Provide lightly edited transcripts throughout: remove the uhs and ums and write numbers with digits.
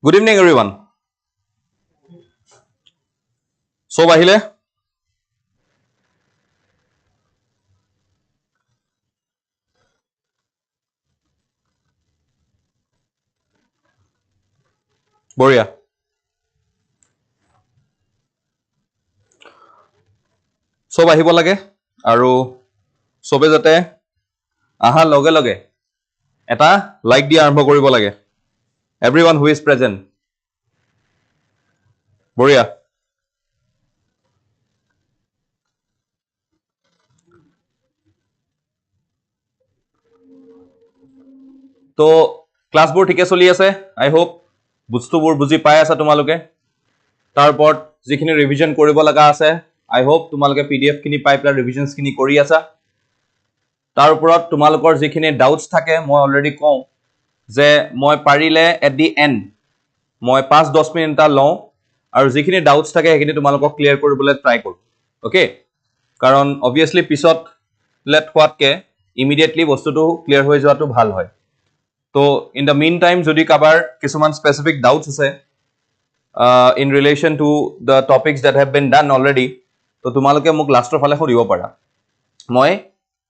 Good evening, everyone. So, bahile. Boria. So, bahibo lage. Aru, sobe jate. Aha, loge loge. Eta like di arambho koribo lage. Everyone who is present. Boria. তো ক্লাছবোৰ ঠিকে চলি আছে আই hope বস্তুবোৰ বুজি পাই আছা তোমালোকে তাৰ ওপৰত যিখিনি ৰিভিজন কৰিব লগা আছে আই হোপ তোমালোকে পিডিএফ খিনি পাই প্লা ৰিভিজনছ খিনি কৰি আছা তাৰ ওপৰত তোমালোকৰ যিখিনি ডাউটছ থাকে মই অলৰেডি কওঁ যে মই পাৰিলে এট দি এন্ড মই 5-10 মিনিট এটা লওঁ আৰু যিখিনি ডাউটছ থাকে সেইখিনি তোমালোকক ক্লিয়াৰ কৰিবলৈ ট্ৰাই কৰোঁ ওকে কাৰণ অবভিয়াসলি পিছত লেট হোৱাতকে ইমিডিয়েটলি বস্তুটো ক্লিয়াৰ হৈ যোৱাটো ভাল হয় So, in the meantime, jodi kabar kisuman specific doubts ase in relation to the topics that have been done already, to tumaloke muk last phale khoribo para. Moi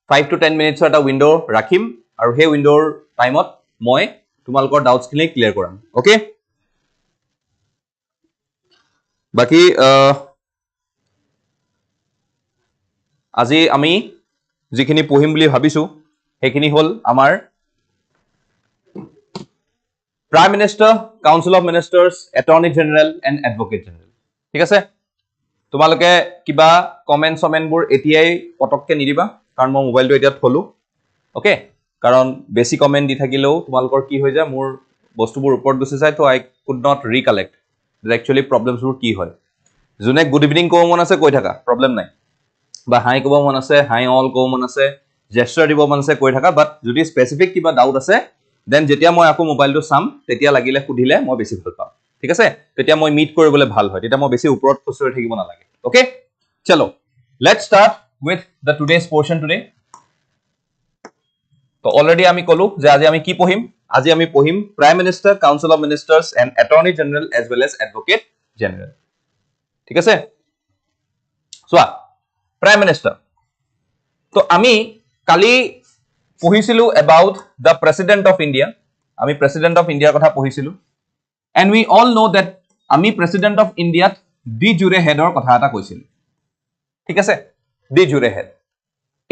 5 to 10 minutes eta window rakhim aru he window time ot moi tumalokor doubts khini clear koram. Okay? Baki aji ami jikhini pohim boli bhabisu hekhini hol amar Prime Minister, Council of Ministers, Attorney General and Advocate General. ঠিক আছে তোমালোকে কিবা comment সমেন্টবোৰ এতিয়াই পটককে নিদিবা কাৰণ মই মোবাইলটো এতিয়া থলো ওকে কাৰণ বেছি কমেন্ট দি থাকিলেও তোমালোকৰ কি হৈ যায় মোৰ বস্তুবোৰ ওপৰত গুচি যায় তো আই কুড নট ৰিকালেক্ট দ্যাট একচুয়ালি প্ৰবলেমছবোৰ কি হয় জুনে গুড ইভিনিং কব মন আছে কৈ থাকা প্ৰবলেম নাই বা হাই কব মন আছে হাই অল কব মন আছে জেষ্টাৰ দিব মন আছে কৈ থাকা বাট যদি স্পেসিফিক কিবা ডাউট আছে দেন যেতিয়া মই আকৌ মোবাইলটো চাম তেতিয়া লাগিলে খুদিলে মই বেছি ভাল পাম ঠিক আছে তেতিয়া মই মিট কৰিবলৈ ভাল হয় তেতিয়া মই বেছি ওপৰত খুচৰি থাকিব নালাগে ওকে চলো let's start with the today's portion today তো অলরেডি আমি কলো যে আজি আমি কি পঢ়িম আজি আমি পঢ়িম prime minister council of ministers and attorney general as well as advocate general ঠিক আছে সোয়া প্রাইম মিনিস্টার তো আমি কালি পঢ়িছিলো about the president of India আমি president of India কথা পঢ়িছিলো and we all know that আমি president of India দি জুৰে হেডৰ কথা এটা কৈছিলো ঠিক আছে দি জুৰে হেড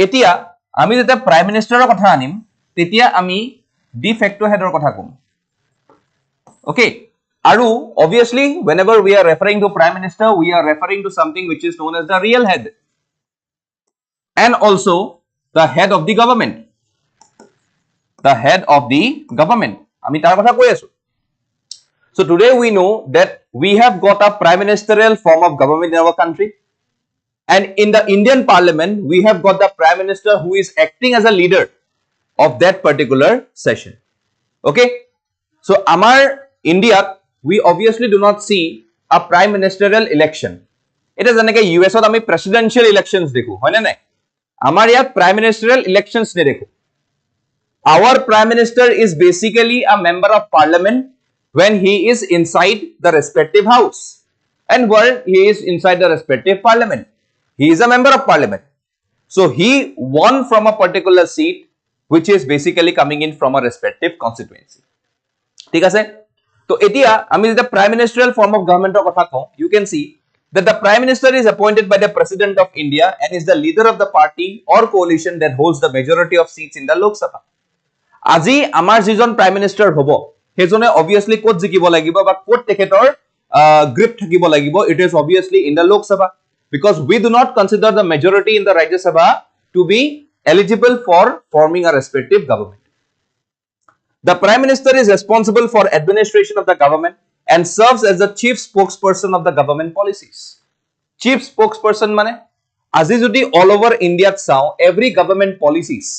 এতিয়া আমি যেতিয়া প্ৰাইম মিনিষ্টাৰৰ কথা আনিম তেতিয়া আমি ডি ফেক্টো হেডৰ কথা কম ওকে আৰু obviously whenever we are referring to prime minister we are referring to something which is known as the real head and also the head of the government the head of the government ami tar kotha koi asu so today we know that we have got a prime ministerial form of government in our country and in the Indian parliament we have got the prime minister who is acting as a leader of that particular session okay so amar India we obviously do not see a prime ministerial election it is aneke US ot ami presidential elections dekhu hoy na nai amar yat prime ministerial elections ne dekhu Our Prime Minister is basically a member of parliament when he is inside the respective house and when he is inside the respective parliament. He is a member of parliament. So he won from a particular seat which is basically coming in from a respective constituency. ঠিক আছে তো এতিয়া আমি যেটা prime ministerial form of government এর কথা কও you can see that the prime minister is appointed by the president of India and is the leader of the party or coalition that holds the majority of seats in the Lok Sabha. আজি আমাৰ যিজন prime minister হ'ব হেজনে obviously coat জিকিব লাগিব বা coat তেখেতৰ grip থাকিব লাগিব it is obviously in the Lok Sabha because we do not consider the majority in the Rajya Sabha to be eligible for forming a respective government the prime minister is responsible for administration of the government and serves as the chief spokesperson of the government policies chief spokesperson মানে আজি যদি all over India চাও every government policies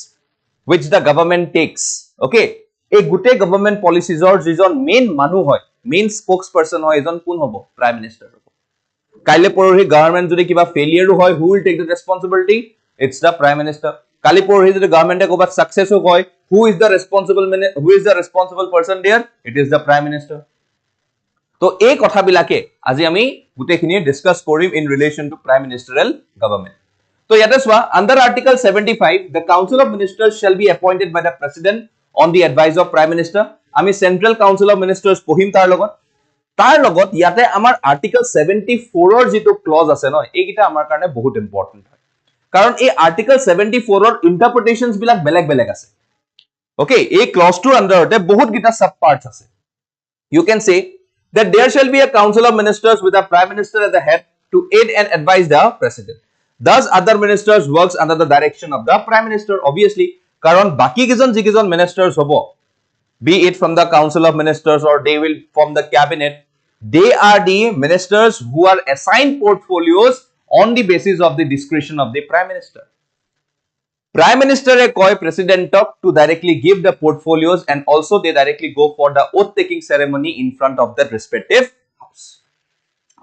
which the government takes okay a gute government policies or jijon main manu hoy main spokesperson hoy ejon kun hobo prime minister hobo kaile porhi government jodi kiba failure hoy who will take the responsibility it's the prime minister kali porhi jodi government e kobat success hoy who is the responsible person there it is the prime minister তো এই কথাবিলাকে আজি আমি গুটেখিনি discuss কৰিম in relation to prime ministerial government তো ইয়াতে চোৱা under article 75 the council of ministers shall be appointed by the president on the advice of prime minister আমি সেন্ট্ৰেল কাউন্সিল অফ মিনিষ্টাৰ্ছ পঢ়িম তাৰ লগত ইয়াতে আমাৰ আৰ্টিকল 74 ৰ যেটো ক্লজ আছে ন এইকিটা আমাৰ কাৰণে বহুত ইম্পৰ্টেন্ট হয় কাৰণ এই আৰ্টিকল 74 ৰ ইন্টাৰপ্ৰিটেশনস বিলাক বেলেগ বেলেগ আছে ওকে এই ক্লজটোৰ আন্ডাৰতে বহুত গিটা সাব পাৰ্টস আছে you can say that there shall be a council of ministers with a prime minister at the head to aid and advise the president. Thus, other ministers works under the direction of the prime minister. Obviously, karon baki jikijon ministers hobo, be it from the council of ministers or they will form the cabinet. They are the ministers who are assigned portfolios on the basis of the discretion of the prime minister. Prime Minister koi president to directly give the portfolios and also they directly go for the oath taking ceremony in front of the respective house.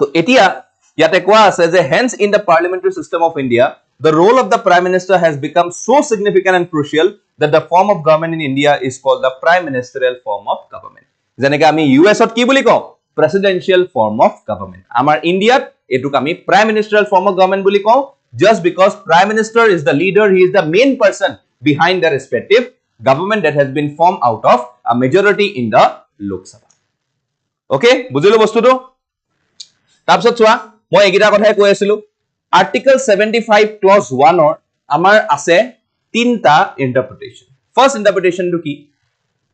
So etia yate koa ase je hence in the parliamentary system of India the role of the prime minister has become so significant and crucial that the form of government in India is called the prime ministerial form of government. Jeneke ami US ot ki boli ko presidential form of government. Amar India etuk ami prime ministerial form of government boli ko just because prime minister is the leader, he is the main person behind the respective government that has been formed out of a majority in the Lok Sabha. Okay, বুজিলো বস্তুটো তাৰপিছত চোৱা মই এগিটা কথাই কৈ আছিলো article 75 close 1 ৰ আমাৰ আছে তিনটা ইন্টাৰপ্ৰিটেশন ফাৰ্স্ট ইন্টাৰপ্ৰিটেশনটো কি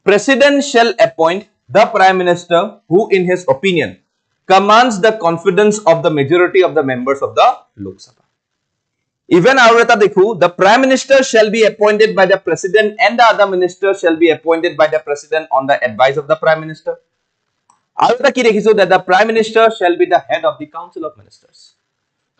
president shall appoint the prime minister who in his opinion commands the confidence of the majority of the members of the Lok Sabha. Even aru eta dekhu the prime minister shall be appointed by the president and the other ministers shall be appointed by the president on the advice of the prime minister. Aru eta ki dekhisu that the prime minister shall be the head of the council of ministers.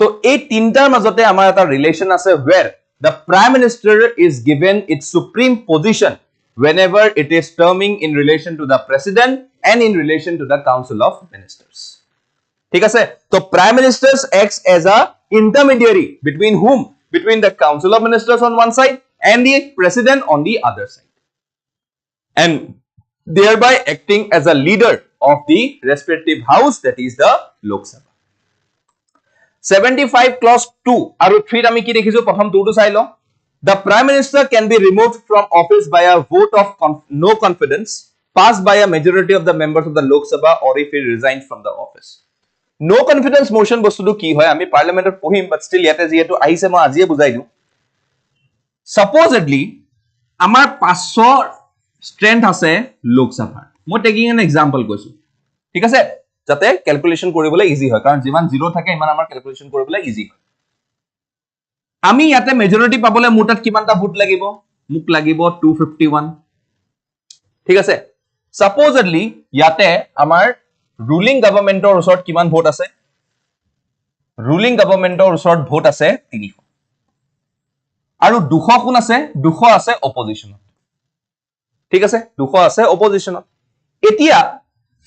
So ei tintar majote amar eta relation ase where the prime minister is given its supreme position whenever it is terming in relation to the president and in relation to the council of ministers. ঠিক আছে so prime ministers acts as a intermediary between whom between the council of ministers on one side and the president on the other side and thereby acting as a leader of the respective house that is the Lok Sabha 75 clause 2 aru 3 ami ki dekhisu prothom 2 to sai lo the prime minister can be removed from office by a vote of no confidence passed by a majority of the members of the Lok Sabha or if he resigns from the office. No confidence motion বস্তুটো কি হয় আমি পার্লামেন্টত পঢ়িম বাট steel ইয়াতে যেহেতু আহিছে মই আজিয়ে বুজাই দিও সাপোজেডলি আমাৰ 500 স্ট্ৰেন্থ আছে লোকসভাৰ মই টেকিং এন এক্সাম্পল কৈছো ঠিক আছে যাতে ক্যালকুলেশন কৰিবলৈ ইজি হয় কাৰণ যিমান জিৰো থাকে ইমান আমাৰ ক্যালকুলেশন কৰিবলৈ ইজি হয় আমি ইয়াতে মেজৰিটি পাবলৈ মোৰ তাত কিমানটা ভোট লাগিব মোক লাগিব 251 ঠিক আছে সাপোজেডলি ইয়াতে আমাৰ ruling government or resort kiman vote ase ruling government or resort vote ase 300 aru 200 kun ase 200 ase opposition ঠিক আছে 200 ase opposition etia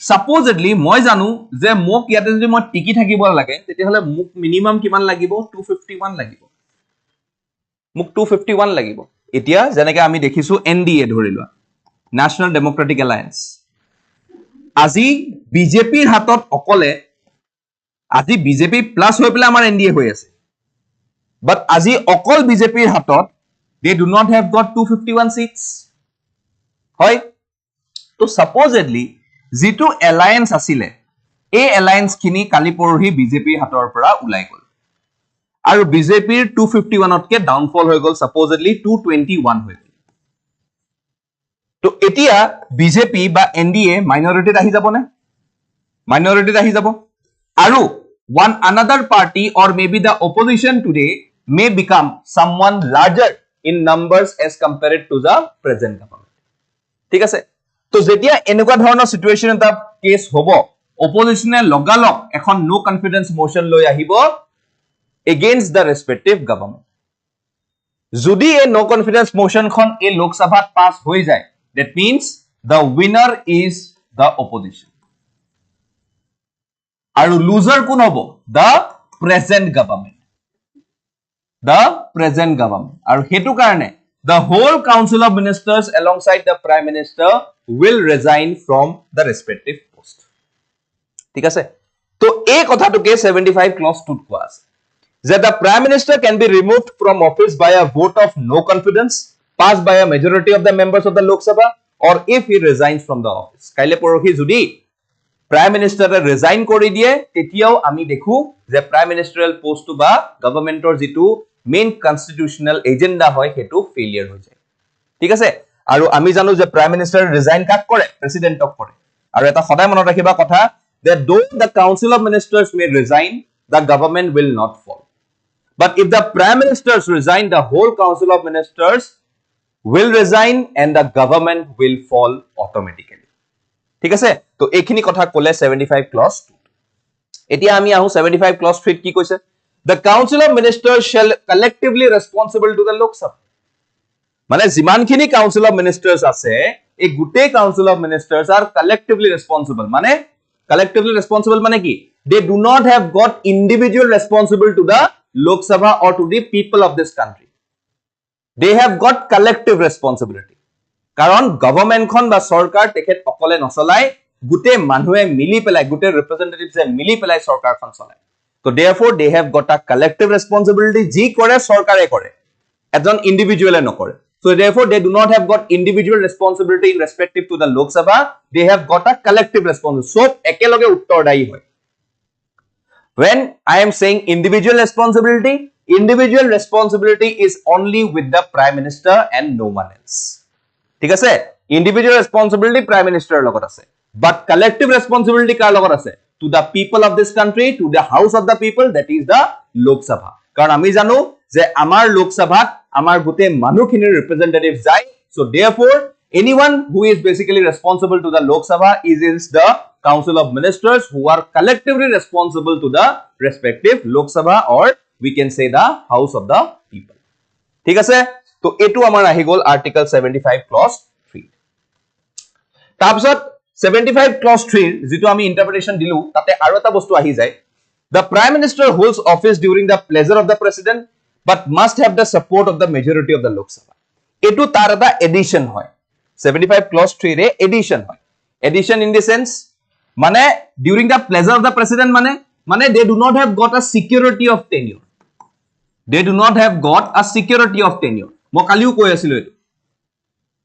supposedly moi janu je mok yate jodi moi tiki thakibo lage tete hole muk minimum kiman lagibo 251 lagibo muk 251 lagibo etia janeke ami dekhisu NDA dhorilu National Democratic Alliance আজি বিজেপিৰ হাতত অকলে আজি BJP plus হৈ পেলা আমাৰ NDA হৈ আছে বাট আজি অকল বিজেপিৰ হাতত they do not have got 251 seats হয় তো সাপোজেডলি যেটো এলায়েন্স আছিল এই এলায়েন্স খিনি কালি পৰহি বিজেপিৰ হাতৰ পৰা উলাই গল আৰু বিজেপিৰ 251 তকে ডাউনফল হৈ গল সাপোজেডলি 221 হৈ গল তো এতিয়া বিজেপি বা এনডিএ মাইনৰিটিত আহি যাব নে মাইনৰিটিত আহি যাব আৰু one another party or maybe the opposition today may become someone larger in numbers as compared to the present government ঠিক আছে তো যেতিয়া এনেকুৱা ধৰণৰ সিচুৱেচন এটা কেস হ'ব opposition লগালক এখন নো কনফিডেন্স মোশন লৈ আহিব against the respective government যদি এই নো কনফিডেন্স মোশন খন এই লোকসভাত পাস হৈ যায় that means the winner is the opposition aru loser kun hobo the present government aru hetu karone the whole council of ministers alongside the prime minister will resign from the respective post ঠিক আছে তো এই কথাটোকে 75 close 2 কোৱা আছে যে the prime minister can be removed from office by a vote of no confidence passed by a majority of the members of the Lok Sabha or if he resigns from the office কাইলে পৰহি যদি prime মিনিষ্টাৰে resign কৰি দিয়ে তেতিয়াও আমি দেখো যে prime মিনিষ্টাৰিয়েল পোষ্টটো বা গভৰ্ণমেণ্টৰ যিটো মেইন কনষ্টিটিউচনেল এজেন্ডা হয় সেইটো ফেইলিয়াৰ হৈ যায় ঠিক আছে আৰু আমি জানো যে প্ৰাইম মিনিষ্টাৰ ৰিজাইন কাক কৰে প্ৰেসিডেন্টক কৰে আৰু এটা সদায় মনত ৰাখিবা কথা that though the council of ministers may resign the government will not fall but if the prime ministers resign the whole council of ministers will resign and the government will fall automatically ঠিক আছে তো এইখিনি কথা কলে 75 close 2 এতিয়া আমি আহো 75 close 3 কি কৈছে the council of ministers shall collectively responsible to the lok sabha মানে যিমানখিনি কাউন্সিল অফ মিনিষ্টাৰ্স আছে এই গোটেই কাউন্সিল অফ মিনিষ্টাৰ্স আৰ কলেক্টিভলি ৰেসপন্সিবল মানে collectively responsible মানে কি they do not have got individual responsible to the lok sabha or to the people of this country they have got collective responsibility কাৰণ গভৰ্ণমেণ্টখন বা চৰকাৰ তেখেত অকলে নচলাই গুটে মানুহে মিলি পেলাই গুটে ৰিপ্ৰেজেন্টেটিভছে মিলি পেলাই চৰকাৰখন চলায় তো therefore they have got a collective responsibility যি কৰে চৰকাৰে কৰে এজন ইন্ডিভিজুৱেলে নকৰে so therefore they do not have got individual responsibility in respective to the lok sabha they have got a collective responsibility so একেলগে উত্তৰদায়ী হয় when I am saying individual responsibility is only with the prime minister and no one else ঠিক আছে individual responsibility prime minister লগত আছে but collective responsibility কাৰ লগত আছে to the people of this country to the house of the people that is the lok sabha কাৰণ আমি জানো যে আমাৰ লোক সভাত আমাৰ গুটে মানুহখিনিৰ ৰিপ্ৰেজেন্টেটিভ যায় so therefore anyone who is basically responsible to the lok sabha is the council of ministers who are collectively responsible to the respective lok sabha or we can say the house of the people ঠিক আছে তো এটো আমাৰ আহি গল article 75 close 3 তাৰপিছত 75 close 3 যেটো আমি ইন্টাৰপ্ৰিটেশন দিলু তাতে আৰু এটা বস্তু আহি যায় the prime minister holds office during the pleasure of the president but must have the support of the majority of the lok sabha etu tar eta addition hoy 75 clause 3 re addition hoy addition in the sense mane during the pleasure of the president mane they do not have got a security of tenure they do not have got a security of tenure mo kaliu koi asilu etu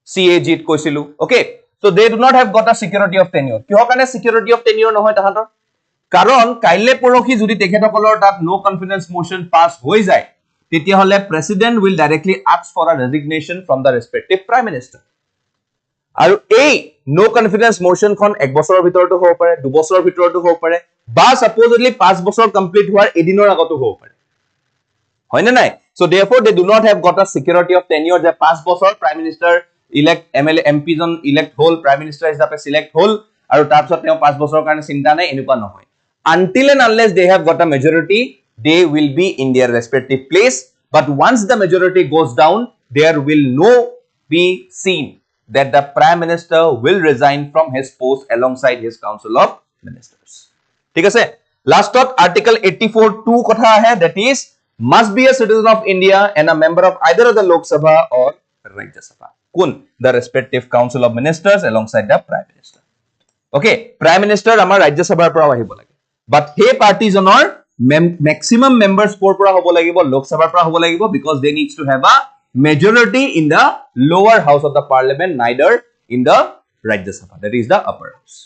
CAG t koisilu okay so they do not have got a security of tenure kiho kane security of tenure nohoy tahator কারণ কাইলে পৰখি যদি তেখেতসকলৰ তাত নো confidence motion pass হৈ যায় তেতিয়া হলে president will directly ask for a resignation from the respective prime minister আৰু এই নো কনফিডেন্স মোশন খন এক বছৰৰ ভিতৰতো হ'ব পাৰে দুই বছৰৰ ভিতৰতো হ'ব পাৰে বা সাপোজলি 5 বছৰ কমপ্লিট হোৱাৰ এদিনৰ আগতো হ'ব পাৰে হয়নে নাই so therefore they do not have got a security of tenure যে 5 বছৰ prime minister elect MLA MP জন ইলেক্ট হল প্ৰাইম মিনিষ্টাৰ হিচাপে সিলেক্ট হল আৰু তাৰ পিছত তেওঁ 5 বছৰৰ কাৰণে চিন্তা নাই এনেকুৱা নহয় until and unless they have got a majority they will be in their respective place but once the majority goes down there will no be seen that the prime minister will resign from his post alongside his council of ministers ঠিক আছে লাষ্টত article 84 2 কথা আহে that is must be a citizen of India and a member of either of the Lok Sabha or Rajya Sabha কোন the respective council of ministers alongside the prime minister okay prime minister আমাৰ ৰাজ্য সভাৰ পৰা আহিব লাগে but he party jonor maximum members কৰ পৰা হ'ব লাগিব lok sabha পৰা হ'ব লাগিব because they needs to have a majority in the lower house of the parliament neither in the rajya sabha that is the upper house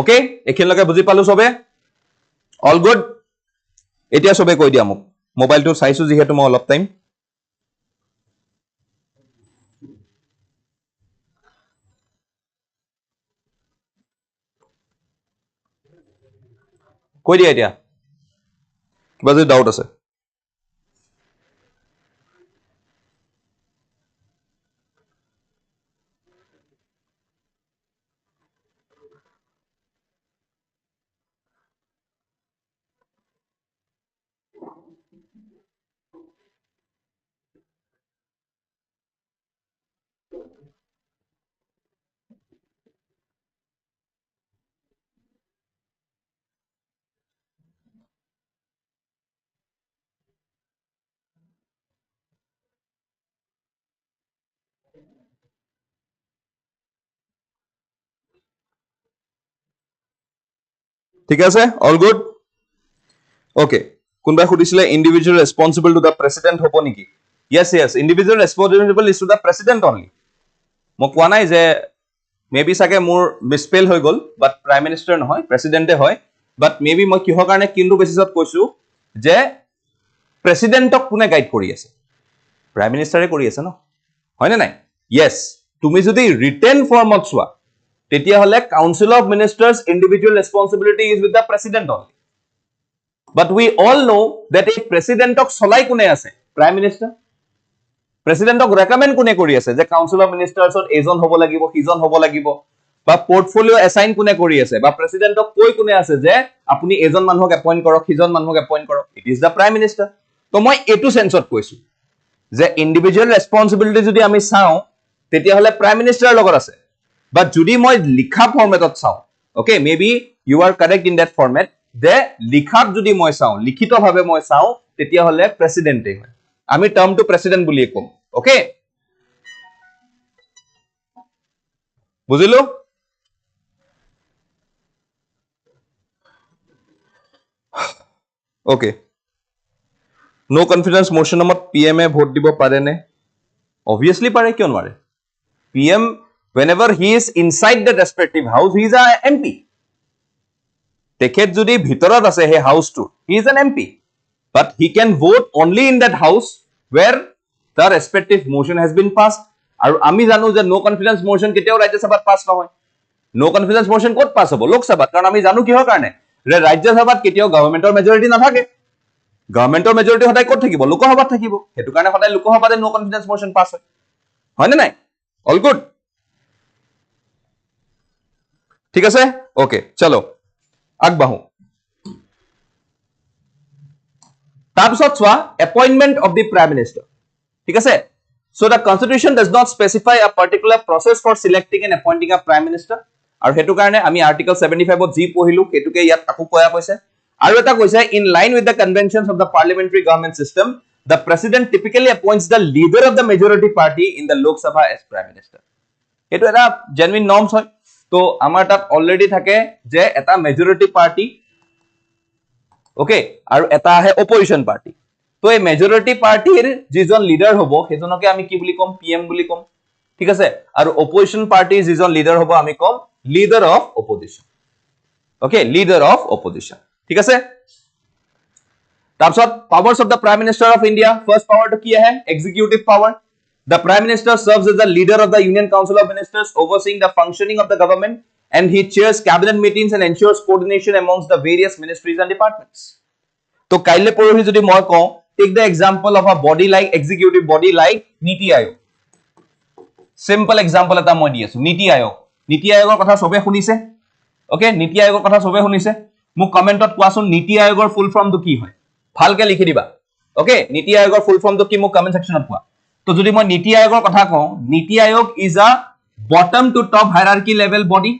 okay এখিনলৈকে বুজি পালো সবে all good এতিয়া সবে কৈ দিয়া মোক মোবাইলটো চাইছো যিহেতু মই অলপ টাইম কৈ দিয়া এতিয়া কিবা যদি ডাউট আছে ঠিক আছে অল গুড ওকে কোনবা খুদিছিলে ইন্ডিভিজুয়াল ৰেসপন্সিবল টু দা প্ৰেসিডেন্ট হ'ব নেকি yes individual responsible is to the president only মই কোৱা নাই যে মেবি সাকে মোৰ মিসপেল হৈ গল বাট প্ৰাইম মিনিষ্টাৰ নহয় প্ৰেসিডেন্টে হয় বাট মেবি মই কিহৰ কাৰণে কিন্তু বেসিছত কৈছো যে প্ৰেসিডেন্টক কোনে গাইড কৰি আছে প্ৰাইম মিনিষ্টাৰে কৰি আছে ন হয় না নাই yes তুমি যদি ৰিটেন ফৰ্মত চোৱা তেতিয়া হলে council of ministers individual responsibility is with the president only but we all know that এই প্ৰেসিডেন্টক চলাই কোনে আছে প্ৰাইম মিনিষ্টাৰ প্ৰেসিডেন্টক ৰেকমেন্ড কোনে কৰি আছে যে কাউন্সিল অফ মিনিষ্টাৰ্ছত এজন হ'ব লাগিব সিজন হ'ব লাগিব বা পোৰ্টফোলিও এসাইন কোনে কৰি আছে বা প্ৰেসিডেন্টক কৈ কোনে আছে যে আপুনি এজন মানুহক এপইন্ট কৰক সিজন মানুহক এপইন্ট কৰক it is the prime minister তো মই এটো সেন্সত কৈছো যে ইন্ডিভিজুৱেল ৰেসপন্সিবিলিটি যদি আমি চাও তেতিয়া হলে প্ৰাইম মিনিষ্টাৰৰ লগত আছে বাট যদি মই লিখা ফৰমেটত চাও okay maybe you are correct in that format যে লিখাত যদি মই চাও লিখিতভাৱে মই চাও তেতিয়া হলে প্ৰেসিডেন্টে হয় আমি টার্ম টু প্রেসিডেন্ট বলিয়ে কম ওকে বুঝিলো ওকে নো কনফিডেন্স মোশনত পিএম এ ভোট দিব পারে নে অবভিয়াসলি পারে কিয় নোৱাৰে PM whenever he is inside the respective house he is a mp তেখেত যদি ভিতৰত আছে হে হাউসটো he is an mp but he can vote only in that house where the respective motion has been passed আৰু আমি জানো যে নো confidence motion কেতিয়াও ৰাজ্যসভাত পাছ নহয় নো কনফিডেন্স মোশন ক'ত পাছ হ'ব লোকসভাত কাৰণ আমি জানো কিহৰ কাৰণে যে ৰাজ্যসভাত কেতিয়াও গভৰ্ণমেন্টৰ মেজৰিটি নাথাকে গভৰ্ণমেন্টৰ মেজৰিটি সদায় ক'ত থাকিব লোকসভাত থাকিব হেতু কাৰণে সদায় লোকসভাতে নো কনফিডেন্স মোশন পাছ হয় নে নাই অল গুড ঠিক আছে ওকে চলো আগবাঢ়ো তাৰপিছত চোৱা appointment of the prime minister ঠিক আছে so the constitution does not specify a particular process for selecting and appointing a prime minister আৰু হেতু কাৰণে আমি article 75 ত জি পঢ়িলো হেতুকে ইয়াত আকু কোৱা কৈছে আৰু এটা কৈছে in line with the conventions of the parliamentary government system the president typically appoints the leader of the majority party in the lok sabha as prime minister হেতু এটা genuine norms হয় তো আমাৰ তাত অলৰেডি থাকে যে এটা মেজৰিটি পাৰ্টি ওকে আৰু এটা আহে অপজিশন পাৰ্টি তো এই মেজৰিটি পাৰ্টিৰ যিজন লিডাৰ হ'ব হেজনকে আমি কি বুলি কম পিএম বুলি কম ঠিক আছে আৰু অপজিশন পাৰ্টিৰ যিজন লিডাৰ হ'ব আমি কম leader of opposition okay leader of opposition ঠিক আছে তাৰপিছত powers of the prime minister of India first পাৱাৰটো কি আহে executive power The Prime Minister serves as the leader of the Union Council of Ministers, overseeing the functioning of the government, and he chairs cabinet meetings and ensures coordination amongst the various ministries and departments. So, kaile porohi jodi moi kau, take the example of a body like executive body like Niti Aayog. Simple example eta moi di asu. Niti Aayog. Niti Aayogor kotha sobe shunise? Okay, Niti Aayogor kotha sobe shunise? Mu comment ot koasun Niti Aayogor full form to ki hoy? Bhalke likhi diba. Okay, Niti Aayogor full form to ki mu comment section ot koa. तो যদি মই নীতি আয়োগৰ কথা কওঁ নীতি Aayog is a bottom to top hierarchy level body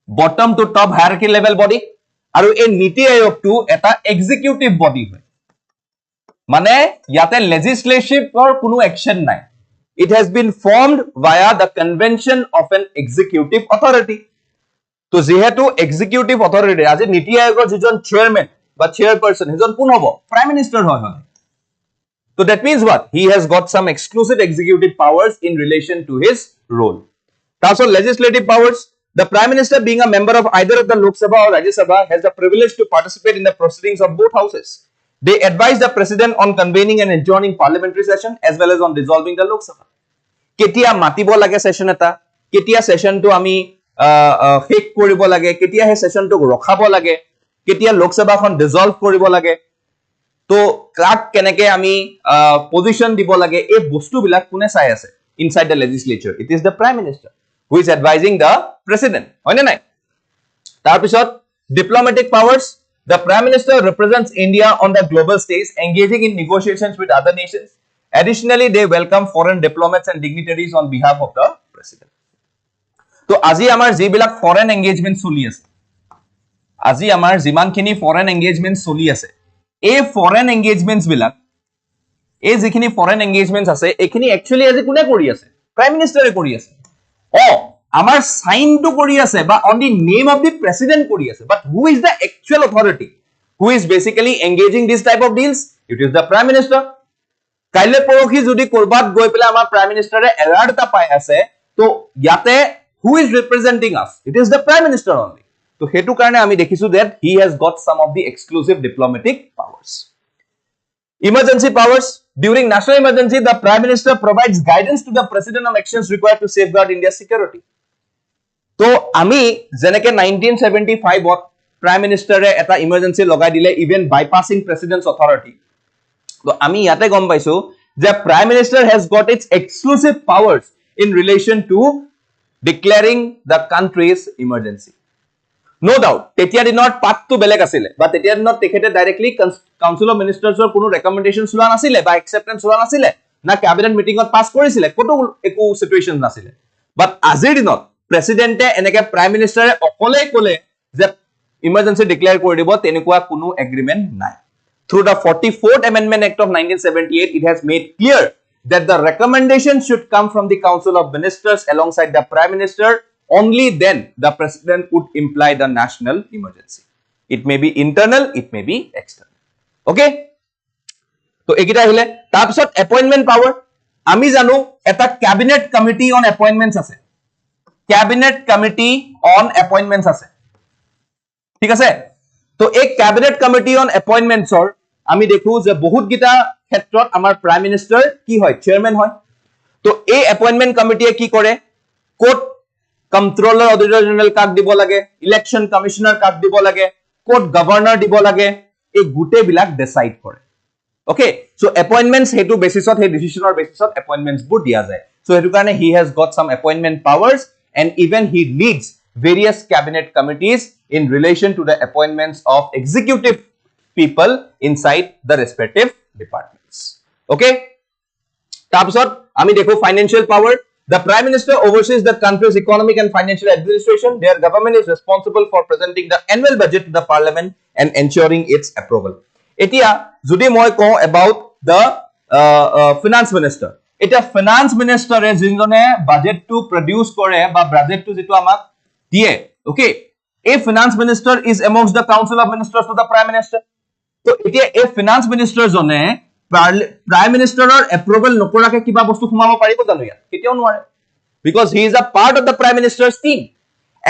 bottom to top hierarchy level body আৰু এই নীতি আয়োগটো এটা এক্সিকিউটিভ বডি হয় মানে ইয়াতে লেজিসলেটিভৰ কোনো একচন নাই it has been formed via the convention of N executive authority তো যেহেতু এক্সিকিউটিভ অথৰিটি আজি নীতি আয়োগৰ যিজন চেয়াৰম্যান বা চেয়াৰপাৰসন হেজন কোন হ'ব প্ৰাইম মিনিষ্টাৰ হয় So that means what? He has got some exclusive executive powers in relation to his role. Also, legislative powers. The Prime Minister, being a member of either of the Lok Sabha or Rajya Sabha, has the privilege to participate in the proceedings of both houses. They advise the President on convening and adjourning parliamentary session as well as on dissolving the Lok Sabha. Ketia matibo lage session eta, ketia session to ami fake koribo lage, ketia he session to rokhabo lage, ketia Lok Sabha khon dissolve koribo lage. তো Kluck কেনেকে আমি position দিব লাগে এই বস্তুবিলাক কোনে চাই আছে inside the legislature it is the prime minister who is advising the president হয় নে নাই তাৰ পিছত diplomatic powers the prime minister represents India on the global stage engaging in negotiations with other nations additionally they welcome foreign diplomats and dignitaries on behalf of the president তো আজি আমাৰ যিবিলাক foreign engagement চলি আছে আজি আমাৰ যিমানখিনি foreign engagement চলি আছে এই ফৰেন এংগেজমেন্টস বিলাক এই যিখিনি ফৰেন এংগেজমেন্টস আছে এখিনি একচুয়ালি আজি কোনে কৰি আছে প্ৰাইম মিনিষ্টাৰে কৰি আছে আমাৰ সাইনটো কৰি আছে বা on the name of the president কৰি আছে, বাট who is the actual authority, who is basically engaging this type of deals, it is the prime minister. কাইলে পৰহি যদি কৰবাত গৈ পেলাই আমাৰ প্ৰাইম মিনিষ্টাৰে এলাৰ্ট এটা পাই আছে, তো ইয়াতে হু ইজ ৰিপ্ৰেজেন্টিং আস, it is the prime minister only. তো হেতু কাৰণে আমি দেখিছো that he has got some of the exclusive diplomatic powers. Emergency powers. During national emergency, the Prime Minister provides guidance to the President on actions required to safeguard India's security. তো আমি যেনেকে 1975 Prime Minister এটা emergency লগাই দিলে, even bypassing President's authority. তো আমি ইয়াতে গম পাইছো যে Prime Minister has got its exclusive powers in relation to declaring the country's emergency. No doubt, তেতিয়া দিনত পাতটো বেলেগ আছিল, বা তেতিয়া দিনত তেখেতে ডাইৰেক্টলি কাউন্সিল অফ মিনিষ্টাৰ্ছৰ কোনো ৰেকমেন্ডেশনছ লোৱা নাছিলে বা একসেপ্টেন্স লোৱা নাছিলে, না ক্যাবিনেট মিটিংত পাস কৰিছিলে, কোনো একো সিচুৱেচন নাছিলে। বাট আজিৰ দিনত প্ৰেসিডেন্টে এনেকে প্ৰাইম মিনিষ্টাৰে অকলে ক'লে যে ইমাৰ্জেন্সি ডিক্লেয়াৰ কৰি দিব, তেনেকুৱা কোনো এগ্ৰিমেন্ট নাই। Through the 44th Amendment Act of 1978, it has made clear that the recommendation should come from the Council of Ministers alongside the Prime Minister. Only then the President would imply the national emergency. It may be internal, it may be external. Okay? So, ekita ahile. Tarpisot appointment power. Ami janu eta cabinet committee on appointments ase. Cabinet committee on appointments ase. ঠিক আছে? তো এই cabinet committee on appointments or আমি দেখো যে বহুত গিটা ক্ষেত্ৰত আমাৰ prime minister কি হয়, chairman হয়। তো এই appointment committee কি কৰে, কোট কন্ট্ৰোলাৰ অডিটৰ জেনেৰেল কাক দিব লাগে, ইলেকশন কমিশনাৰ কাক দিব লাগে, কোট গভৰ্ণৰ দিব লাগে, এই গুটে বিলাক ডিসাইড কৰে। ওকে, সো এপয়েন্টমেন্টস হেতু বেসিছত, হে ডিসিশনৰ বেসিছত এপয়েন্টমেন্টস বোৰ দিয়া যায়। সো হেতু কাৰণে he has got some appointment powers and even he leads various cabinet committees in relation to the appointments of executive people inside the respective departments. Okay, তাৰপিছত আমি দেখো financial power. The Prime Minister oversees the country's economic and financial administration. Their government is responsible for presenting the annual budget to the Parliament and ensuring its approval. Etia jodi moi ko about the Finance Minister. Eta Finance Minister e jinjone budget to produce kore ba budget to jitu amak die. Okay, a Finance Minister is amongst the Council of Ministers to the Prime Minister. So etia a Finance Minister jone Prime Minister approval nokorake kiba bostu khumaba paribo janu ya, ketio nware, because he is a part of the Prime Minister's team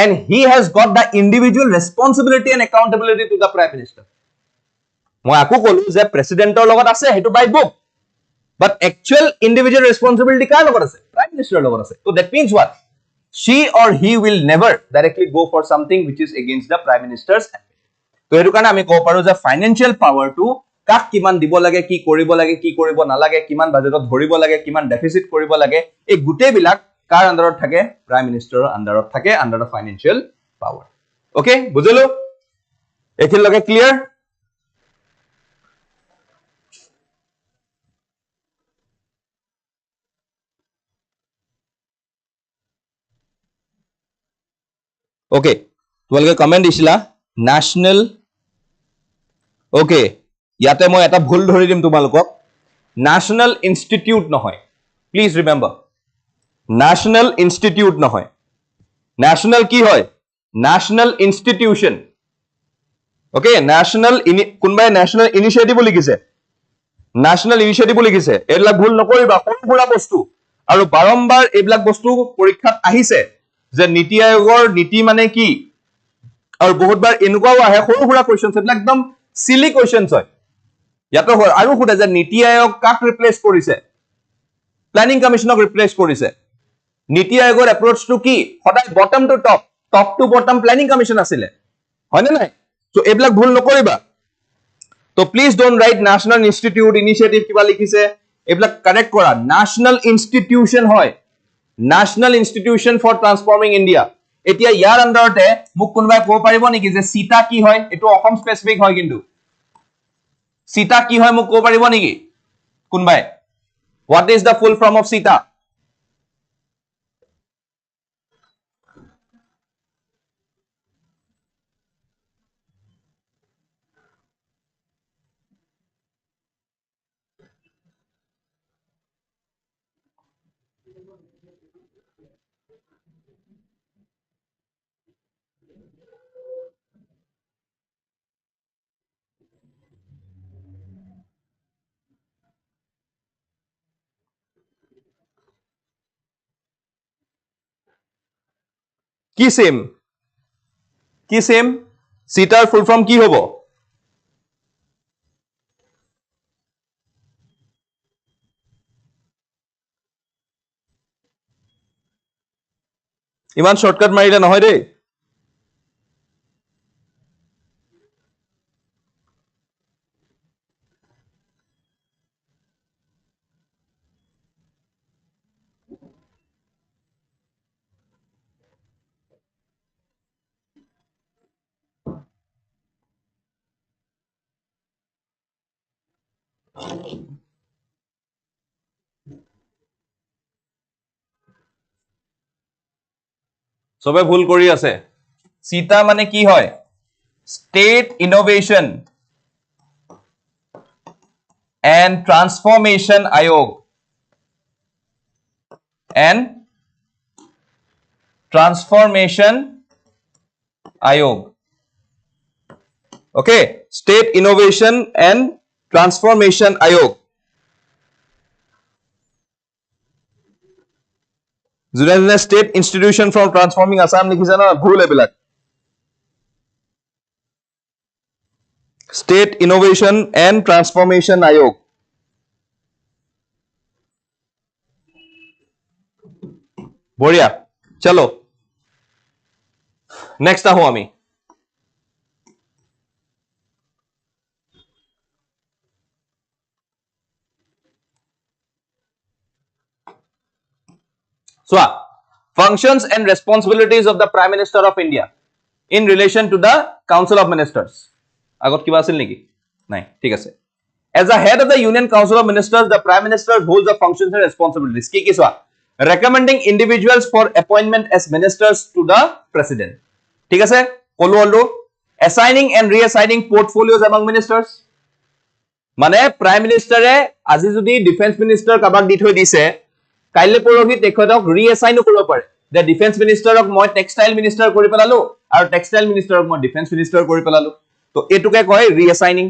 and he has got the individual responsibility and accountability to the Prime Minister. Moi aku kolu je presidentor logot ase hetu by book, but actual individual responsibility kar logot ase, Prime Minister logot ase. So that means what, she or he will never directly go for something which is against the Prime Minister's. তো হেতু কাৰণে আমি ক'ব পাৰো যে financial পাৱাৰটো কাক কিমান দিব লাগে, কি কৰিব লাগে, কি কৰিব নালাগে, কিমান বাজেটত ধৰিব লাগে, কিমান ডেফিসিট কৰিব লাগে, এই গুটে বিলাক কাৰ আন্ডাৰত থাকে, প্ৰাইম মিনিষ্টাৰৰ আন্ডাৰত থাকে, under of financial power. Okay, বুজিলো? এখিলকে ক্লিয়াৰ? ওকে, তোমালোকে কমেন্ট দিছিলা ন্যাশনাল। ওকে, ইয়াতে মই এটা ভুল ধৰি দিম তোমালোকক, ন্যাশনাল ইনষ্টিটিউট নহয়, প্লিজ ৰিমেম্বাৰ, ন্যাশনাল ইনষ্টিটিউট নহয়, ন্যাশনাল কি হয়, ন্যাশনাল ইনষ্টিটিউশন। ওকে, ন্যাশনাল কোনবাই ন্যাশনাল ইনিশিয়েটিভ লিখিছে, ন্যাশনাল ইনিশিয়েটিভ লিখিছে, এইবিলাক ভুল নকৰিবা, সৰু সুৰা বস্তু। আৰু বাৰম্বাৰ এইবিলাক বস্তু পৰীক্ষাত আহিছে যে নীতি আয়োগৰ নীতি মানে কি, আৰু বহুতবাৰ এনেকুৱাও আহে সৰু সুৰা কোৱেশ্চনছ, এইবিলাক একদম সিলি কোৱেশ্চনছ হয়। ইয়াতো আৰু সুধে যে নীতি আয়োগ কাক ৰিপ্লেস কৰিছে, প্ল্যানিং কমিশনক ৰিপ্লেস কৰিছে। নীতি আয়োগৰ এপ্ৰোচটো কি, সদায় bottom to top, top to bottom planning commission আছিলে, হয় নে নাই? সো এইবিলাক ভুল নকৰিবা। তো please don't write national institute initiative কিবা লিখিছে, এইবিলাক কাৰেক্ট কৰা, ন্যাশনাল ইনস্টিটিউশন হয়, national institution for transforming India. এতিয়া ইয়াৰ আন্ডাৰতে মোক কোনোবাই ক'ব পাৰিব নেকি যে সীতা কি হয়, এটো অসম স্পেসিফিক হয়, কিন্তু সীতা কি হয় মোক ক'ব পাৰিব নেকি কোনোবাই? What is the full form of Sita? কি সেম? কি সেম? চিটাৰ ফুল ফৰ্ম কি হ'ব? ইমান শৰ্টকাট মাৰিলে নহয় দেই। চবে ভুল কৰি আছে। চিটা মানে কি হয়? ষ্টেট ইনোভেশন এণ্ড ট্ৰান্সফৰ্মেশ্যন আয়োগ এণ্ড ট্ৰান্সফৰ্মেশ্যন আয়োগ। Okay, state innovation and transformation আয়োগ। যোনে যোনে state institution for transforming Assam লিখিছে ন, ভুল এইবিলাক। ষ্টেট ইনোভেশন এণ্ড ট্ৰান্সফৰ্মেশ্যন আয়োগ। বঢ়িয়া, চলো নেক্সট আহো আমি। চোৱা, functions and responsibilities of the Prime Minister of India in relation to the Council of Ministers. আগত কিবা আছিল নেকি? নাই, ঠিক আছে। As a head of the Union Council of Ministers, the Prime Minister holds the functions and responsibilities. কি কি চোৱা? Recommending individuals for appointment as ministers to the President. ঠিক আছে, কলো Alto. Assigning and reassigning portfolios among ministers. মানে prime মিনিষ্টাৰে আজি যদি defence minister কাবাক দি থৈ দিছে, কাইলৈ পৰহি তেখেতক ৰিএছাইনো কৰিব পাৰে যে ডিফেন্স মিনিষ্টাৰক মই টেক্সটাইল মিনিষ্টাৰ কৰি পেলালো আৰু টেক্সটাইল মিনিষ্টাৰক মই ডিফেন্স মিনিষ্টাৰ কৰি পেলালো। তো এইটোকে কয় ৰিএছাইনিং।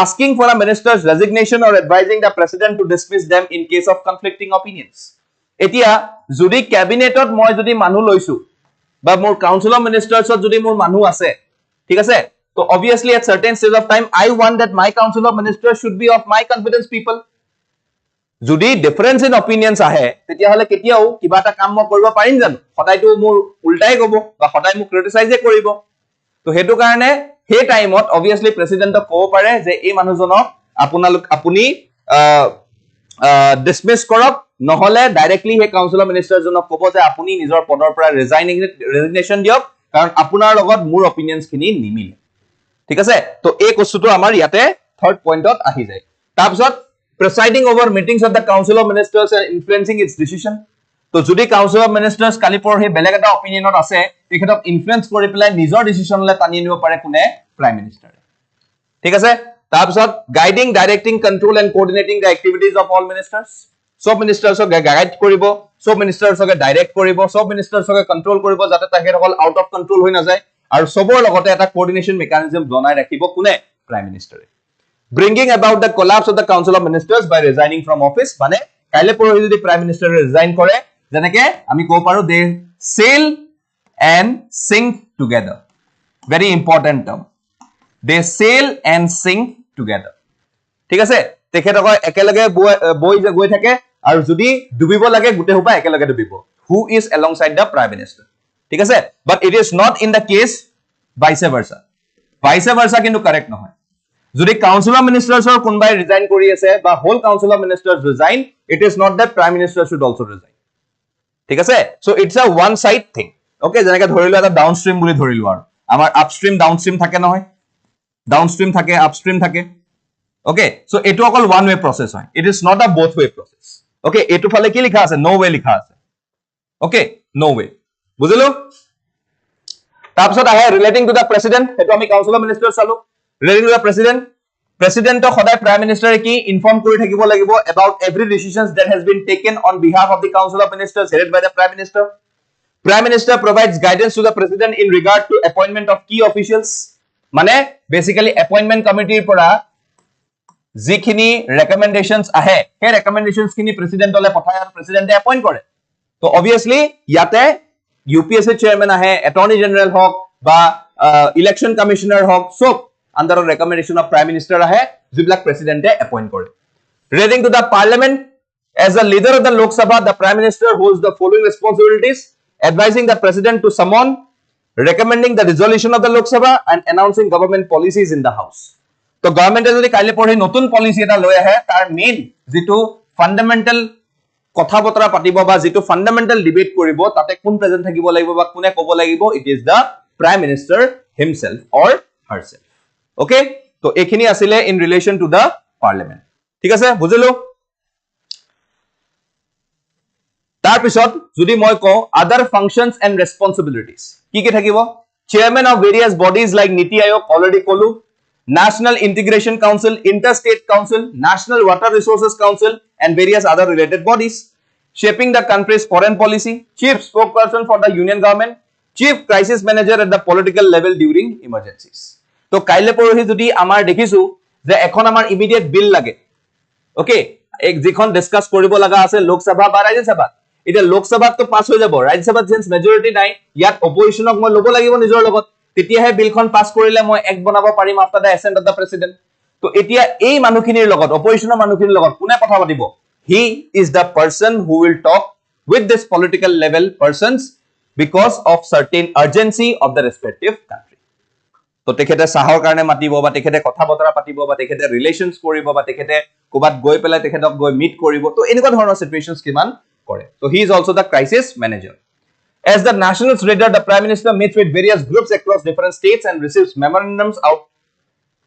Asking for a minister's resignation or advising the president to dismiss them in case of conflicting opinions. এতিয়া যদি ক্যাবিনেটত মই যদি মানুহ লৈছো বা মোৰ কাউন্সিল অফ মিনিষ্টাৰ্ছত যদি মোৰ মানুহ আছে, ঠিক আছে, তো obviously at certain stage of time I want that my council of ministers should be of my confidence people. যদি ডিফাৰেন্স ইন অপিনিয়নছ আহে তেতিয়াহলে কেতিয়াও কিবা এটা কাম মই কৰিব পাৰিম জানো? সদায়তো মোৰ উল্টাই ক'ব বা সদায় মোক ক্ৰিটিসাইজে কৰিব। তো হেতু কাৰণে হে টাইমত অবভিয়াসলি প্ৰেসিডেন্টক ক'ব পাৰে যে এই মানুহজনক আপুনি ডিসমিস কৰক, নহলে ডাইৰেক্টলি হে কাউন্সিল অফ মিনিষ্টাৰ জনক ক'ব যে আপুনি নিজৰ পদৰ পৰা ৰেজিগনেশ্যন দিয়ক, কাৰণ আপোনাৰ লগত মোৰ অপিনিয়নছ খিনি নিমিলে। ঠিক আছে, তো এই কোশ্চনটো আমাৰ ইয়াতে থাৰ্ড পইণ্টত আহি যায়। তাৰপিছত presiding over meetings of the Council of Ministers and influencing its decision. তো যদি Council of Ministers কালি পৰহি বেলেগ এটা অপিনিয়নত আছে, তেখেতক ইনফ্লুয়েন্স কৰি পেলাই নিজৰ ডিসিশনলৈ টানি নিব পাৰে কোনে? প্ৰাইম মিনিষ্টাৰে। ঠিক আছে, তাৰপিছত guiding, directing, control and coordinating the activities of all ministers. সব মিনিষ্টাৰ্ছক গাইড কৰিব, সব মিনিষ্টাৰ্ছক ডাইৰেক্ট কৰিব, সব মিনিষ্টাৰ্ছক কন্ট্ৰোল কৰিব যাতে তেখেতসকল আউট অফ কন্ট্ৰোল হৈ নাযায়, আৰু সবৰ লগতে এটা কোঅৰ্ডিনেশ্যন মেকানিজম বনাই ৰাখিব কোনে? Prime মিনিষ্টাৰে। Bringing about the collapse of the Council of Ministers by resigning from office, মানে কাইলে পৰহি যদি প্ৰাইম মিনিষ্টাৰে ৰিজাইন কৰে, যেনেকে আমি ক'ব পাৰো they sail and sink together. Very important term. They sail and sink together. ঠিক আছে, তেখেতসকল একেলগে বৈ গৈ থাকে আৰু যদি ডুবিব লাগে গোটেই সোপা একেলগে ডুবিব। Who is alongside the Prime Minister? ঠিক আছে, but it is not in the case vice versa. Vice versa কিন্তু কাৰেক্ট নহয়। যদি কাউন্সিল অফ মিনিষ্টাৰ্ছৰ কোনবাই ৰিজাইন কৰি আছে বা whole council of ministers resign, it is not that prime minister should also resign. ঠিক আছে, so it's a one side thing. Okay, যেনেকৈ ধৰিলো এটা ডাউনষ্ট্ৰীম বুলি ধৰিলো, আৰু আমাৰ আপষ্ট্ৰীম ডাউনষ্ট্ৰীম থাকে নহয়, ডাউনষ্ট্ৰীম থাকে আপষ্ট্ৰীম থাকে। ওকে, সো এটো অকল ওয়ান ওয়ে প্ৰসেস হয়, it is not a both way process. Okay, এটো ফালে কি লিখা আছে? নো ওয়ে লিখা আছে। ওকে, নো ওয়ে, বুজিলো। তাৰপিছত আহে ৰিলেটিং টু দ্য প্ৰেসিডেন্ট, এটো আমি কাউন্সিল অফ মিনিষ্টাৰ্ছ চালো। ৰিলেটিং টু দ্য প্ৰেসিডেন্ট, প্ৰেসিডেন্টক সদায় প্ৰাইম মিনিষ্টাৰে কি ইনফৰ্ম কৰি থাকিব লাগিব about every decisions that has been taken on behalf of the council of ministers headed by the prime minister. Prime Minister provides guidance to the President in regard to appointment of key officials. মানে basically appointment committee পৰা যিখিনি recommendations আহে সেই recommendations খিনি প্ৰেসিডেন্টলে পঠায় আৰু প্ৰেসিডেন্টে appoint কৰে তো obviously ইয়াতে UPSC chairman আহে attorney general হক বা election commissioner হক সব under the recommendation of prime minister আহে যিবিলাক প্ৰেসিডেন্টে appoint কৰে reading to the parliament as the leader of the Lok Sabha the prime minister holds the following responsibilities advising the president to summon recommending the resolution of the Lok Sabha and announcing government policies in the house তো গভর্নমেন্টে যদি কাইলে পঢ়ি নতুন policy এটা লৈ আহে তাৰ main যেটো ফান্ডামেন্টাল কথা বতৰা পাতিব বা যেটো ফান্ডামেন্টাল ডিবেট কৰিব তাতে কোন প্ৰেজেন্ট থাকিব লাগিব বা কোনে ক'ব লাগিব it is the prime minister himself or herself okay তো এখিনি আছিল in relation to the parliament ঠিক আছে বুজিলো তাৰ পিছত যদি মই কওঁ আদাৰ ফাংচনস এন্ড ৰেসপন্সিবিলিটিজ কি কি থাকিব চেয়াৰম্যান অফ ভেৰিয়াস বডিজ লাইক নীতি আয়োগ অলৰেডি কলো National Integration Council, Interstate Council, National Water Resources Council, and various other related bodies. Shaping the country's foreign policy, Chief Spokesperson for the Union Government, Chief Crisis Manager at the political level during emergencies. So, kaile porohi jodi amar dekhisu je ekhon amar immediate bill lage. Okay, ek jikhon discuss koribo laga ase Lok Sabha ba Rajya Sabha. Ite Lok Sabha to pass hoi jabo. Rajya Sabha since majority nai, yat opposition ok moi lobo lagibo nijor logot. তেতিয়াহে বিলখন pass কৰিলে মই এক বনাব পাৰিম after the assent of the president তো এতিয়া এই মানুহখিনিৰ লগত অপজিশনৰ মানুহখিনিৰ লগত কোনে কথা পাতিব he is the person who will talk with this political level persons because of certain urgency of the respective country তো তেখেতে সাহৰ কাৰণে মাতিব বা তেখেতে কথা বতৰা পাতিব বা তেখেতে ৰিলেশনস কৰিব বা তেখেতে কোবাত গৈ পেলাই তেখেতক গৈ মিট কৰিব তো এনেকুৱা ধৰণৰ সিচুৱেশনস কিমান কৰে তো he is also the crisis manager As the national leader, the Prime Minister meets with various groups across different states and receives memorandums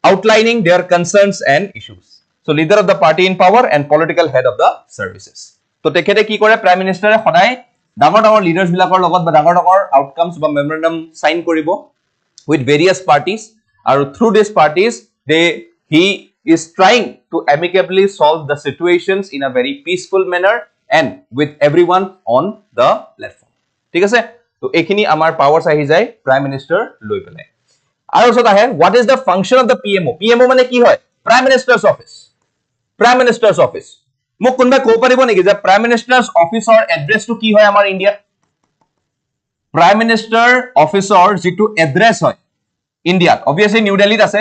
outlining their concerns and issues. So, leader of the party in power and political head of the services. So, tekhete ki kore Prime Minister hodai dangor leaders bilakor logot ba dangor outcomes ba memorandum sign koribo with various parties. And through these parties, he is trying to amicably solve the situations in a very peaceful manner and with everyone on the platform. ঠিক আছে তো এখিনি আমাৰ পাৱাৰস আহি যায় prime minister লৈ পেলাই আৰু ওচৰত আহে what is the function of the PMO মানে কি হয় প্ৰাইম মিনিষ্টাৰ্স অফিচ মোক কোনবা ক'ব পাৰিব নেকি যে প্ৰাইম মিনিষ্টাৰ্স অফিচৰ এড্ৰেছটো কি হয় আমাৰ ইণ্ডিয়াত প্ৰাইম মিনিষ্টাৰ অফিচৰ যেটো এড্ৰেছ হয় ইণ্ডিয়াত অবভিয়াসলি নিউ দিল্লীত আছে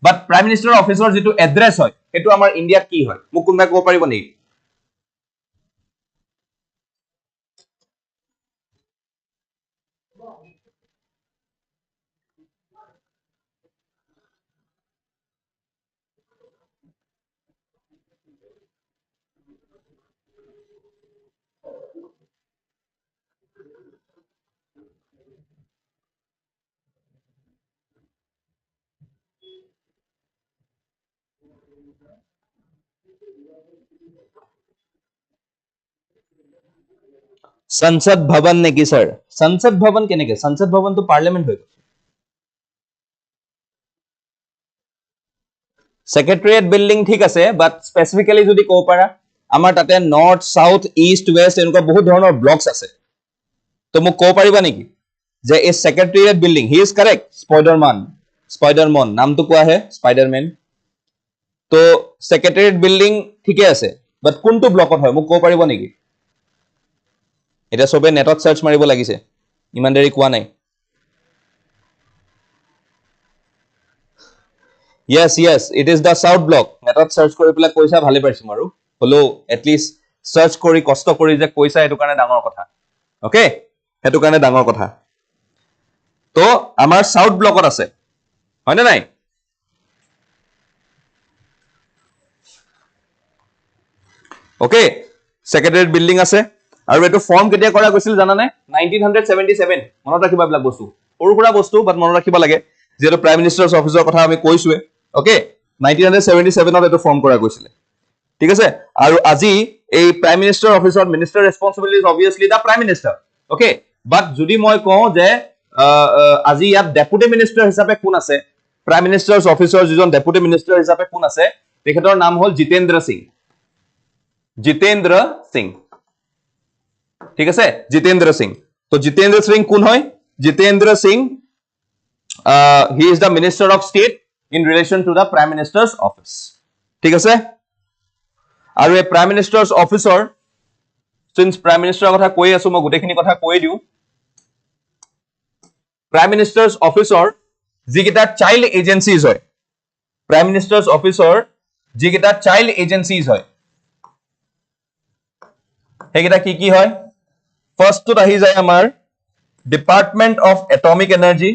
বাট প্ৰাইম মিনিষ্টাৰ অফিচৰ যেটো এড্ৰেছ হয় হেতু আমাৰ ইণ্ডিয়াত কি হয় মোক কোনবা ক'ব পাৰিব নেকি संसद भवन नेকি सर संसद भवन কেনেকে संसद भवन তো পার্লামেন্ট হৈ গৈছে সেক্রেটারিয়েট বিল্ডিং ঠিক আছে বাট স্পেসিফিক্যালি যদি কও পারা আমাৰ তাতে নৰ্থ সাউথ ইস্ট ওয়েস্ট এনেকুৱা বহুত ধৰণৰ ব্লকস আছে তো মোক কও পাৰিবা নেকি যে এই সেক্ৰেটাৰিয়েট বিল্ডিং হি ইজ কাৰেক্ট স্পাইডাৰম্যান নামটো কোৱা হে স্পাইডাৰম্যান তো সেক্ৰেটাৰিয়েট বিল্ডিং ঠিকে আছে বাট কোনটো ব্লকত হয় মোক কও পাৰিব নেকি এটা সবে নেটত সাৰ্চ মাৰিব লাগিছে ইমান দেৰি কোৱা নাই yes it is the south block নেটত সাৰ্চ কৰি পেলাই কৈছা ভালে পাইছো মাৰু হলো at least সাৰ্চ কৰি কষ্ট কৰি যে কৈছা এটো কাৰণে ডাঙৰ কথা ওকে এটো কাৰণে ডাঙৰ কথা তো আমাৰ সাউথ ব্লকত আছে হয় না নাই ওকে সেক্ৰেটাৰিয়েট বিল্ডিং আছে আৰু এটো ফৰ্ম কেতিয়া কৰা গৈছিল জানা নাই 1977 মনত ৰাখিবা বলা বস্তু সৰুকুৰা বস্তু বাট মনত ৰাখিবা লাগে যেটো প্ৰাইম মিনিষ্টাৰ্স অফিচৰ কথা আমি কৈছোৱে ওকে 1977 ত এটো ফৰ্ম কৰা গৈছিল ঠিক আছে আৰু আজি এই প্ৰাইম মিনিষ্টাৰ অফিচৰ minister responsibilities obviously the prime minister okay but যদি মই কওঁ যে আজি ইয়াত ডেপুটি মিনিষ্টাৰ হিচাপে কোন আছে প্ৰাইম মিনিষ্টাৰ্স অফিচৰ যিজন ডেপুটি মিনিষ্টাৰ হিচাপে কোন আছে তেখেতৰ নাম হল জিতেন্দ্ৰ সিং ঠিক আছে জিতেন্দ্ৰ সিং তো জিতেন্দ্ৰ সিং কোন হয়? Jitendra Singh he is the minister of state in relation to the prime minister's office. ঠিক আছে? আৰু এই prime minister's officer, since prime ministerৰ কথা কৈ আছো মই গোটেইখিনি কথা কৈ দিও, prime minister's officer যিকেইটা চাইল্ড এজেন্সিজ হয়, prime minister's officer যিকেইটা চাইল্ড এজেন্সিজ হয় সেইকেইটা কি কি হয়? ফাৰ্ষ্টটোত আহি যায় আমাৰ ডিপাৰ্টমেন্ট অফ এটমিক এনাৰ্জি,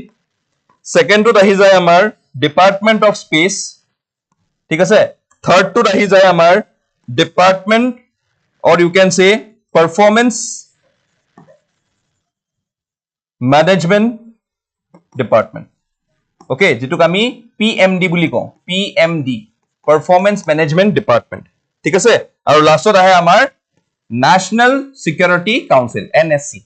সেকেন্ডটোত আহি যায় আমাৰ ডিপাৰ্টমেন্ট অফ স্পেচ, ঠিক আছে? থাৰ্ডটোত আহি যায় আমাৰ department or you can say performance management department, okay, যেটুক আমি পিএমডি বুলি কওঁ, পিএমডি পারফরমেন্স ম্যানেজমেন্ট ডিপার্টমেন্ট, ঠিক আছে? আৰু লাষ্টত আহে আমাৰ ন্যাশনাল সিকিউৰিটি কাউন্সিল, এনএসসি।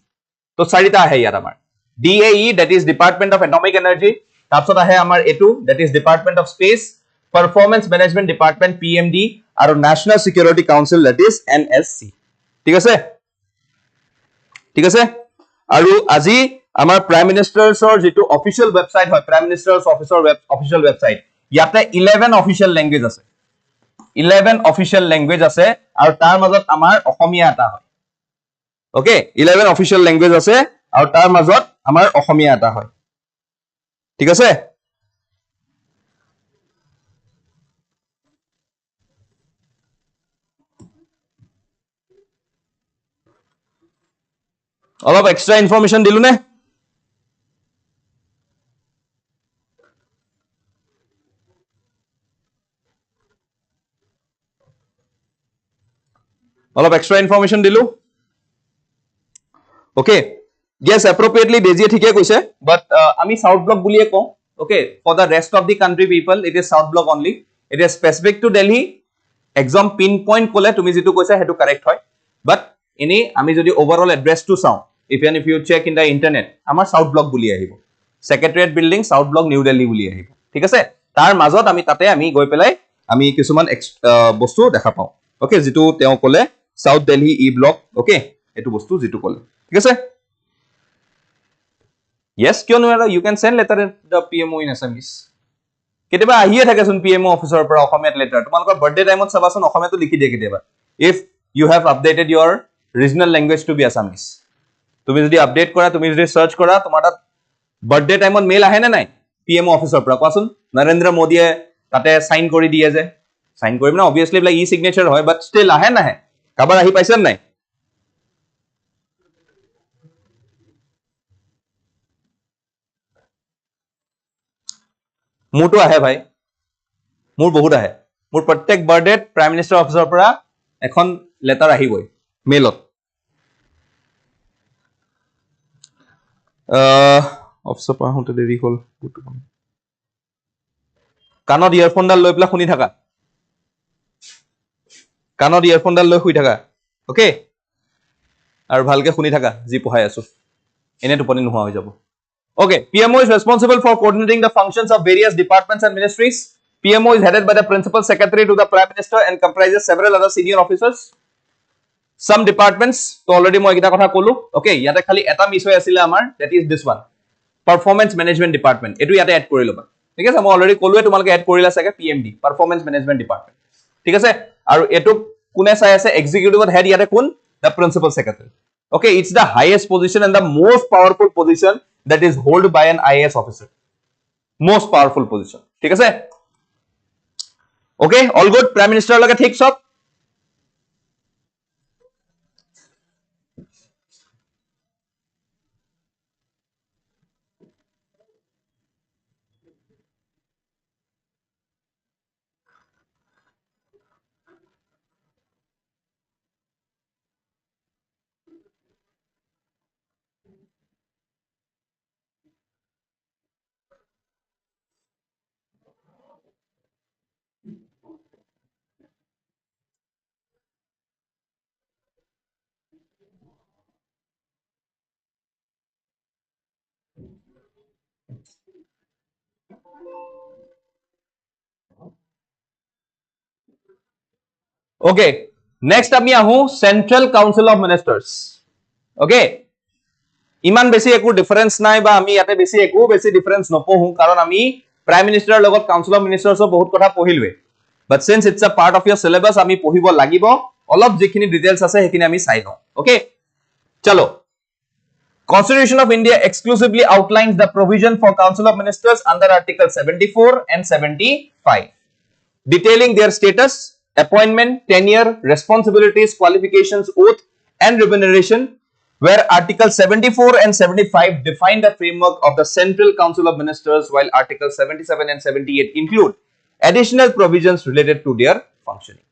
তো চাৰিটা আহে ইয়াত আমাৰ DAE, that is Department of Atomic Energy, তাৰপিছত আহে আমাৰ এটো, that is Department of Space, Performance Management Department PMD, আৰু National Security Council, that is NSC, ঠিক আছে? ঠিক আছে? আৰু আজি আমাৰ প্ৰাইম মিনিষ্টাৰ্ছৰ যেটো অফিচিয়েল ওয়েবসাইট হয়, প্ৰাইম মিনিষ্টাৰ্ছ অফিচৰ অফিচিয়েল ওয়েবসাইট, ইয়াতে 11 অফিচিয়েল ল্যাঙ্গুৱেজ আছে, 11 অফিচিয়েল ল্যাঙ্গুৱেজ আছে, আৰু তাৰ মাজত আমাৰ অসমীয়া এটা হয়, ওকে? 11 অফিচিয়েল ল্যাঙ্গুৱেজ আছে আৰু তাৰ মাজত আমাৰ অসমীয়া এটা হয়, ঠিক আছে? অলপ এক্সট্রা ইনফরমেশন দিলু নে? অলপ এক্সট্রা ইনফরমেশন দিলু, ওকে? yes, appropriately Dejiye ঠিকে কৈছে, but আমি সাউথ ব্লক বুলিয়ে কওঁ, okay? for the rest of the country people it is south block only, it is specific to Delhi, exam pinpoint কলে তুমি যেটো কৈছা হেতু কারেক্ট হয়, but এনে আমি যদি ওভারঅল এড্রেসটো চাও, if you check in the internet, আমাৰ সাউথ ব্লক বুলি আহিব, secretariat building South Block New Delhi বুলি আহিব, ঠিক আছে? তাৰ মাজত আমি তাতে আমি গৈ পেলাই আমি কিছুমান বস্তু দেখা পাও, ওকে? যেটো তেও কলে south Delhi E block, okay? এটো বস্তু যেটো কলে, ঠিক আছে? yes, কিয় নোৱাৰা? you can send letter at the PMO in Assamese, কেতিয়াবা আহিয়ে থাকেচোন PMO অফিচৰ পৰা অসমীয়াত লেটাৰ, তোমালোকৰ বাৰ্থডে টাইমত চাবাচোন অসমীয়াটো লিখি দিয়ে কেতিয়াবা, if you have updated your regional language to be Assamese, তুমি যদি আপডেট কৰা, তুমি যদি সাৰ্চ কৰা, তোমাৰ তাত বাৰ্থডে টাইমত মেইল আহে না নাই PMO অফিচৰ পৰা? কোৱাচোন, নৰেন্দ্ৰ মোদীয়ে তাতে সাইন কৰি দিয়ে যে, সাইন কৰিম না অবভিয়াসলি ই সিগনেচাৰ হয়, বাট ষ্টিল আহে নাহে? কাবাৰ আহি পাইছে নাই? মোৰটো আহে ভাই, মোৰ বহুত আহে, মোৰ প্ৰত্যেক বাৰ্থডেত প্ৰাইম মিনিষ্টাৰ অফিচৰ পৰা এখন লেটাৰ আহিবই মেইলত। অফিচৰ পৰা আহোঁতে দেৰি হ'ল, কাণত ইয়াৰফোনডাল লৈ পেলাই শুনি থাকা, কাণত ইয়াৰফোনডাল লৈ শুই থাকা, ওকে? আৰু ভালকে শুনি থাকা যি পঢ়াই আছো, এনে টোপনি নোহোৱা হৈ যাব। Okay, PMO is responsible for coordinating the functions of various departments and ministries. PMO is headed by the Principal Secretary to the Prime Minister and comprises several other senior officers. Some departments, to already moi ekita kotha kolu, okay? Yate khali eta miss hoy asile amar, that is this one, Performance Management Department. Etu yate add kori loba, thik ase? Moi already kolu tomaloke add korila sage PMD, Performance Management Department, thik ase? Aru etu kune sai ase executive head yate kun? The Principal Secretary. Okay, it's the highest position and the most powerful position that is held by an IAS officer. Most powerful position. ঠিক আছে? Okay, all good? Prime Minister লগে ঠিক সব? Okay, next আমি আহো Central Council of Ministers. Okay? ইমান বেছি একো ডিফাৰেন্স নাই বা আমি ইয়াতে একো বেছি ডিফাৰেন্স নপঢ়ো কাৰণ আমি প্ৰাইম মিনিষ্টাৰৰ লগত কাউন্সিল অফ মিনিষ্টাৰ্ছৰ বহুত কথা পঢ়িলোৱে but since it's a part of your syllabus আমি পঢ়িব লাগিব অলপ যিখিনি ডিটেইলছ আছে সেইখিনি আমি চাই লওঁ ওকে চলো Constitution of India exclusively outlines the provision for Council of Ministers under Article 74 and 75, detailing their status, appointment, tenure, responsibilities, qualifications, oath, and remuneration, where Article 74 and 75 define the framework of the Central Council of Ministers, while Article 77 and 78 include additional provisions related to their functioning.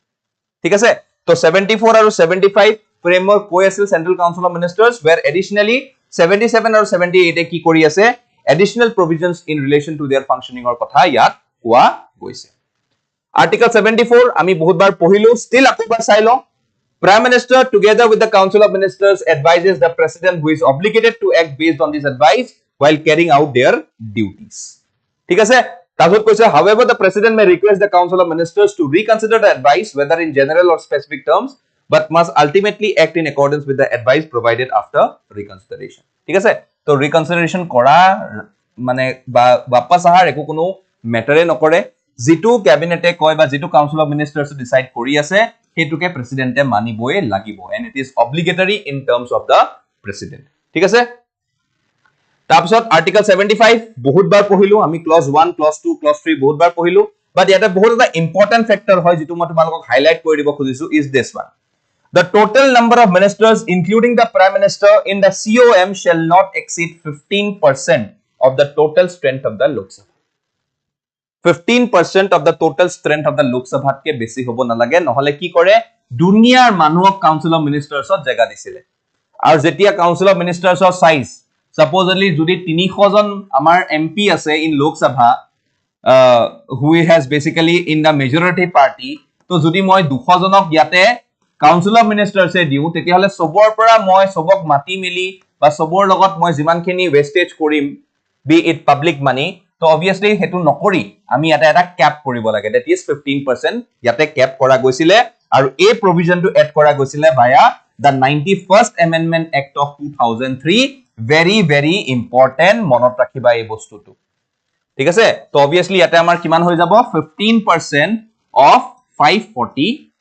ঠিক আছে তো 74 আৰু 75 framework কৈ আছিল Central Council of Ministers where additionally 77 আৰু 78 এ কি কৰি আছে additional provisions in relation to their functioning or কথা ইয়াত কোৱা গৈছে Article 74 আমি বহুতবাৰ পঢ়িলো still আকবাৰ চাই লওঁ Prime Minister together with the Council of Ministers advises the President who is obligated to act based on this advice while carrying out their duties ঠিক আছে Tazut কৈছে however the President may request the Council of Ministers to reconsider the advice whether in general or specific terms but must ultimately act in accordance with the advice provided after reconsideration ঠিক আছে তো reconsideration কৰা মানে বাপাস আহাৰ একো কোনো ম্যাটাৰে নকৰে যেটো ক্যাবিনেটে কয় বা যেটো কাউন্সিল অফ মিনিষ্টাৰ্স ডিসাইড কৰি আছে হেতুকে প্ৰেসিডেন্টে মানিবই লাগিব and it is obligatory in terms of the president ঠিক আছে তাৰপিছত আৰ্টিকল 75 বহুতবাৰ পঢ়িলো আমি ক্লজ 1 ক্লজ 2 ক্লজ 3 বহুতবাৰ পঢ়িলো বাট ইয়াতে বহুত এটা ইম্পৰ্টেন্ট ফেক্টৰ হয় যেটো মই তোমালোকক হাইলাইট কৰি দিব খুজিছো is this one The total number of ministers, including the Prime Minister, in the COM shall not exceed 15% of the total strength of the Lok Sabha. 15% of the total strength of the Lok Sabha ke besi hobo nalage, nohole ki kore, duniyar manuhok Council of Ministers or jaga disile. Aur jetia Council of Ministers or size, supposedly jodi 300 jon amar MP ase in Lok Sabha, who has basically in the majority party, to jodi moi 200 jonok yate Council of Ministers e diu tetiahole sobor pora moi sobok mati mili ba sobor logot moi jimankhini wastage korim be it public money to obviously hetu nokori ami eta cap koribo lage that is 15% yate cap kora goisile aru a provision to add kora goisile via the 91st Amendment Act of 2003 very important monot rakhiba ei bostu tu ঠিক আছে তো obviously yate amar kiman hoi jabo 15% of 540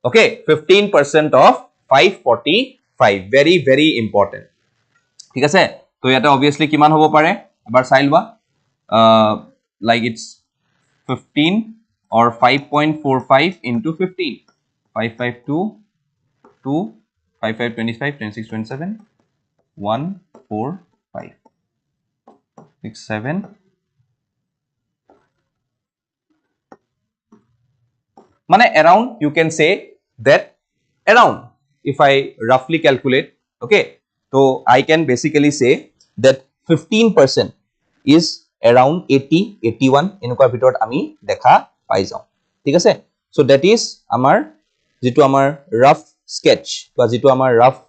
Okay, 15% of 545. Very important. ঠিক আছে তো ইয়াতে obviously কিমান হ'ব পাৰে এবাৰ চাই লোৱা like it's 15 or 5.45 into 15 552 2 55 25 26 27 1 4 5 6 7 মানে around you can say that around if I roughly calculate okay so I can basically say that 15% is around 80 81 এনেকুৱা ভিতৰত আমি দেখা পাই যাও ঠিক আছে so that is আমাৰ যেটো আমাৰ rough sketch বা যেটো আমাৰ rough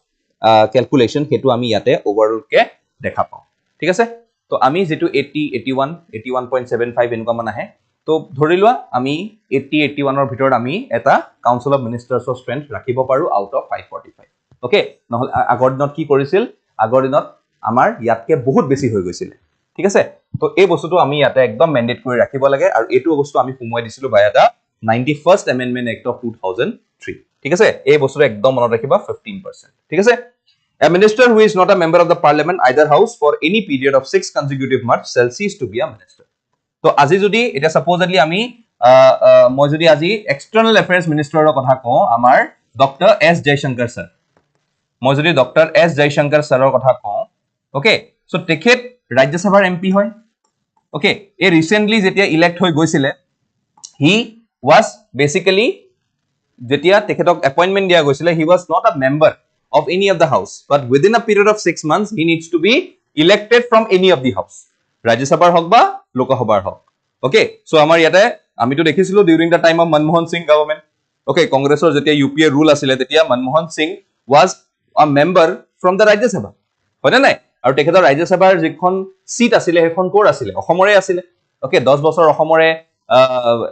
calculation হেতু আমি ইয়াতে overall কে দেখা পাও ঠিক আছে তো আমি যেটো 80 81 81.75 এনেকুৱা মান আহে তো ধৰি লোৱা আমি 80 81 ৰ ভিতৰত আমি এটা council of ministers of strength ৰাখিব পাৰো আউট অফ 545 ওকে নহলে আগৰ দিনত কি কৰিছিল আগৰ দিনত আমাৰ ইয়াতকে বহুত বেছি হৈ গৈছিল ঠিক আছে তো এই বস্তুটো আমি ইয়াতে একদম ম্যান্ডেট কৰি ৰাখিব লাগে আৰু এটো বস্তু আমি সুমুৱাই দিছিলো বাই এটা 91st Amendment Act of 2003 ঠিক আছে এই বস্তুটো একদম মনত ৰাখিবা 15% ঠিক আছে A minister who is not a member of the parliament either house for any period of 6 consecutive months shall cease to be a minister তো আজি যদি এটা সাপোজলি আমি মই যদি আজি এক্সটাৰ্নাল এফেয়াৰ্স মিনিষ্টাৰৰ কথা কওঁ আমাৰ ডক্টৰ এস জয়শঙ্কৰ স্যাৰ মই যদি ডক্টৰ এস জয়শঙ্কৰ স্যাৰৰ কথা কওঁ ওকে সো তেখেত ৰাজ্যসভাৰ এমপি হয় ওকে এ ৰিসেন্টলি যেতিয়া ইলেক্ট হৈ গৈছিলে হি was basically যেতিয়া তেখেতক এপয়েন্টমেন্ট দিয়া গৈছিলে হি was not a member of any of the house but within a period of 6 months he needs to be elected from any of the house ৰাজ্যসভাৰ হক বা লোকসভাৰ হক ওকে সো আমাৰ ইয়াতে আমি তো দেখিছিলো during the time of Manmohan Singh government okay কংগ্ৰেছৰ যেতিয়া ইউপিএ ৰুল আছিলে তেতিয়া Manmohan Singh was a member from the Rajya Sabha হয় নাই আৰু তেখেতৰ ৰাজ্যসভাৰ যিখন সিট আছিলে হেখন কোৰ আছিলে অসমৰে আছিলে ওকে 10 বছৰ অসমৰে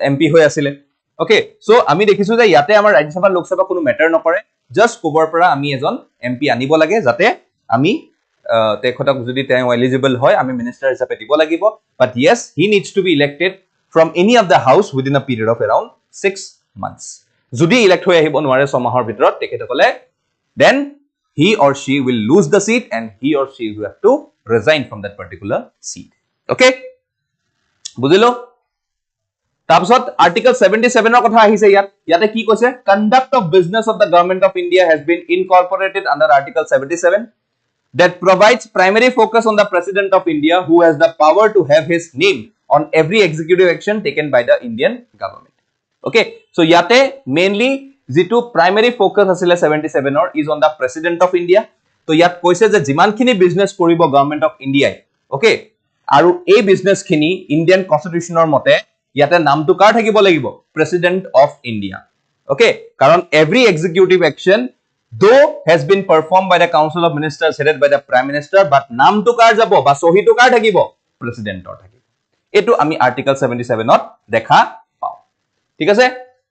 এমপি হৈ আছিলে ওকে সো আমি দেখিছো যে ইয়াতে আমাৰ ৰাজ্যসভা লোকসভা কোনো ম্যাটাৰ নকৰে জাস্ট কোবৰ পৰা আমি এজন এমপি আনিব লাগে যাতে আমি তেখেতক যদি তেওঁ এলিজিবল হয় আমি মিনিষ্টাৰ হিচাপে দিব লাগিব বাট yes he needs to be elected from any of the house within a period of around 6 months যদি ইলেক্ট হৈ আহিব নোৱাৰে 6 মাহৰ ভিতৰত তেখেতসকলে then he or she will lose the seat and he or she will have to resign from that particular seat okay বুজিলো তাৰপিছত article 77 ৰ কথা আহিছে ইয়াতে কি কৈছে conduct of business of the government of India has been incorporated under article 77 that provides primary focus on the president of India who has the power to have his name on every executive action taken by the Indian government okay so yate mainly jitu primary focus asile 77 or is on the president of India to yat koise je jiman khini business koribo government of India okay aru ei business khini Indian constitution or mote yate naam tu kar thakibo lagibo president of India okay karon every executive action though has been performed by the council of ministers headed by the prime minister but naam to kar jabo ba sohi to kar thakibo president or thakibo etu ami article 77 ot dekha pao ঠিক আছে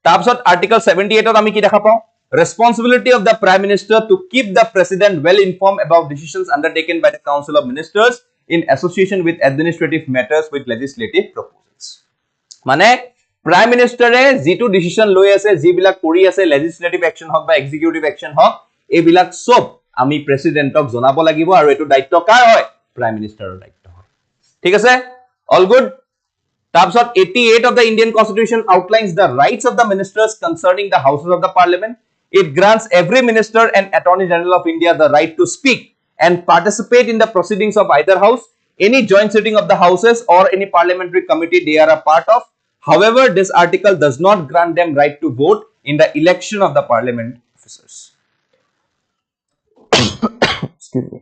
তাৰপিছত article 78 ত আমি কি দেখা পাও responsibility of the prime minister to keep the president well informed about decisions undertaken by the council of ministers in association with administrative matters with legislative proposals মানে prime minister e jitu decision loi ase jibilak kori ase legislative action hok ba executive action hok ebilak sob ami president ok jonabo lagibo aru etu daitto kar hoy prime minister er daitto hoy ঠিক আছে all good তাৰপিছত 88 of the Indian constitution outlines the rights of the ministers concerning the houses of the parliament it grants every minister and attorney general of India the right to speak and participate in the proceedings of either house any joint sitting of the houses or any parliamentary committee they are a part of however this article does not grant them right to vote in the election of the parliament officers excuse me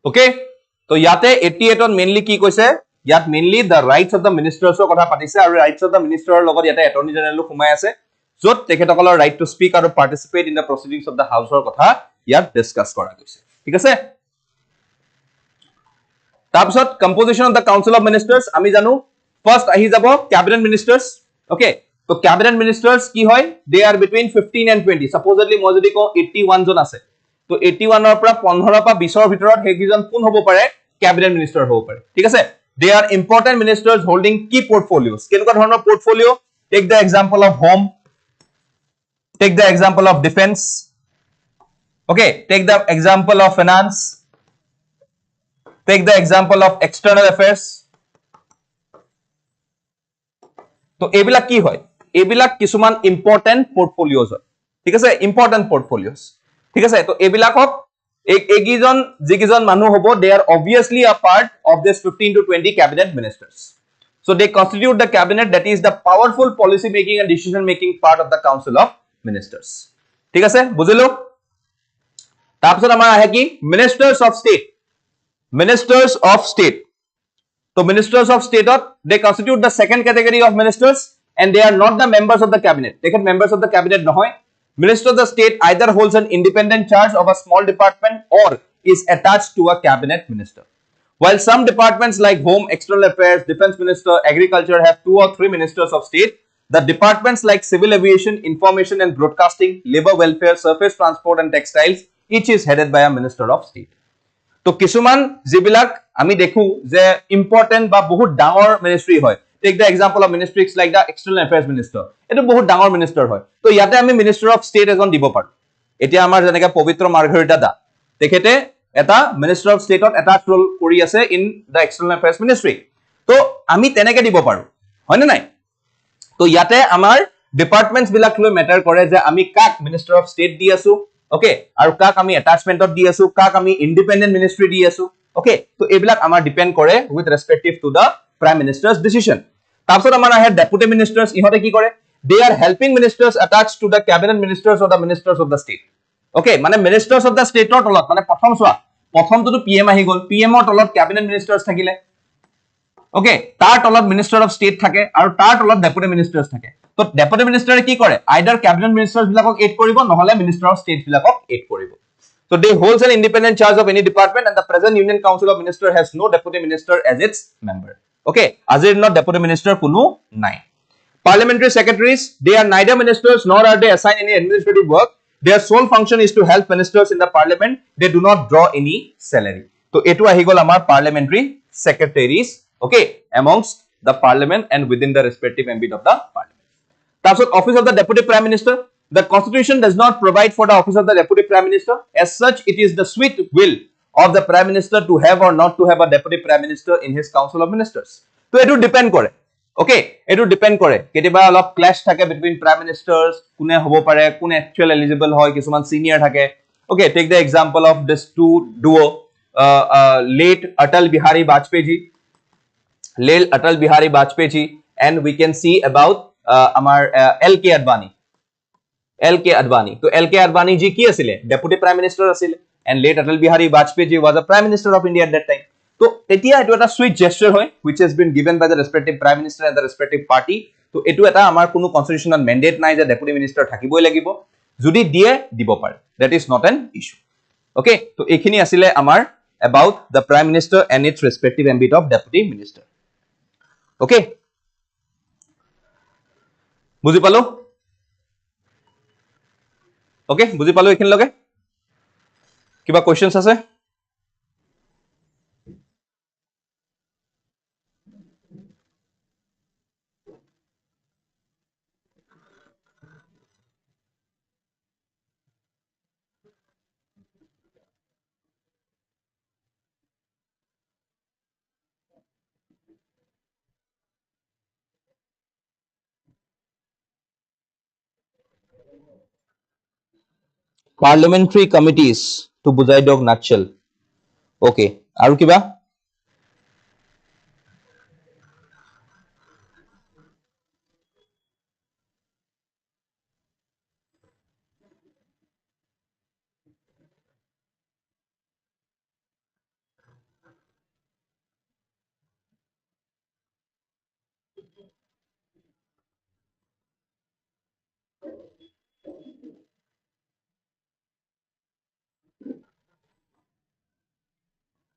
okay to yate 88 on mainly ki koise yat mainly the rights of the ministers or kotha patise aru rights of the minister logot yate attorney general khumai ase jot tekhetokol right to speak aru participate in the proceedings of the house or kotha yat discuss kora goise thik ase tarpisot composition of the council of ministers ami janu first ahi jabo cabinet ministers okay to cabinet ministers ki hoy they are between 15 and 20 supposedly moi jodi ko 81 jon ase তো 81 ৰ পৰা 15 পৰা 20 ৰ ভিতৰত হেকিজন কোন হ'ব পাৰে cabinet minister হ'ব পাৰে ঠিক আছে they are important ministers holding কি পোৰ্টফোলিওস কেনেকুৱা ধৰণৰ portfolio take the example of home take the example of defence okay take the example of finance take the example of external affairs তো এইবিলাক কি হয় এইবিলাক কিছুমান ইম্পৰ্টেন্ট পোৰ্টফোলিওস হয় ঠিক আছে ইম্পৰ্টেন্ট পোৰ্টফোলিওস ঠিক আছে তো এবিলাকক একিজন জিকিজন মানুহ হবো they are obviously a part of this 15 to 20 cabinet ministers so they constitute the cabinet that is the powerful policy making and decision making part of the council of ministers ঠিক আছে বুজিলো তাৰপিছত আমাৰ আহে কি ministers of state so ministers of state they constitute the second category of ministers and they are not the members of the cabinet দেখেন members of the cabinet নহয় Minister of the state either holds an independent charge of a small department or is attached to a cabinet minister. While some departments like home, external affairs, defense minister, agriculture have 2 or 3 ministers of state, the departments like civil aviation, information and broadcasting, labor welfare, surface transport and textiles, each is headed by a minister of state. To kisuman jibilak ami dekhu je important ba bahut dangor ministry hoy. Take the example of ministries like the external affairs minister etu bahut dangor minister hoy to yate ami minister of state ejon dibo paru etia amar janeka pavitra margharita da tekhete eta minister of state ot attached role kori ase in the external affairs ministry to ami teneke dibo paru hoy na nai to yate amar departments bilak loi matter kore je ami kak minister of state di asu okay aru kak ami attachment ot di asu kak ami independent ministry di asu okay to ebilak amar depend kore with respective to the prime minister's decision তাৰপিছত আমাৰ আহে deputy মিনিষ্টাৰ্স ইহতে কি কৰে they are helping ministers attached to the cabinet ministers or the ministers of the state okay মানে ministers of the state ৰ তলত মানে প্ৰথমটো PM আহি গল PM ৰ তলত cabinet ministers থাকিলে okay তাৰ তলত minister of state থাকে আৰু তাৰ তলত deputy ministers থাকে তো deputy minister কি কৰে either cabinet ministers বিলাকক এড কৰিব নহলে minister of state বিলাকক এড কৰিব So they holds an independent charge of any department, and the present Union Council of Ministers has no deputy minister as its member. Okay, azir not deputy minister kunu nai. Parliamentary secretaries, they are neither ministers nor are they assigned any administrative work. Their sole function is to help ministers in the parliament. They do not draw any salary. So etu ahi gol amar parliamentary secretaries, okay, amongst the parliament and within the respective ambit of the parliament. Tarpsot office of the deputy prime minister, the constitution does not provide for the office of the deputy prime minister. As such, it is the sweet will of the prime minister to have or not to have a deputy prime minister in his council of ministers. So etu depend kore. Okay, etu depend kore ketiba olop clash thake between prime ministers, kune hobo pare, kune actual eligible hoy, kisuman senior thake. Okay, take the example of this two duo, late Atal Bihari Vajpayee, and we can see about amar LK Advani. So LK Advani ji ki asile deputy prime minister asile, and late Atal Bihari Vajpayee ji was a prime minister of India at that time. So etia etu eta sweet gesture hoy which has been given by the respective prime minister and the respective party. So etu eta amar kono constitutional mandate nai je deputy minister thakiboi lagibo, jodi die dibo pare, that is not an issue. Okay, so ekhini asile amar about the prime minister and its respective ambit of deputy minister. Okay, বুজি পালো? Okay, বুজি পালো এখিন লগে? কিবা কোৱেশ্চনছ আছে? Parliamentary committees to bujai dog nutshell. Okay, aru kiba?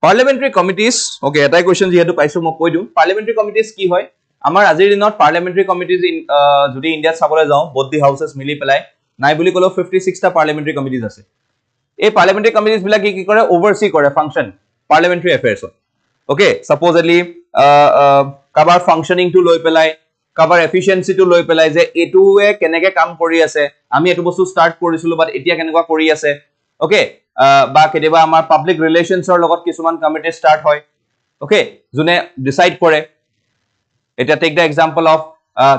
Parliamentary committees, okay, etai question jehetu paisu mo koi diu. Parliamentary committees ki hoy? Amar azir dinot parliamentary committees in jodi India sabole jao both the houses mili pelai nai boli kolo 56 ta parliamentary committees ase. এই parliamentary committees bila ki kore oversee kore function parliamentary affairs. Okay, supposedly kabar functioning to loi pelai, kabar efficiency to loi pelai je etu e keneke kam kori ase, ami etu bostu start korisilu but etia keneka kori ase. Okay, বা কেতিয়াবা আমাৰ public ৰিলেশনছৰ লগত কিছুমান committee start হয়, okay, যোনে decide কৰে। এটা take the example of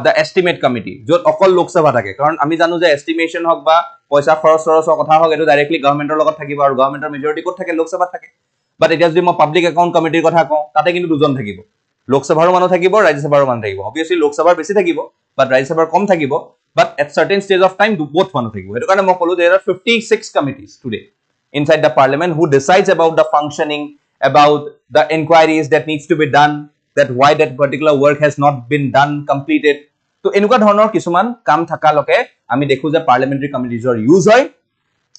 the estimate committee, য'ত অকল লোকসভা থাকে, কাৰণ আমি জানো যে এষ্টিমেশ্যন হওক বা পইচা খৰচৰ কথা হওক এইটো ডাইৰেক্টলি গভৰ্ণমেণ্টৰ লগত থাকিব আৰু গভৰ্ণমেণ্টৰ মেজৰিটি ক'ত থাকে? লোকসভাত থাকে। বাট এতিয়া যদি মই পাব্লিক একাউণ্ট কমিটিৰ কথা কওঁ তাতে কিন্তু দুজন থাকিব, লোকসভাৰো মানুহ থাকিব, ৰাজ্যসভাৰো মানুহ থাকিব। অবভিয়াছলি লোকসভাৰ বেছি থাকিব বাট ৰাজ্যসভাৰ কম থাকিব, but at certain stage of time both মানুহ থাকিব। সেইটো কাৰণে মই ক'লো there are 56 committees today inside the parliament who decides about the functioning, about the inquiries that needs to be done, that why that particular work has not been done, completed. So enuka dhonor kisuman kam thaka loke ami dekhu je parliamentary committees or use hoy,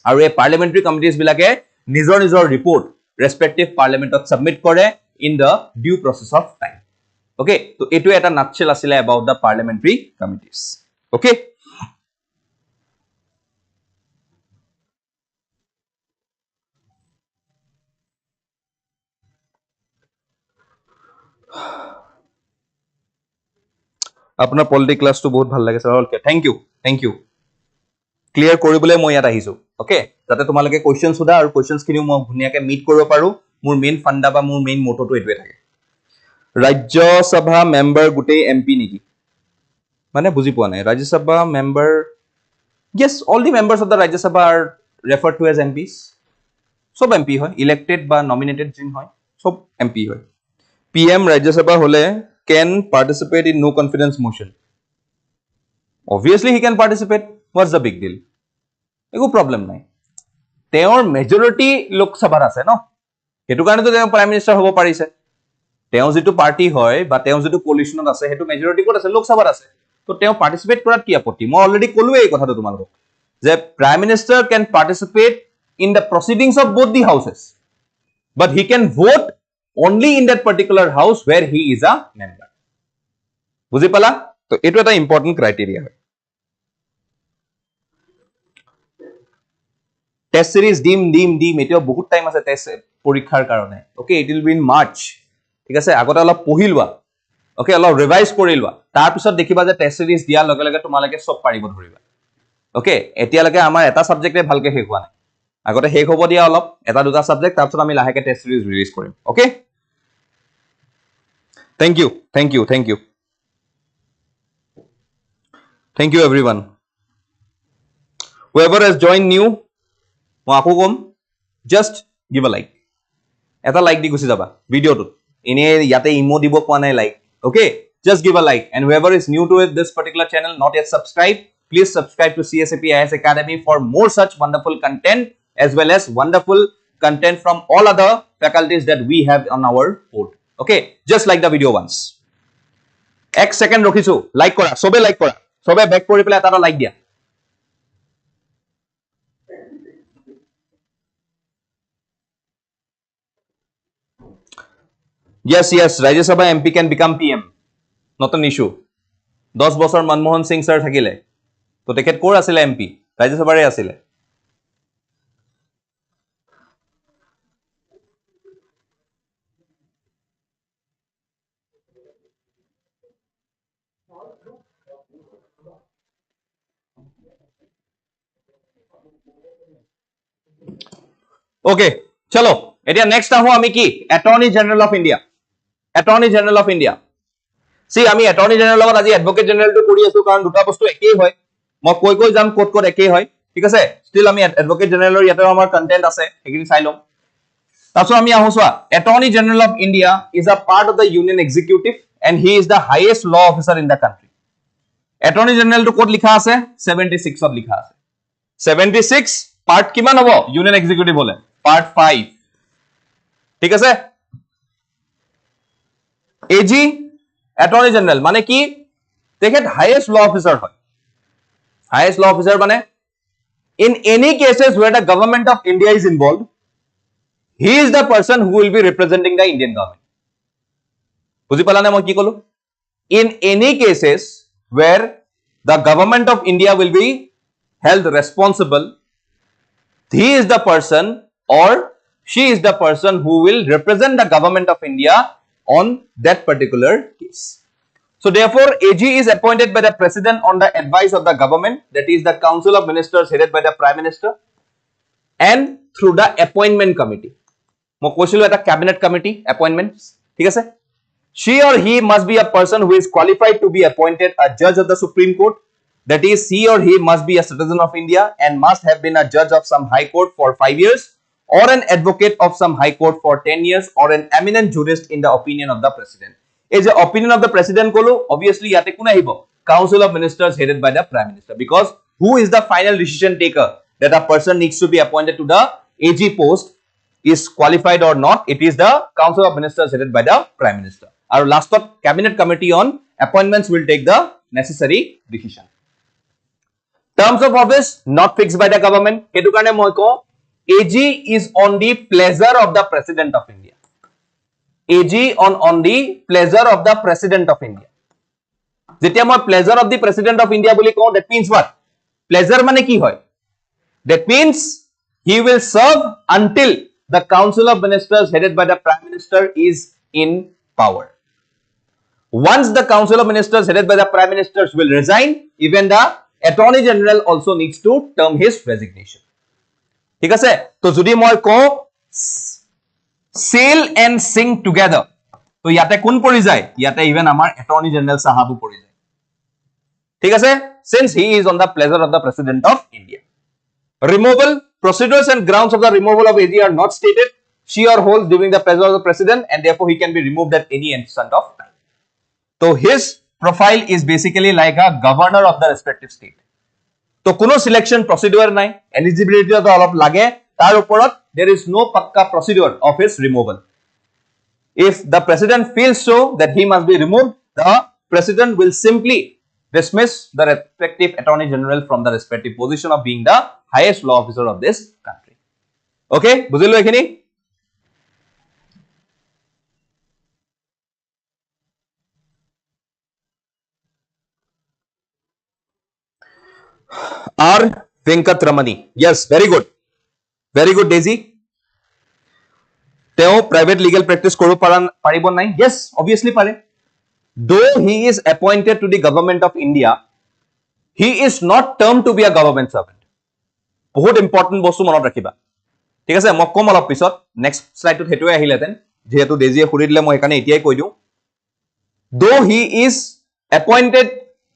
aru ei parliamentary committees bilake nijor report respective parliament ot submit kore in the due process of time. Okay, so etu eta nutshell asile about the parliamentary committees. Okay, আপোনাৰ politic ক্লাছটো বহুত ভাল লাগে sir. Okay, thank you clear কৰিবলৈ মই ইয়াত আহিছো। Okay, যাতে তোমালোকে কোৱেশ্চন সোধা আৰু কোৱেশ্চনছ খিনিও মই ধুনীয়াকৈ মিট কৰিব পাৰো। মোৰ মেইন ফাণ্ডা বা মোৰ মেইন মোটোটো এইটোৱে থাকে। ৰাজ্যসভা মেম্বাৰ গোটেই এমপি নেকি? মানে বুজি পোৱা নাই। Rajya Sabha member, yes, all the members of the Rajya Sabha are referred to as MPs. সব এমপি হয়, ইলেক্টেড বা নমিনেটেড যিন হয় সব এমপি হয়। PM Rajya Sabha হলে can participate in no confidence motion. Obviously he can participate. What's the big deal? একো problem নাই। তেওঁৰ মেজৰিটি লোকসভাত আছে ন, সেইটো কাৰণেতো তেওঁ প্ৰাইম মিনিষ্টাৰ হ'ব পাৰিছে। তেওঁ যিটো পাৰ্টি হয় বা তেওঁ যিটো কোলিশনত আছে সেইটো মেজৰিটি ক'ত আছে? লোকসভাত আছে। তো তেওঁ পাৰ্টিচিপেট কৰাত কি আপত্তি? মই অলৰেডি ক'লোৱে এই কথাটো তোমালোকক যে prime minister can participate in the proceedings of both the houses, but he can vote only in that particular house where he is a member. বুজি পালা? তো এটো এটা ইম্পর্টেন্ট ক্রাইটেরিয়া হয়। টেস্ট সিরিজ দিম এতিয়াও বহুত টাইম আছে টেস্ট পৰীক্ষাৰ কাৰণে। Okay, it will be in March. ঠিক আছে, আগতে অলপ পঢ়ি লোৱা, ওকে, অলপ ৰিভাইজ কৰি লোৱা, তাৰপিছত দেখিবা যে টেস্ট সিৰিজ দিয়াৰ লগে লগে তোমালোকে সব পাৰিব ধৰিবা। ওকে, এতিয়ালৈকে আমাৰ এটা সাবজেক্টে ভালকে শেষ হোৱা নাই, আগতে শেষ হ'ব দিয়া অলপ, এটা দুটা সাবজেক্ট, তাৰপিছত আমি লাহেকে টেস্ট সিৰিজ ৰিলিজ কৰিম। Okay, thank you everyone. whoever has joined new, মই আকৌ কম, জাষ্ট গিভ আ লাইক, এটা লাইক দি গুচি যাবা ভিডিঅ'টোত, এনে ইয়াতে ইমো দিব পোৱা নাই like. Okay, just give a like, and whoever is new to this particular channel, not yet subscribed, please subscribe to CSAP IAS Academy for more such wonderful content, as well as wonderful content from all other faculties that we have on our board. Okay, just like the video once. Ek second rokhisu, like kora, sobe like kora, sobe back kori pele eta like dia. Yes, Rajya Sabha MP can become PM. Not an issue. 10 বছৰ Manmohan Singh sir থাকিলে, তো তেখেত কোৰ আছিল MP, ৰাজ্য সভাৰে আছিল। Okay, চলো এতিয়া নেক্সট আহো আমি কি, attorney general of India. Attorney general of India, সি আমি এটর্নি জেনারেল লগত আজি এডভোকেট জেনারেলটো কৰি আছো, কাৰণ দুটা বস্তু একেই হয়, মই কৈ যাম ক'ত একেই হয়। ঠিক আছে, ষ্টিল আমি এডভোকেট জেনাৰেলৰ ইয়াতে আমাৰ কন্টেন্ট আছে, সেইখিনি চাই লম। তাৰপিছত আমি আহো চোৱা, attorney general of India is a part of the union executive and he is the highest law officer in the country. Attorney জেনারেলটো ক'ত লিখা আছে? 76ত লিখা আছে। 76 পার্ট কিমান হ'ব ইউনিয়ন এক্সিকিউটিভ হলে? পার্ট 5। ঠিক আছে, এজি এটর্নি জেনারেল মানে কি, তেখেত হাইয়েস্ট ল অফিসার হয়। হাইয়েস্ট ল অফিসার মানে in any cases where the government of India is involved, he is the person who will be representing the Indian government. বুজি পালা নে মই কি কলো? In any cases where the government of India will be held responsible, he is the person or she is the person who will represent the government of India on that particular case. So therefore, AG is appointed by the president on the advice of the government, that is the council of ministers headed by the prime minister, and through the appointment committee. মই কৈছিলো এটা cabinet committee appointments, ঠিক আছে? She or he must be a person who is qualified to be appointed a judge of the Supreme Court, that is he or he must be a citizen of India and must have been a judge of some high court for 5 years, or an advocate of some high court for 10 years, or an eminent jurist in the opinion of the president. Is the opinion of the president kolo, obviously yate kuna hibo, council of ministers headed by the prime minister, because who is the final decision taker that a person needs to be appointed to the AG post is qualified or not? It is the council of ministers headed by the prime minister. Our last cabinet committee on appointments will take the necessary decision. Terms of office not fixed by the government. Hetu karone moi ko AG is on the pleasure of the president of India. AG on the pleasure of the president of India. Jetia moi pleasure of the president of India boli ko, that means what? Pleasure mane ki hoy? That means he will serve until the council of ministers headed by the prime minister is in power. Once the council of ministers headed by the prime ministers will resign, even the attorney general also needs to term his resignation. ঠিক আছে, তো যদি মই কও sail and sing together, তো ইয়াতে কোন পৰি যায়? ইয়াতে ইভেন আমাৰ attorney general সাহাবু পৰি যায়। ঠিক আছে, since he is on the pleasure of the president of India. Removal procedures and grounds of the removal of AG are not stated. She or holds during the pleasure of the president, and therefore he can be removed at any instant of time. So his profile is basically like a governor of the respective state. So কোনো selection procedure নাই, eligibility to অলপ লাগে, তাৰ ওপৰত there is no pakka procedure of his removal. If the president feels so that he must be removed, the president will simply dismiss the respective attorney general from the respective position of being the highest law officer of this country. Okay বুজিলো এখিনি R Venkatramani yes very good Daisy তেওঁ private legal practice কৰিব পাৰিব নাই yes obviously পাৰে though he is appointed to the government of India he is not termed to be a government servant বহুত important বস্তু মনত ৰাখিবা ঠিক আছে মই কম অলপ পিছত নেক্সট স্লাইডত হেতুৱে আহিলেতেন যেহেতু ডেজিয়ে খুৰি দিলে মই এখানে এতিয়াই কৈ দিও though he is appointed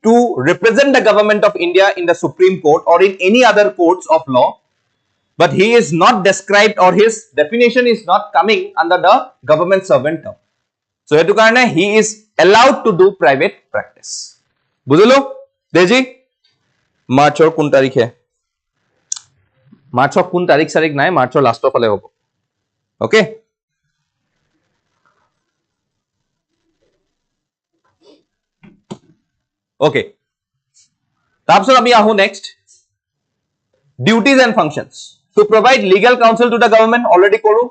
to represent the government of India in the Supreme Court or in any other courts of law but he is not described or his definition is not coming under the government servant term so hetu karone he is allowed to do private practice বুঝিলো দেজি মাৰ্চৰ কোন তাৰিখে মাৰ্চৰ কোন তাৰিখ সাৰিক নাই মাৰ্চৰ লাষ্টৰ ফালে হ'ব ওকে ওকে তাৰপিছত আমি আহো next duties and functions to provide legal counsel to the government already koru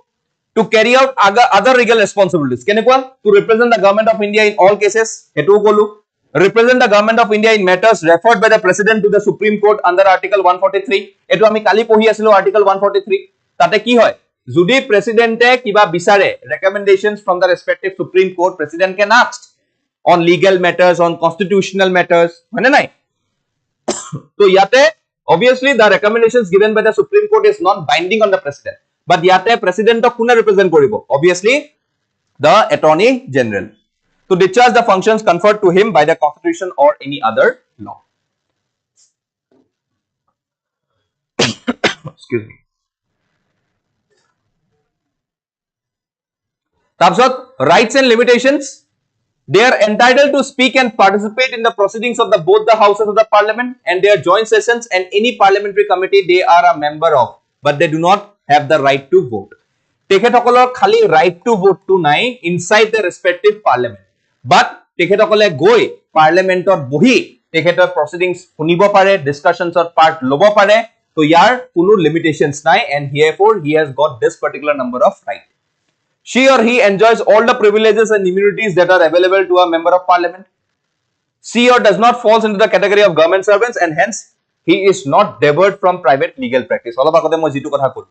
to carry out other legal responsibilities kenekwa to represent the government of India in all cases etu kolu represent the government of India in matters referred by the president to the Supreme Court under article 143 etu ami kali pohi asilo article 143 tate ki hoy jodi president e kiba bisare recommendations from the respective Supreme Court president can ask on legal matters on constitutional matters hone nai to yate obviously the recommendations given by the Supreme Court is not binding on the president but yate president to kune represent koribo obviously the Attorney General to discharge the functions conferred to him by the constitution or any other law excuse me tabsot rights and limitations they are entitled to speak and participate in the proceedings of both the houses of the parliament and their joint sessions and any parliamentary committee they are a member of but they do not have the right to vote tekhethokolor khali right to vote to nai inside the respective parliament but tekhetokole goi parliament or bohi tekhetor proceedings hunibo pare discussions or part lobo pare to yar kono limitations nai and therefore he has got this particular number of right she or he enjoys all the privileges and immunities that are available to a member of parliament she or does not falls into the category of government servants and hence he is not debarred from private legal practice all akote moi jitu kotha kol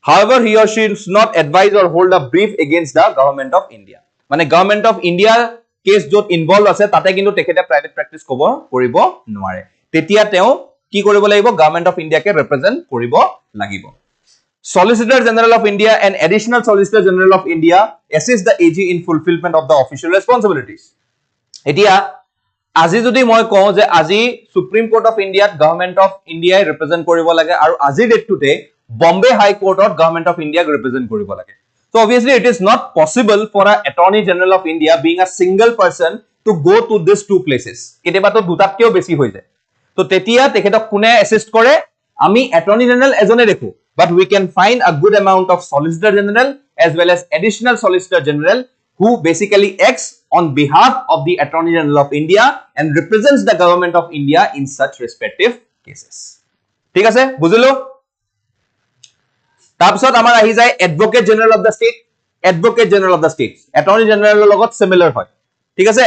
however he or she is not advise or hold a brief against the government of India mane government of India case jot involved ase tate kintu tekhete private practice kobo koribo nware tetia teo ki koribo lagibo government of India ke represent koribo lagibo Solicitor General of India and Additional Solicitor General of India assist the AG in fulfillment of the official responsibilities. Etia আজি যদি মই কও যে আজি Supreme Court of India Government of India represent koribo lage aru আজি date today Bombay High Court of Government of India represent koribo lage. So obviously it is not possible for a Attorney General of India being a single person to go to these two places. Keteba to dutatkeo beshi hoy jay. To tetia tekhetok kune assist kore ami Attorney General ejone dekho but we can find a good amount of Solicitor General as well as Additional Solicitor General who basically acts on behalf of the Attorney General of India and represents the government of India in such respective cases. ঠিক আছে বুঝিলো তাৰপিছত আমাৰ আহি যায় Advocate General of the State Advocate General of the State Attorney General লগত similar হয় ঠিক আছে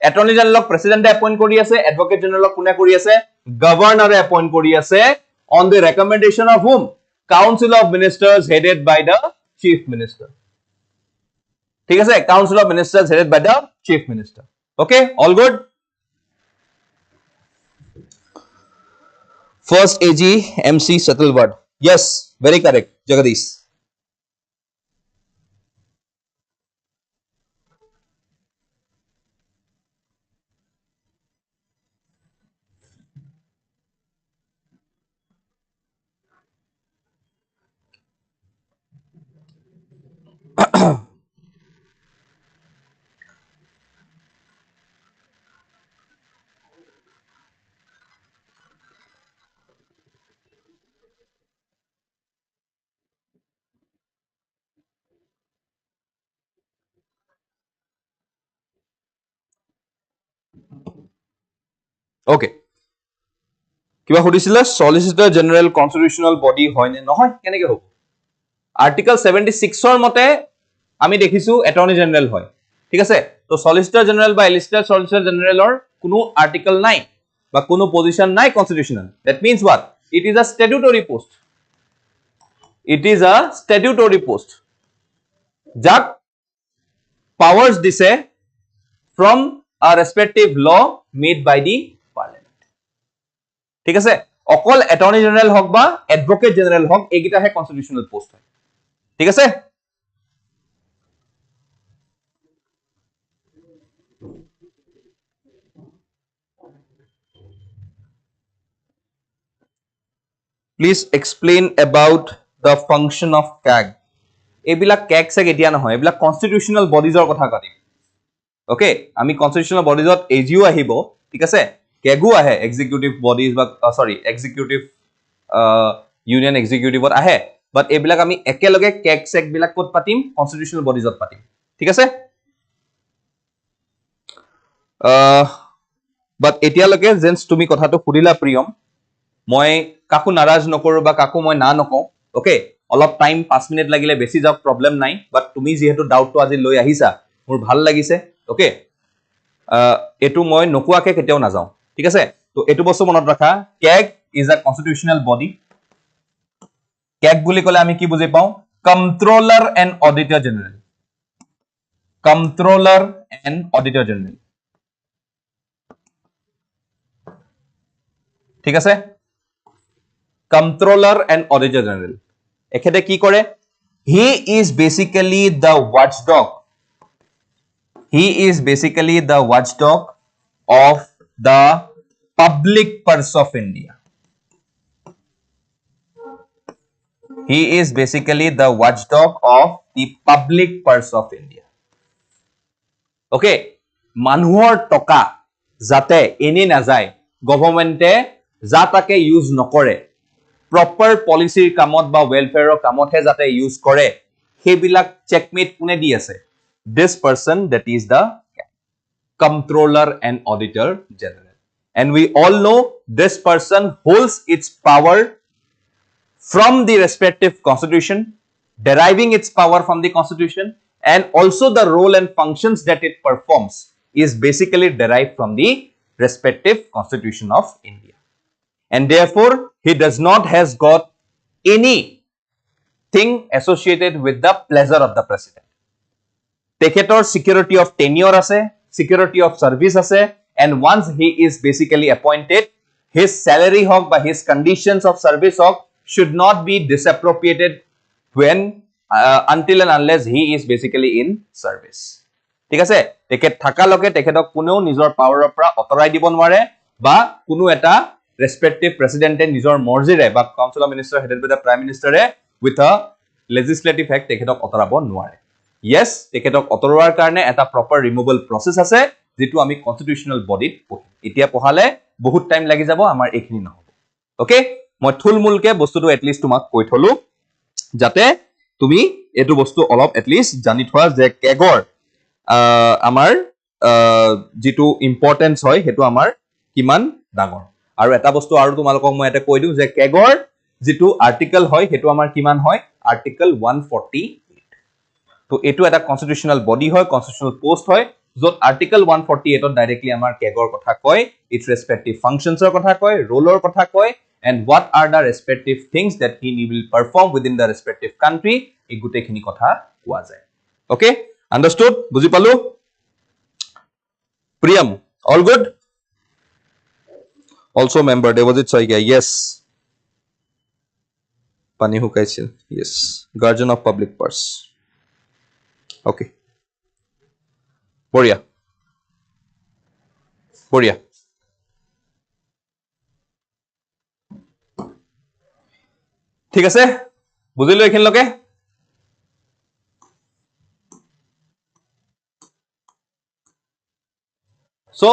Attorney General President appoint কৰি আছে Advocate General কোনে কৰি আছে Governor appoint কৰি আছে on the recommendation of whom Council of Ministers headed by the Chief Minister. ঠিক আছে Council of Ministers headed by the Chief Minister. Okay, all good? First AG MC settle word. Yes, very correct, Jagadish. Okay. কিবা সুধিছিলে Solicitor General constitutional body হয় নে নহয় কেনেকে হ'ব article 76 ৰ মতে আমি দেখিছো এটৰ্নি জেনাৰেল হয় ঠিক আছে তো সলিচিটৰ জেনাৰেল বা এলিচিটৰ সলিচিটৰ জেনাৰেলৰ কোনো আৰ্টিকেল নাই বা কোনো পজিশন নাই constitutional that means what it is a statutory post it is a statutory post যাক পাৱাৰ্স দিছে from a respective law made by the parliament ঠিক আছে অকল এটৰ্নি জেনাৰেল হক বা এডভোকেট জেনাৰেল হক এগিটাহে কনস্টিটিউশনাল পোষ্ট হয় ঠিক আছে Please explain about the function of CAG. এইবিলাক CAG সেগ এতিয়া নহয় এইবিলাক কনস্টিটিউশনাল বডিজৰ কথা কাটিম ওকে আমি কনস্টিটিউশনাল বডিজত এজিও আহিব ঠিক আছে CAGও আহে এক্সিকিউটিভ বডিজ বা সৰি এক্সিকিউটিভ ইউনিয়ন এক্সিকিউটিভত আহে বাট এইবিলাক আমি একেলগে CAG সেগ বিলাক কত পাতিম কনস্টিটিউশনাল বডিজত পাতিম ঠিক আছে বাট এতিয়ালৈকে জেন্স তুমি কথাটো সুধিলা প্ৰিয়ম মই কাকো নাৰাজ নকৰো বা কাকো মই না নকওঁ ওকে অলপ টাইম 5 মিনিট লাগিলে বেছি যাওক প্ৰবলেম নাই বাট তুমি যেহেতু ডাউটটো আজি লৈ আহিছা মোৰ ভাল লাগিছে ওকে এটো মই নকুৱাকে কেতিয়াও না যাও ঠিক আছে তো এটো বস্তু মনত ৰাখা CAG is a constitutional body CAG বুলি কলে আমি কি বুজি পাও controller and auditor general controller and auditor general ঠিক আছে Comptroller and Auditor General. এখেতে কি কৰে? He is basically the watchdog. He is basically the watchdog of the public purse of India. He is basically the watchdog of the public purse of India. Okay, মানুহৰ টকা যাতে এনে না যায় গভৰ্নমেন্টে যাতাকে use নকৰে proper policy কামত বা welfare কামত হে যাতে ইউজ কৰে হেবিলাক চেকমেট কোনে দি আছে this person that is the comptroller and auditor general and we all know this person holds its power from the respective constitution deriving its power from the constitution and also the role and functions that it performs is basically derived from the respective constitution of India and therefore he does not has got anything associated with the pleasure of the president tekhetor security of tenure ase security of service ase and once he is basically appointed his salary hok by his conditions of service hok should not be disappropriated when until and unless he is basically in service ঠিক আছে tekhet thaka loke tekhetok kuneo nijor power opra otorai dibo nware ba kuno eta respective president nijor morzire ba council of minister headed by the prime minister with a legislative act tekhetok otorabo nware yes tekhetok otorwar karone eta proper removal process ase jitu ami constitutional body pohim etia pohale bahut time lagi jabo amar ekhini nohobo okay moi thulmulke bostutu at least tumak koi tholu jate তুমি এটো বস্তু অলপ at least জানি থোৱা যে কেগৰ আমাৰ যেটো importance হয় হেতু আমাৰ কিমান ডাঙৰ আৰু এটা বস্তু আৰু তোমালোকক মই এটা কৈ দিও যে কেগৰ যেটো আৰ্টিকেল হয় হেতু আমাৰ কিমান হয় আৰ্টিকেল 148 তো এটো এটা কনস্টিটিউশনাল বডি হয় কনস্টিটিউশনাল পোষ্ট হয় যত আৰ্টিকেল 148 ত ডাইৰেক্টলি আমাৰ কেগৰ কথা কয় ইটস ৰেসপেক্টিভ ফাংশনছৰ কথা কয় ৰোলৰ কথা কয় and what are the respective things that he will perform within the respective country এই গুটেখিনি কথা কোৱা যায় okay understood বুজি পালো Priyam all good also member Devajit Soikia yes pani hukaisil yes guardian of public purse okay boria ঠিক আছে বুজিলো এখিন লকে so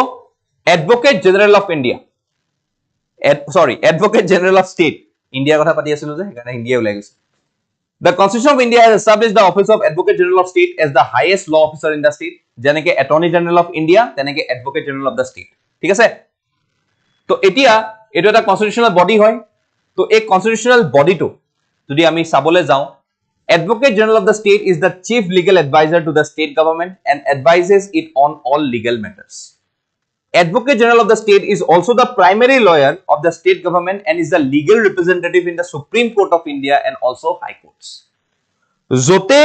advocate general of India advocate general of state India কথা পাতি আছিল যে গানা ইন্ডিয়া উলাই গৈছে the constitution of India has established the office of advocate general of state as the highest law officer in the state যেনেকে attorney general of India তেনেকে advocate general of the state ঠিক আছে তো এতিয়া এটো এটা কনস্টিটিউশনাল বডি হয় তো এই কনস্টিটিউশনাল বডিটো যদি আমি সাবলে যাও Advocate General of the state is the chief legal advisor to the state government and advises it on all legal matters. Advocate General of the state is also the primary lawyer of the state government and is the legal representative in the Supreme Court of India and also high courts. Zote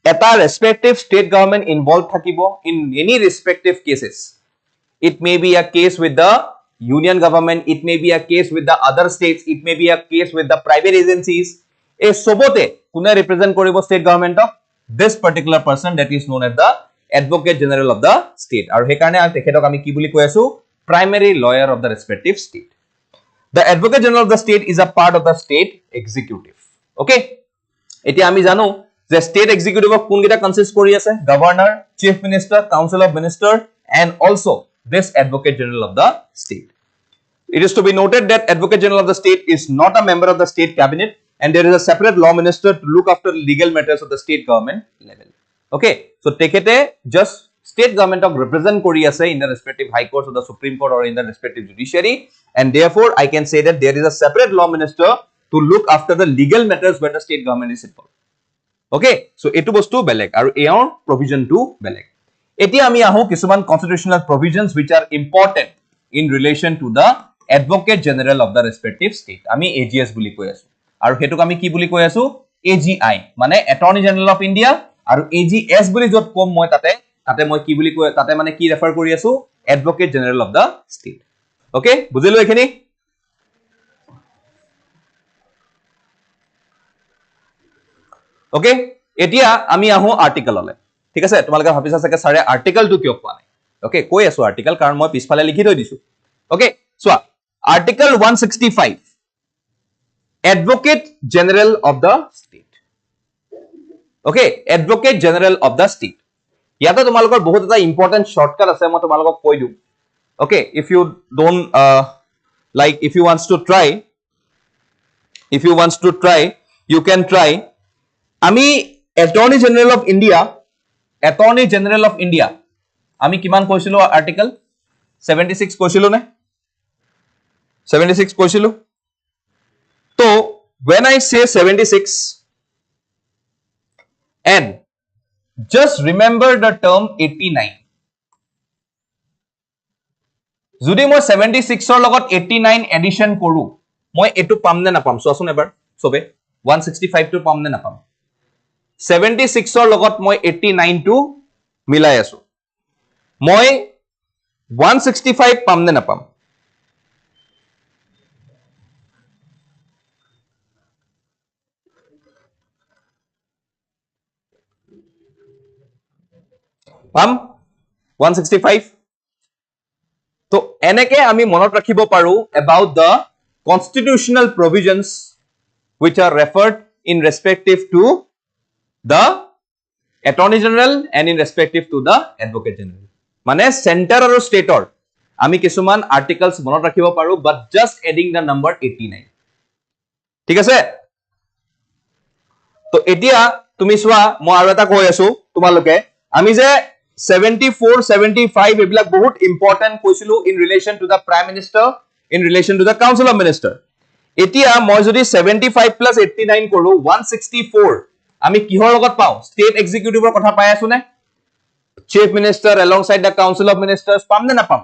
eta respective state government involved thakibo in any respective cases. It may be a case with the union government, it may be a case with the other states, it may be a case with the private agencies. A sobote kune represent koribo state government of this particular person, that is known as the Advocate General of the state. Aru he karone tekhetok ami ki buli koi asu, primary lawyer of the respective state. The Advocate General of the state is a part of the state executive. Okay, etia ami jano je state executive of kun gita consist kori ase, governor, chief minister, council of minister and also this Advocate General of the state. It is to be noted that Advocate General of the state is not a member of the state cabinet and there is a separate law minister to look after legal matters of the state government level. Okay, so tekete just state government of represent kori ase in the respective high courts of the Supreme Court or in the respective judiciary, and therefore I can say that there is a separate law minister to look after the legal matters where the state government is involved. Okay, so etu bostu beleg aru eor provision to beleg. Etia ami ahu kisuman constitutional provisions which are important in relation to the Advocate General of the respective state. Ami AGS buli koi asu aru hetuk ami ki buli koi asu, AGI mane Attorney General of India aru AGS buli jot kom moi tate moi ki buli koi tate mane ki refer kori asu, Advocate General of the state. Okay, bujilo ekhini. Okay, etia ami ahu article ole. ঠিক আছে, তোমালোকে ভাবিছা চাগে সাৰে article two কিয় কোৱা নাই। Okay, কৈ আছো আৰ্টিকেল কাৰণ মই পিছফালে লিখি থৈ দিছো। ওকে, চোৱা article 165 advocate general of the state. Okay, advocate general of the state, ইয়াতে তোমালোকৰ বহুত এটা ইম্পৰ্টেন্ট শৰ্টকাট আছে, মই তোমালোকক কৈ দিম। Okay, if you don't like, if you wants to try you can try. আমি Attorney General of India, Attorney General of India আমি কিমান কৈছিলো আৰ্টিকেল 76 কৈছিলো নে? 76 কৈছিলো। তো when I say 76 and just remember the term 89, যদি মই 76 ৰ লগত 89 এডিশন কৰো মই এটো পাম নে নাপাম? চোৱাচোন এবাৰ সবে, 165 টো পাম নে নাপাম? 76 ৰ লগত মই 89 টো মিলাই আছো, মই 165 পাম নে নাপাম? পাম 165। তো এনেকে আমি মনত ৰাখিব পাৰো about the constitutional provisions which are referred in respective to the Attorney General and in respective to the Advocate General. মানে সেন্টার আৰু স্টেটৰ আমি কিছুমান আৰ্টিকেলস মনত ৰাখিব পাৰো, but just adding the number 89। ঠিক আছে, তো এতিয়া তুমি চোৱা মই আৰু এটা কৈ আছো তোমালোকে, আমি যে 74 75 এইবিলাক বহুত ইম্পৰ্টেন্ট কৈছিলো in relation to the Prime Minister, in relation to the Council of Minister। এতিয়া মই যদি 75 plus 89 কৰো 164, আমি কিহৰ লগত পাও? স্টেট এক্সিকিউটিভৰ কথা পাই আছো নে? Chief minister alongside the council of ministers পাম নে নাপাম?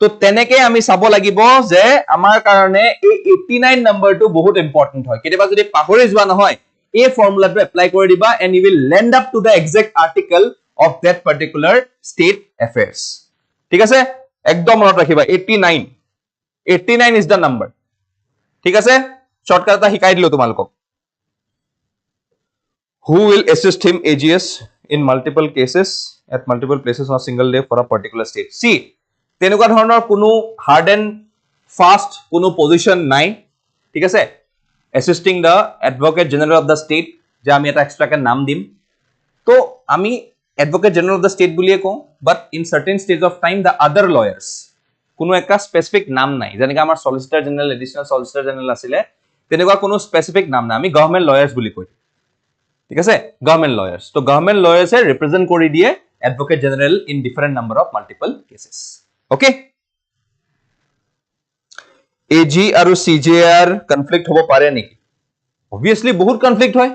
তো তেনেকে আমি চাব লাগিব যে আমাৰ কাৰণে এই 89 নম্বৰটো বহুত ইম্পৰ্টেন্ট হয়। কেতিয়াবা যদি পাহৰি যোৱা নহয় এই ফৰ্মুলাটো এপ্লাই কৰি দিবা and you will land up to the exact article of that particular state affairs। ঠিক আছে, একদম মনত ৰাখিবা 89 is the number। ঠিক আছে, শর্টকাট এটা শিকাই দিলো তোমালোকক। Who will assist him AGS in multiple cases at multiple places on a single day for a particular state? See, তেনেকুৱা ধৰণৰ কোনো হাৰ্ড এণ্ড ফাষ্ট কোনো পজিশন নাই। ঠিক আছে, assisting the Advocate General of the state যে আমি এটা এক্সট্ৰাকে নাম দিম, তো আমি Advocate General of the state বুলিয়ে কওঁ, but in certain stage of time the other lawyers, কোনো একটা স্পেসিফিক নাম নাই। যেনেকৈ আমাৰ সলিচিটাৰ জেনেৰেল, এডিশনাল সলিচিটাৰ জেনেৰেল আছিলে, তেনেকুৱা কোনো স্পেসিফিক নাম নাই, আমি গভৰ্নমেন্ট লয়াৰ্স বুলি কয়। ঠিক আছে, গভৰ্নমেন্ট লয়াৰ্স। তো গভৰ্নমেন্ট লয়াৰ্সে ৰিপ্ৰেজেন্ট কৰি দিয়ে advocate general in different number of multiple cases. Okay, AG আৰু সিজেআৰ কনফ্লিক্ট হ'ব পাৰে নেকি? অবভিয়াসলি বহুত কনফ্লিক্ট হয়।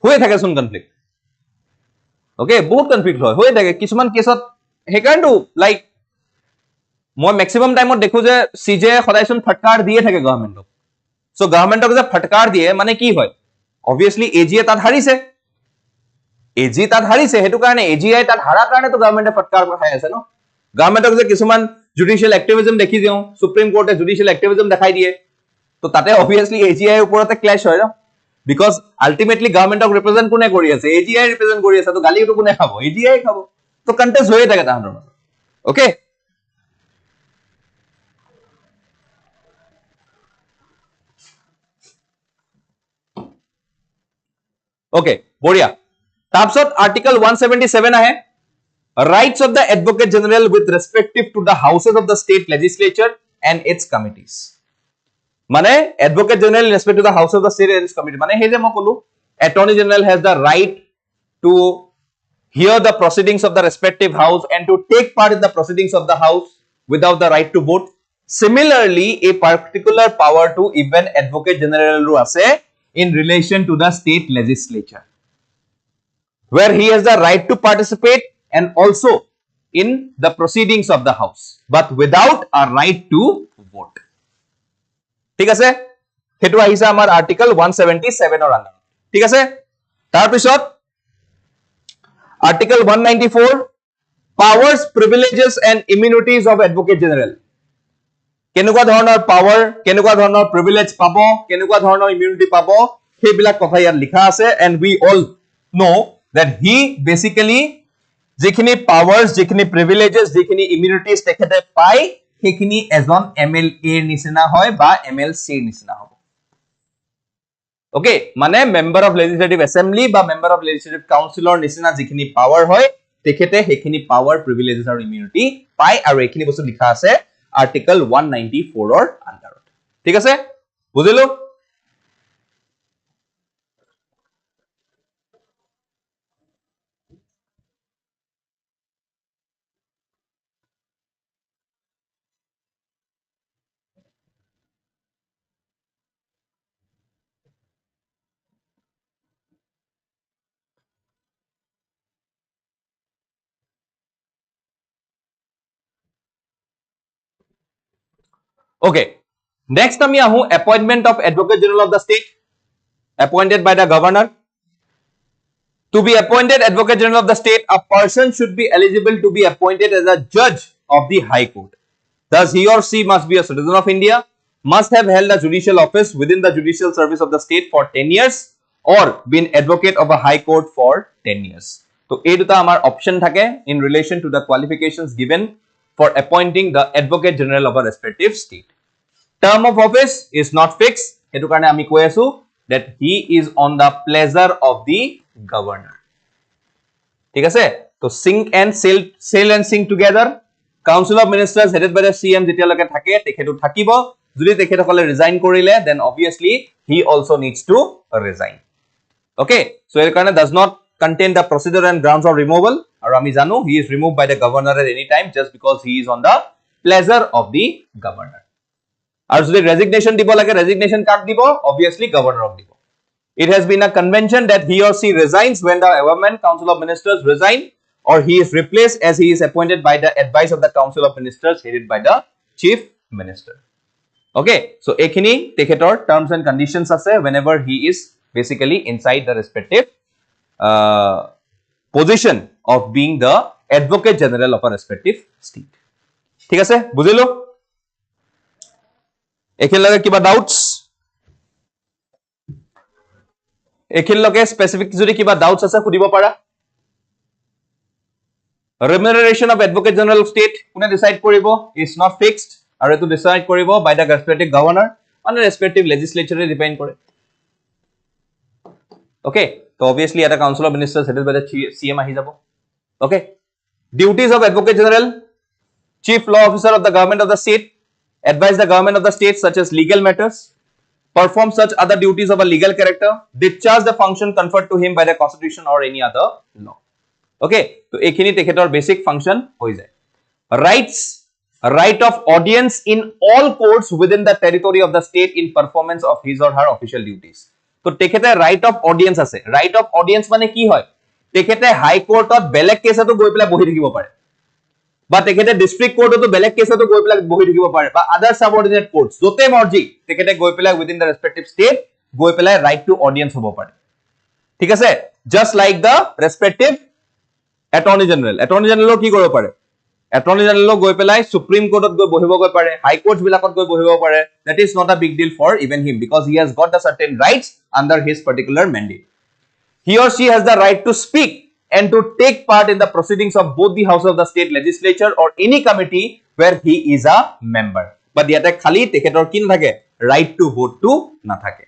হয়ে থাকে শুন কনফ্লিক্ট ওকে বহুত কনফ্লিক্ট হয় হয়ে থাকে কিছুমান কেছত হেকাৰণটো লাইক মই ম্যাক্সিমাম টাইমত দেখো যে সিজে সদায়চোন ফটকাৰ দিয়ে থাকে গভৰ্ণমেণ্টক সো গভৰ্ণমেণ্টক যে ফটকাৰ দিয়ে মানে কি হয় অবভিয়াসলি এজিয়ে তাত হাৰিছে এজি তাত হাৰিছে হেতু কাৰণে এজিআই তাত হাৰা কাৰণে তো গভৰ্ণমেণ্টে ফটকাৰ খাই আছে ন গভৰ্ণমেণ্টক যে কিছুমান জুডিশিয়াল এক্টিভিজম দেখি দিও সুপ্ৰিম কোৰ্টে জুডিশিয়াল এক্টিভিজম দেখাই দিয়ে তো তাতে অবভিয়াসলি এজিআই ওপৰতে ক্ল্যাশ হয় ন বিকজ আলটিমেটলি গভৰ্ণমেণ্টক ৰিপ্ৰেজেন্ট কোনে কৰি আছে এজিআই ৰিপ্ৰেজেন্ট কৰি আছে তো গালিটো কোনে খাব এজিআই খাব তো কন্টেষ্ট হৈয়ে থাকে তাহাঁতৰ ওকে ওকে বঢ়িয়া তাৰপিছত আৰ্টিকল 177 আহে rights of the advocate general with respective to the houses of the state legislature and its committees মানে advocate general in respect to the house of the state and its committee মানে হে যে মই কলো attorney general has the right to hear the proceedings of the respective house and to take part in the proceedings of the house without the right to vote similarly a particular power to even advocate general ru ase in relation to the state legislature where he has the right to participate and also in the proceedings of the house but without a right to vote ঠিক আছে হেতু আহিছে আমাৰ article 177 ৰ আন্ডাৰত ঠিক আছে তাৰ পিছত article 194 powers privileges and immunities of advocate general কেনেকুৱা ধৰণৰ পাৱাৰ কেনেকুৱা ধৰণৰ প্ৰিভিলেজ পাব কেনেকুৱা ধৰণৰ ইমিউনিটি পাব সেইবিলাক কথা ইয়াত লিখা আছে and we all know that he basically যিখিনি পাৱাৰ্স যিখিনি প্ৰিভিলেজেস যিখিনি ইমিউনিটিজ তেখেতে পায় সেইখিনি এজন এমএলএ নিচিনা হয় বা এমএলসি নিচিনা হ'ব ওকে মানে মেম্বাৰ অফ লেজিসলেটিভ এসেম্বলি বা মেম্বাৰ অফ লেজিসলেটিভ কাউন্সিলৰ নিচিনা যিখিনি পাৱাৰ হয় তেখেতে সেইখিনি পাৱাৰ প্ৰিভিলেজেস আৰু ইমিউনিটি পায় আৰু এইখিনি বস্তু লিখা আছে আৰ্টিকল 194 ৰ আন্ডাৰত ঠিক আছে বুজিলো Okay. Next, আমি আহো appointment of Advocate General of the State, appointed by the governor. To be appointed Advocate General of the State, a person should be eligible to be appointed as a judge of the High Court. Thus, he or she must be a citizen of India, must have held a judicial office within the judicial service of the state for 10 years, or been advocate of a High Court for 10 years. So, এই দুটা আমাৰ option থাকে in relation to the qualifications given for appointing the Advocate General of a respective state. Term of office is not fixed. Hetu karone ami koi asu that he is on the pleasure of the governor. ঠিক আছে তো sync and sail and sing together. Council of Ministers headed by the CM যেতিয়ালৈকে থাকে তেখেতু থাকিব যদি তেখেতসকলে resign কৰিলে then obviously he also needs to resign. Okay, so এই কাৰণে does not contain the procedure and grounds of removal আৰু আমি জানো he is removed by the governor at any time just because he is on the pleasure of the governor. আৰু যদি resignation দিব লাগে resignation কাক দিব obviously গভৰ্ণৰক দিব it has been a convention that he or she resigns when the government council of ministers resign or he is replaced as he is appointed by the advice of the council of ministers headed by the chief minister okay so ekhini tekhetor terms and conditions ase whenever he is basically inside the respective position of being the advocate general of a respective state ঠিক আছে বুজিলো এখিনলৈকে কিবা doubts এখিনলৈকে specific যদি কিবা doubts আছে সুধিব পাৰা remuneration of advocate general of state কোনে ডিসাইড কৰিব is not fixed আৰু এটো ডিসাইড কৰিব by the respective governor on the respective legislature depend কৰে okay so obviously at a council of ministers headed by the CM আহি যাব okay duties of advocate general chief law officer of the government of the state advise the government of the state such as legal matters, perform such other duties of a legal character, discharge the function conferred to him by the constitution or any other law. Okay, so ekhini tekhetor basic function hoi jay. Rights, right of audience in all courts within the territory of the state in performance of his or her official duties. তো তেখেতে right of audience আছে write off audience মানে কি হয় তেখেতে হাই কোৰ্টত বেলেগ কেছতো গৈ পেলাই বহি থাকিব পাৰে বা তেখেতে ডিস্ট্ৰিক্ট কোৰ্টতো বেলেগ কেছতো গৈ পেলাই বহি থাকিব পাৰে বা আদাৰ সাবঅৰ্ডিনেট কোৰ্টছ যতে মৰ্জি তেখেতে গৈ পেলাই উইদিন দ্য ৰেসপেক্টিভ ষ্টেট গৈ পেলাই ৰাইট টু অডিয়েন্স হ'ব পাৰে ঠিক আছে জাস্ট লাইক দ্য ৰেসপেক্টিভ এটৰ্নি জেনেৰেলৰ কি কৰিব পাৰে এটৰ্নি জেনেৰেলক গৈ পেলাই সুপ্ৰিম কোৰ্টত গৈ বহিবগৈ পাৰে হাই কোৰ্টছ বিলাকত গৈ বহিব পাৰে that is not a big deal for even him because he has got the certain rights under his particular mandate he or she has the right to speak and to take part in the proceedings of both the house of the state legislature or any committee where he is a member but yate khali tekhetor kin thake right to vote to na thake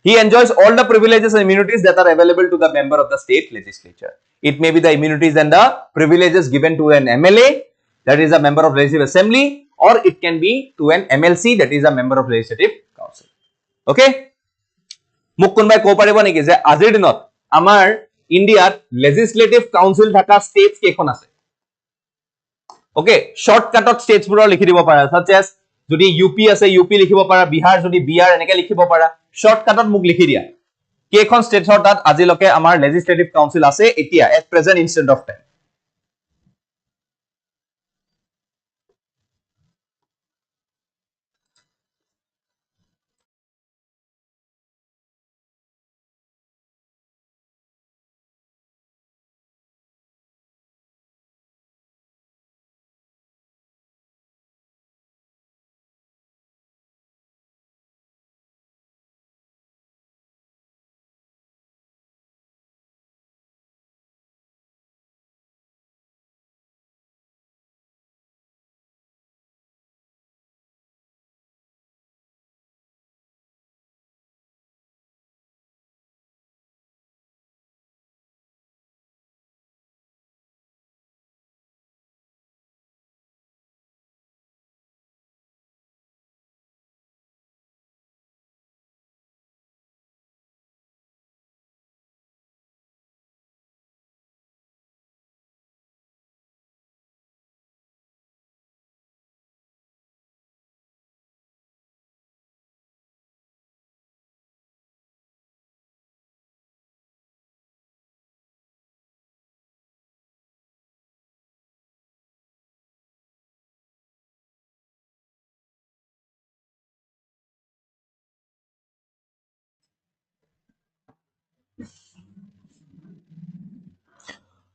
he enjoys all the privileges and immunities that are available to the member of the state legislature it may be the immunities and the privileges given to an MLA that is a member of legislative assembly or it can be to an MLC that is a member of legislative council okay মোক কোনবাই কো পাৰিব নেকি যে আজিৰ দিনত আমাৰ ইন্ডিয়াত legislative council থাকা states কেখন আছে ওকে শৰ্টকাটত স্টেটস বোৰ লিখি দিব পাৰা such as যদি ইউপি আছে ইউপি লিখিব পাৰা বিহাৰ যদি বিহাৰ এনেকে লিখিব পাৰা শৰ্টকাটত মোক লিখি দিয়া কেখন স্টেটছৰ তাত আজিলৈকে আমাৰ লেজিসলেটিভ কাউন্সিল আছে এতিয়া at present instant of time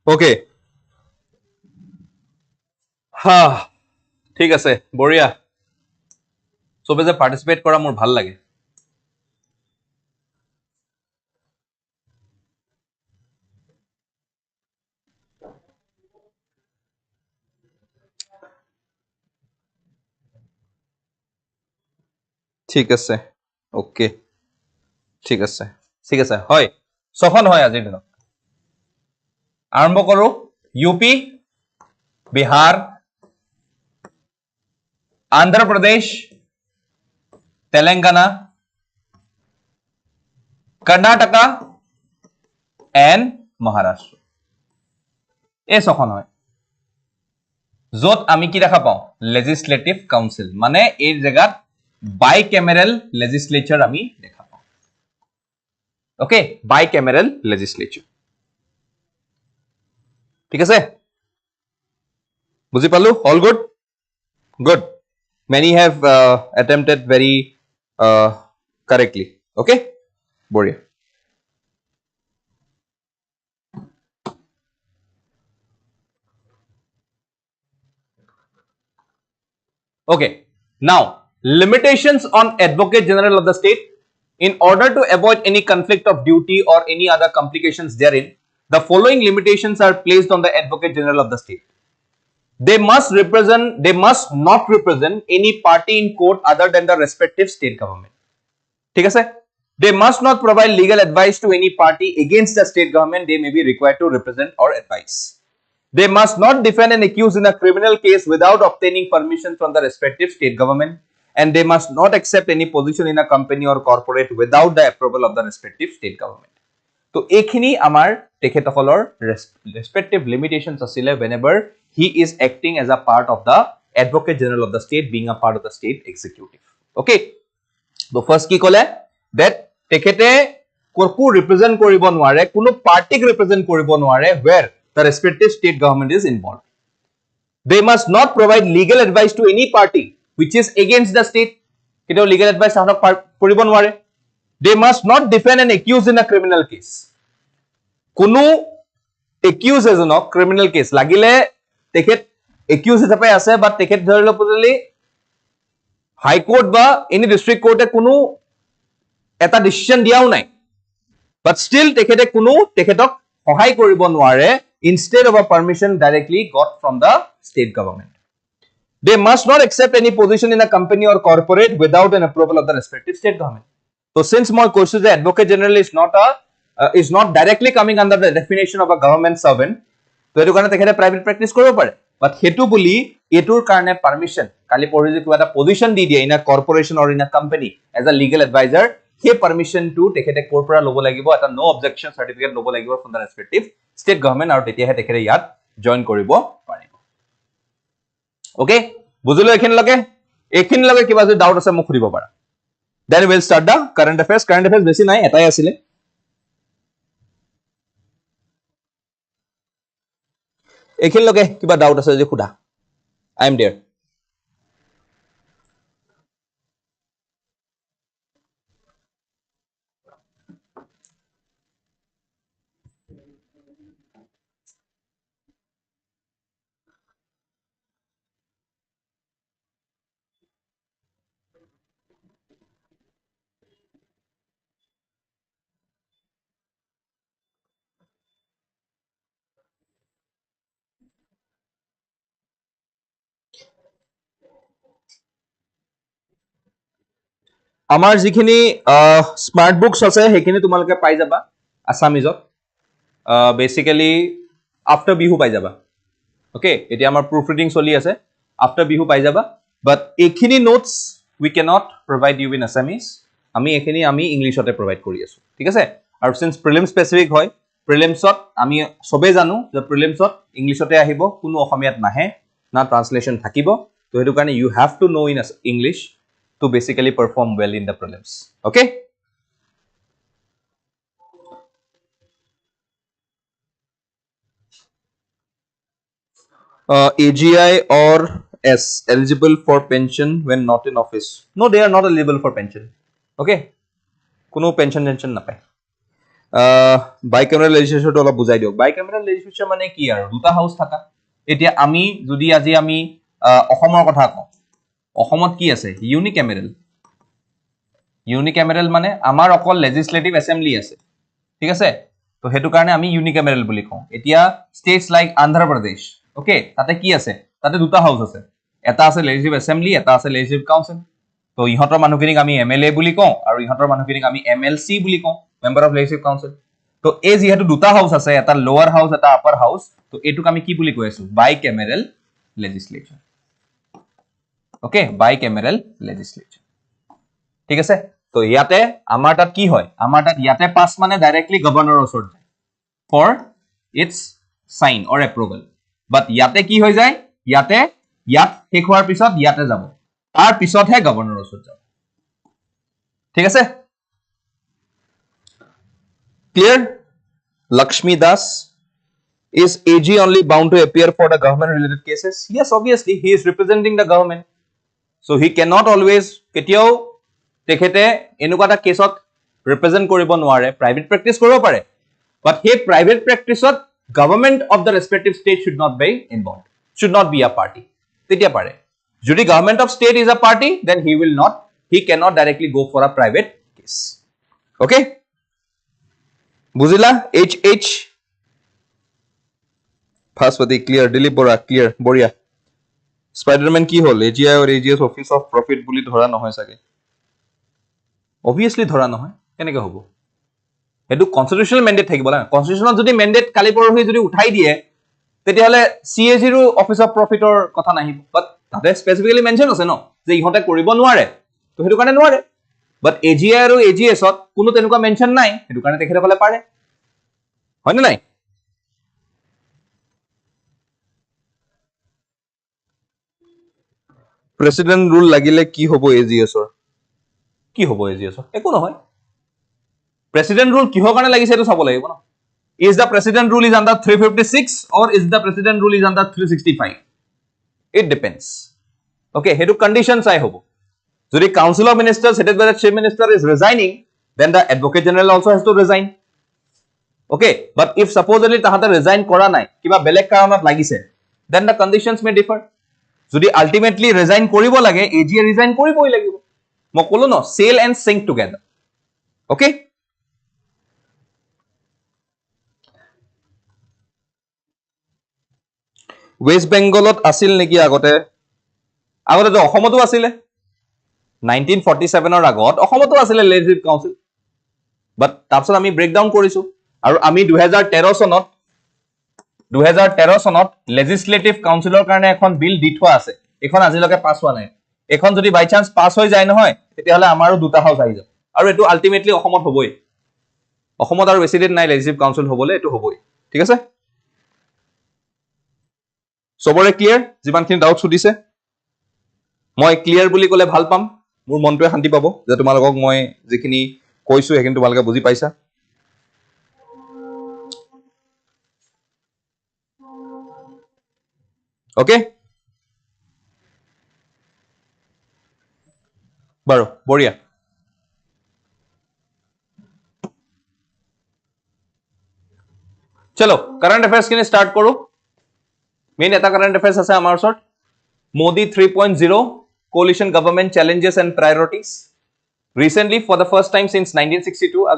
okay হা ঠিক আছে বঢ়িয়া সবে যে পাৰ্টিসিপেট কৰা মোৰ ভাল লাগে ঠিক আছে ওকে ঠিক আছে হয় ছখন হয় আজিৰ দিনত আৰম্ভ কৰো ইউপি বিহাৰ আন্ধ্ৰ প্ৰদেশ তেলেংগানা কৰ্ণাটকা এণ্ড মহাৰাষ্ট্ৰ এই ছখন হয় য'ত আমি কি দেখা পাওঁ লেজিসলেটিভ কাউন্সিল মানে এই জায়গাত bicameral legislature আমি দেখা পাওঁ ওকে bicameral legislature ঠিক আছে বুজি পালো all good many have attempted very correctly okay বঢ়িয়া okay now limitations on Advocate General of the state in order to avoid any conflict of duty or any other complications therein the following limitations are placed on the Advocate General of the state they must not represent any party in court other than the respective state government ঠিক আছে they must not provide legal advice to any party against the state government they may be required to represent or advise they must not defend an accused in a criminal case without obtaining permission from the respective state government and they must not accept any position in a company or corporate without the approval of the respective state government. So, ekhini amar tekhetokholor respective limitations asile whenever he is acting as a part of the Advocate General of the state, being a part of the state executive. Okay. So, first ki kole that tekhete co represent কৰিব নোৱাৰে কোনো পাৰ্টিক represent কৰিব নোৱাৰে where the respective state government is involved. They must not provide legal advice to any party which is against the state. কেতিয়াও legal advice তাহাঁতক কৰিব নোৱাৰে. They must not defend an accused in a criminal case. কোনো accused এজনক criminal case লাগিলে তেখেত accused হিচাপে আছে বা তেখেত ধৰি লওক হাই কোৰ্ট বা এনি ডিস্ট্ৰিক্ট কোৰ্টে কোনো এটা ডিসিশন দিয়াও নাই but still তেখেতে কোনো তেখেতক সহায় কৰিব নোৱাৰে instead of a permission directly got from the state government. They must not accept any position in a company or corporate without an approval of the respective state government. So since my question the advocate general is not directly coming under the definition of a government servant, তো এটো কাৰণে তেখেতে private প্ৰ্যাকটিস কৰিব পাৰে বাট হেতু বুলি এটোৰ কাৰণে permission কালি পঢ়ি যে কিবা এটা পজিশন দি দিয়ে in a corporation or in a company as a legal advisor সেই পারমিশন টু তেখেতে কোৰ পৰা ল'ব লাগিব এটা নো অবজেকশন সাৰ্টিফিকেট ল'ব লাগিব ফ্ৰম দা ৰেসপেক্টিভ স্টেট গভৰ্নমেন্ট আৰু তেতিয়াহে তেখেতে ইয়াত জয়েন কৰিব পাৰিব ওকে বুজিলো এখিনলৈকে কিবা যদি ডাউট আছে মোক সুধিব পাৰা then will start the current affairs বেছি নাই এটাই আছিল এখিনলৈকে কিবা ডাউট আছে যদি খুদা আই এম দেয়াৰ আমাৰ যিখিনি স্মার্ট বুকস আছে সেইখিনি তোমালোকে পাই যাবা আসামিজত বেসিক্যালি আফটার বিহু পাই যাবা ওকে এতিয়া আমাৰ প্রুফ রিডিং চলি আছে আফটার বিহু পাই যাবা বাট এইখিনি notes we cannot provide you in Assamese আমি এইখিনি আমি ইংলিশতে প্রোভাইড কৰি আছো ঠিক আছে আৰু সিন্স প্রিলিম স্পেসিফিক হয় প্রিলিমসত আমি সবে জানো যে প্রিলিমসত ইংলিশতে আহিব কোনো অসমীয়াত নাহে না ট্রান্সলেশন থাকিব তো হেতু কাৰণে you have to know in English to basically perform well in the prelims. Okay? AGI or S eligible for pension when not in office? No, they are not eligible for pension. Okay? Kuno pension na pae. Bicameral legislature to অলপ বুজাই দিও bicameral legislature মানে কি আৰু দুটা হাউস থাকা এতিয়া আমি যদি আজি আমি অসমৰ কথা কওঁ অসমত কি আছে ইউনিক্যামেৰাল মানে আমাৰ অকল লেজিসলেটিভ অ্যাসেম্বলি আছে ঠিক আছে তো হেতু কাৰণে আমি ইউনিক্যামেৰাল বুলি কওঁ এতিয়া স্টেটস লাইক আন্ধ্ৰ প্ৰদেশ ওকে তাতে কি আছে তাতে দুটা হাউস আছে এটা আছে লেজিসলেটিভ অ্যাসেম্বলি এটা আছে লেজিসলেটিভ কাউন্সিল তো ইহঁতৰ মানুহখিনিক আমি এমএলএ বুলি কওঁ আৰু ইহঁতৰ মানুহখিনিক আমি এমএলসি বুলি কওঁ মেম্বার অফ লেজিসলেটিভ কাউন্সিল তো এই যেহেতু দুটা হাউস আছে এটা লোৱাৰ হাউস এটা আপাৰ হাউস তো এটুক আমি কি বুলি কৈ আছো বাইক্যামেৰাল লেজিসলেচাৰ ওকে বাইক্যামেৰাল লেজিসলেচাৰ ঠিক আছে তো ইয়াতে আমাৰ তাত কি হয় আমাৰ তাত ইয়াতে পাস মানে ডাইৰেক্টলি গভৰ্ণৰৰ ওচৰত যায় for its sign or approval but ইয়াতে কি হৈ যায় ইয়াত শেষ হোৱাৰ পিছত ইয়াতে যাব তাৰ পিছতহে গভৰ্ণৰৰ ওচৰত যাব ঠিক আছে clear Lakshmi Das is AG only bound to appear for the government related cases yes obviously he is representing the government so he cannot always কেতিয়াও তেখেতে এনেকুৱা এটা কেছত ৰিপ্ৰেজেন্ট কৰিব নোৱাৰে প্ৰাইভেট প্ৰ্যাকটিস কৰিব পাৰে বাট হে প্ৰাইভেট প্ৰ্যাকটিসত government of the respective state should not be involved should not be a party তেতিয়া পাৰে যদি government of state is a party then he cannot directly go for a private case okay বুজিলা HH ফাসপতি clear Dilip Bora clear বঢ়িয়া Spiderman কি হল AGI और AGS office of profit বুলি ধৰা নহয় সাগে obviously ধৰা নহয় কেনেকৈ হ'ব এটো কনস্টিটিউশনাল ম্যান্ডেট থাকিব না কনস্টিটিউশনত যদি ম্যান্ডেট কালি পৰহি যদি উঠাই দিয়ে তেতিয়াহলে CAG ৰ অফিস অফ প্ৰফিটৰ কথা নাহিব বাট তাতে স্পেসিফিক্যালি মেনশন আছে ন যে ইহঁতে কৰিব নোৱাৰে তো হেতু কাৰণে নোৱাৰে বাট AGI আৰু AGS ত কোনো তেনেকুৱা মেনশন নাই হেতু কাৰণে তেখেতসকলে পাৰে হয় না নাই প্ৰেসিডেন্ট ৰুল লাগিলে কি হবো AGS ৰ কি হবো AGS ৰ একো নহয় প্ৰেসিডেন্ট ৰুল কিহৰ কাৰণে লাগিছে এটো চাব লাগিব না is the president rule is under 356 or is the president rule is under 365 it depends okay hetu condition sai hobo jodi council of ministers headed by the chief minister is resigning then the advocate general also has to resign okay but if supposedly tahata resign kora nai kiba belek karonat lagise then the conditions may differ jodi ultimately resign koribo lage AG resign koriboi lagibo mo kolo no sail and sink together okay West Bengalot asil neki agote agote jo Ahomoto asile 1947 or agot Ahomoto asile legislative council but tapsot ami breakdown korisu aru ami 2013 sonot legislative councilor karone ekhon bill di thwa ase ekhon ajiloke pass hwa nai ekhon jodi by chance pass hoy jay nohoy tetia hole amaru duta house ahi jab aru etu ultimately Ahomot hoboi Ahomot aru resident nai legislative council hobole etu hoboi ঠিক আছে সবৰে clear যিমানখিনি doubt সুধিছে মই clear বুলি কলে ভাল পাম মোৰ মনটোৱে শান্তি পাব যে তোমালোকক মই যিখিনি কৈছো হেকিন তোমালোকে বুজি পাইছা ওকে বাৰু বঢ়িয়া চলো কাৰেন্ট অ্যাফেয়াৰ্স কিনে স্টাৰ্ট কৰো Main eta current affairs ase amar sort Modi 3.0 coalition government challenges and priorities. Recently, for the first time since 1962, a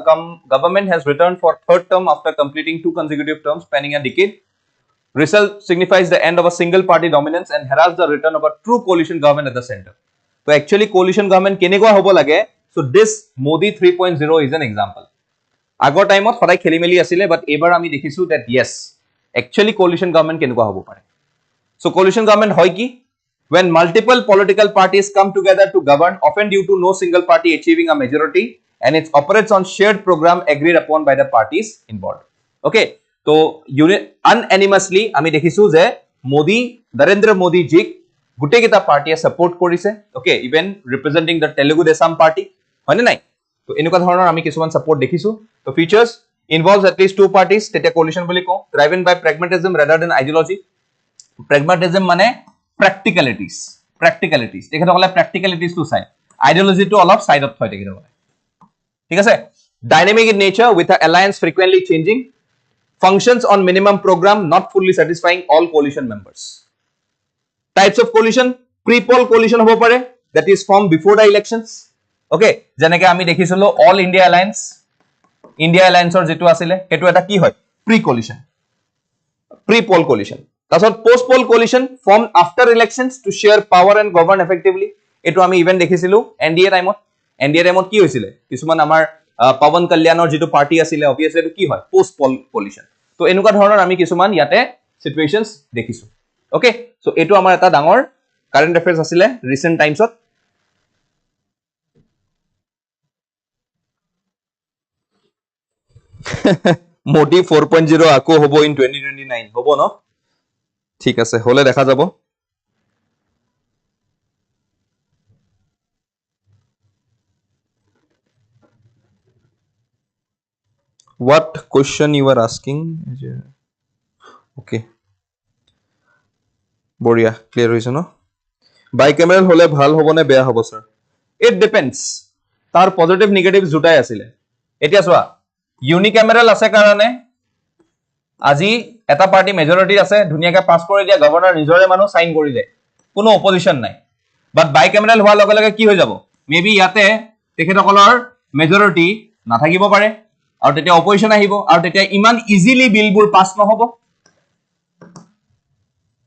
government has returned for third term after completing 2 consecutive terms spanning a decade. Result signifies the end of a single party dominance and heralds the return of a true coalition government at the center. So actually coalition government kenegwa hobo lage. So this Modi 3.0 is an example. Agor time ot horai kheli meli asile but ebar ami dekhisu that yes actually coalition government kenegwa hobo pare. So coalition government hoy ki when multiple political parties come together to govern often due to no single party achieving a majority and it operates on shared program agreed upon by the parties involved okay so unanimously ami dekhisu je Modi Narendra Modi ji gute kita party support korise okay even representing the Telugu Desam party hoine nai to enuka dhoroner ami kisuman support dekhisu to features involves at least 2 parties tete coalition boli ko driven by pragmatism rather than ideology pragmatism mane practicalities tekhe hole practicalities to sai ideology to olop side of thoy tekhe hole ঠিক আছে dynamic in nature with an alliance frequently changing functions on minimum program not fully satisfying all coalition members types of coalition pre-poll coalition hobo pare that is formed before the elections okay janeke ami dekhisilo all India alliance or jetu asile hetu eta ki hoy pre-poll coalition Tasot post-poll coalition formed after elections to share power and govern effectively. Eto ami even dekhisilu NDA time ki hoisile kisuman amar Pawan Kalyanor jitu party asile obviously eto ki hoy post-poll coalition. To enuka dhoroner ami kisuman yate situations dekhisu. Okay, so eto amar eta dangor current affairs asile recent times ot. Modi 4.0 ako hobo in 2029 hobo no ঠিক আছে হলে দেখা যাব what question you are asking okay বঢ়িয়া clear হৈছে ন bicameral হলে ভাল হ'ব নে বেয়া হ'ব স্যাৰ it depends তাৰ পজিটিভ নেগেটিভ জুটাই আছিল এতিয়া চোৱা unicameral আছে কাৰণে আজি এটা পাৰ্টি মেজৰিটি আছে ধুনিয়াকে পাস কৰি দিয়া গভৰ্ণৰ নিজৰে মানুহ সাইন কৰি যায় কোনো অপজিশন নাই বাট বাইকেমেৰাল হোৱাৰ লগে লগে কি হৈ যাব মেবি ইয়াতে তেখেতসকলৰ মেজৰিটি নাথাকিব পাৰে আৰু তেতিয়া অপজিশন আহিব আৰু তেতিয়া ইমান ইজিলি বিলবোৰ পাস নহব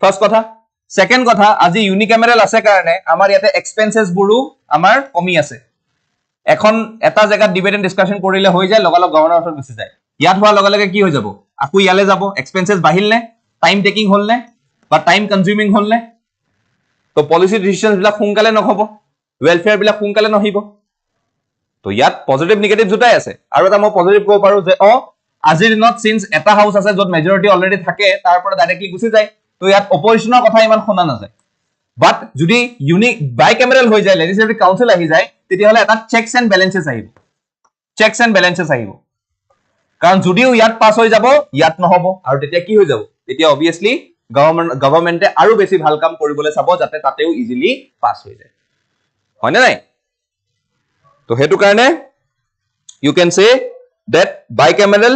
ফাৰ্স্ট কথা সেকেন্ড কথা আজি ইউনিকেমেৰাল আছে কাৰণে আমাৰ ইয়াতে এক্সপেন্সেস বুৰু আমাৰ কমি আছে এখন এটা জায়গাত ডিবেট এন্ড ডিসকাশন কৰিলে হৈ যায় লগালগ গভৰ্ণৰ ওচৰত গুচি যায় ইয়াত হোৱাৰ লগে লগে কি হৈ যাব আকু ইয়ালে যাব এক্সপেন্সেস বাহিল নে টাইম টেকিং হল নে বা টাইম কনজিউমিং হল নে তো পলিসি ডিসিশনস বিলাক সোনকালে নহব ওয়েলফেয়ার বিলাক সোনকালে নহিব তো ইয়াত পজিটিভ নেগেটিভ জুটাই আছে আৰু এটা মই পজিটিভ কব পাৰো যে আজিৰ দিনত সিন্স এটা হাউস আছে যত মেজৰিটি অলৰেডি থাকে তাৰ পৰা ডাইৰেক্টলি গুচি যায় তো ইয়াত অপজিশনৰ কথা ইমান শুনা নাযায় বাট যদি বাইকেমেৰাল হৈ যায় লেজিসলেটিভ কাউন্সিল আহি যায় তেতিয়া হলে এটা চেকস এন্ড ব্যালেন্সেস আহিব চেকস এণ্ড বেলেঞ্চেছ আহিব কাৰণ যদিও ইয়াত পাছ হৈ যাব ইয়াত নহব আৰু তেতিয়া কি হৈ যাব তেতিয়া অবভিয়াছলি গভৰ্ণমেণ্টে আৰু বেছি ভাল কাম কৰিবলৈ চাব যাতে তাতেও ইজিলি পাছ হৈ যায় হয় নে নাই তো হেতু কাৰণে you can say that bicameral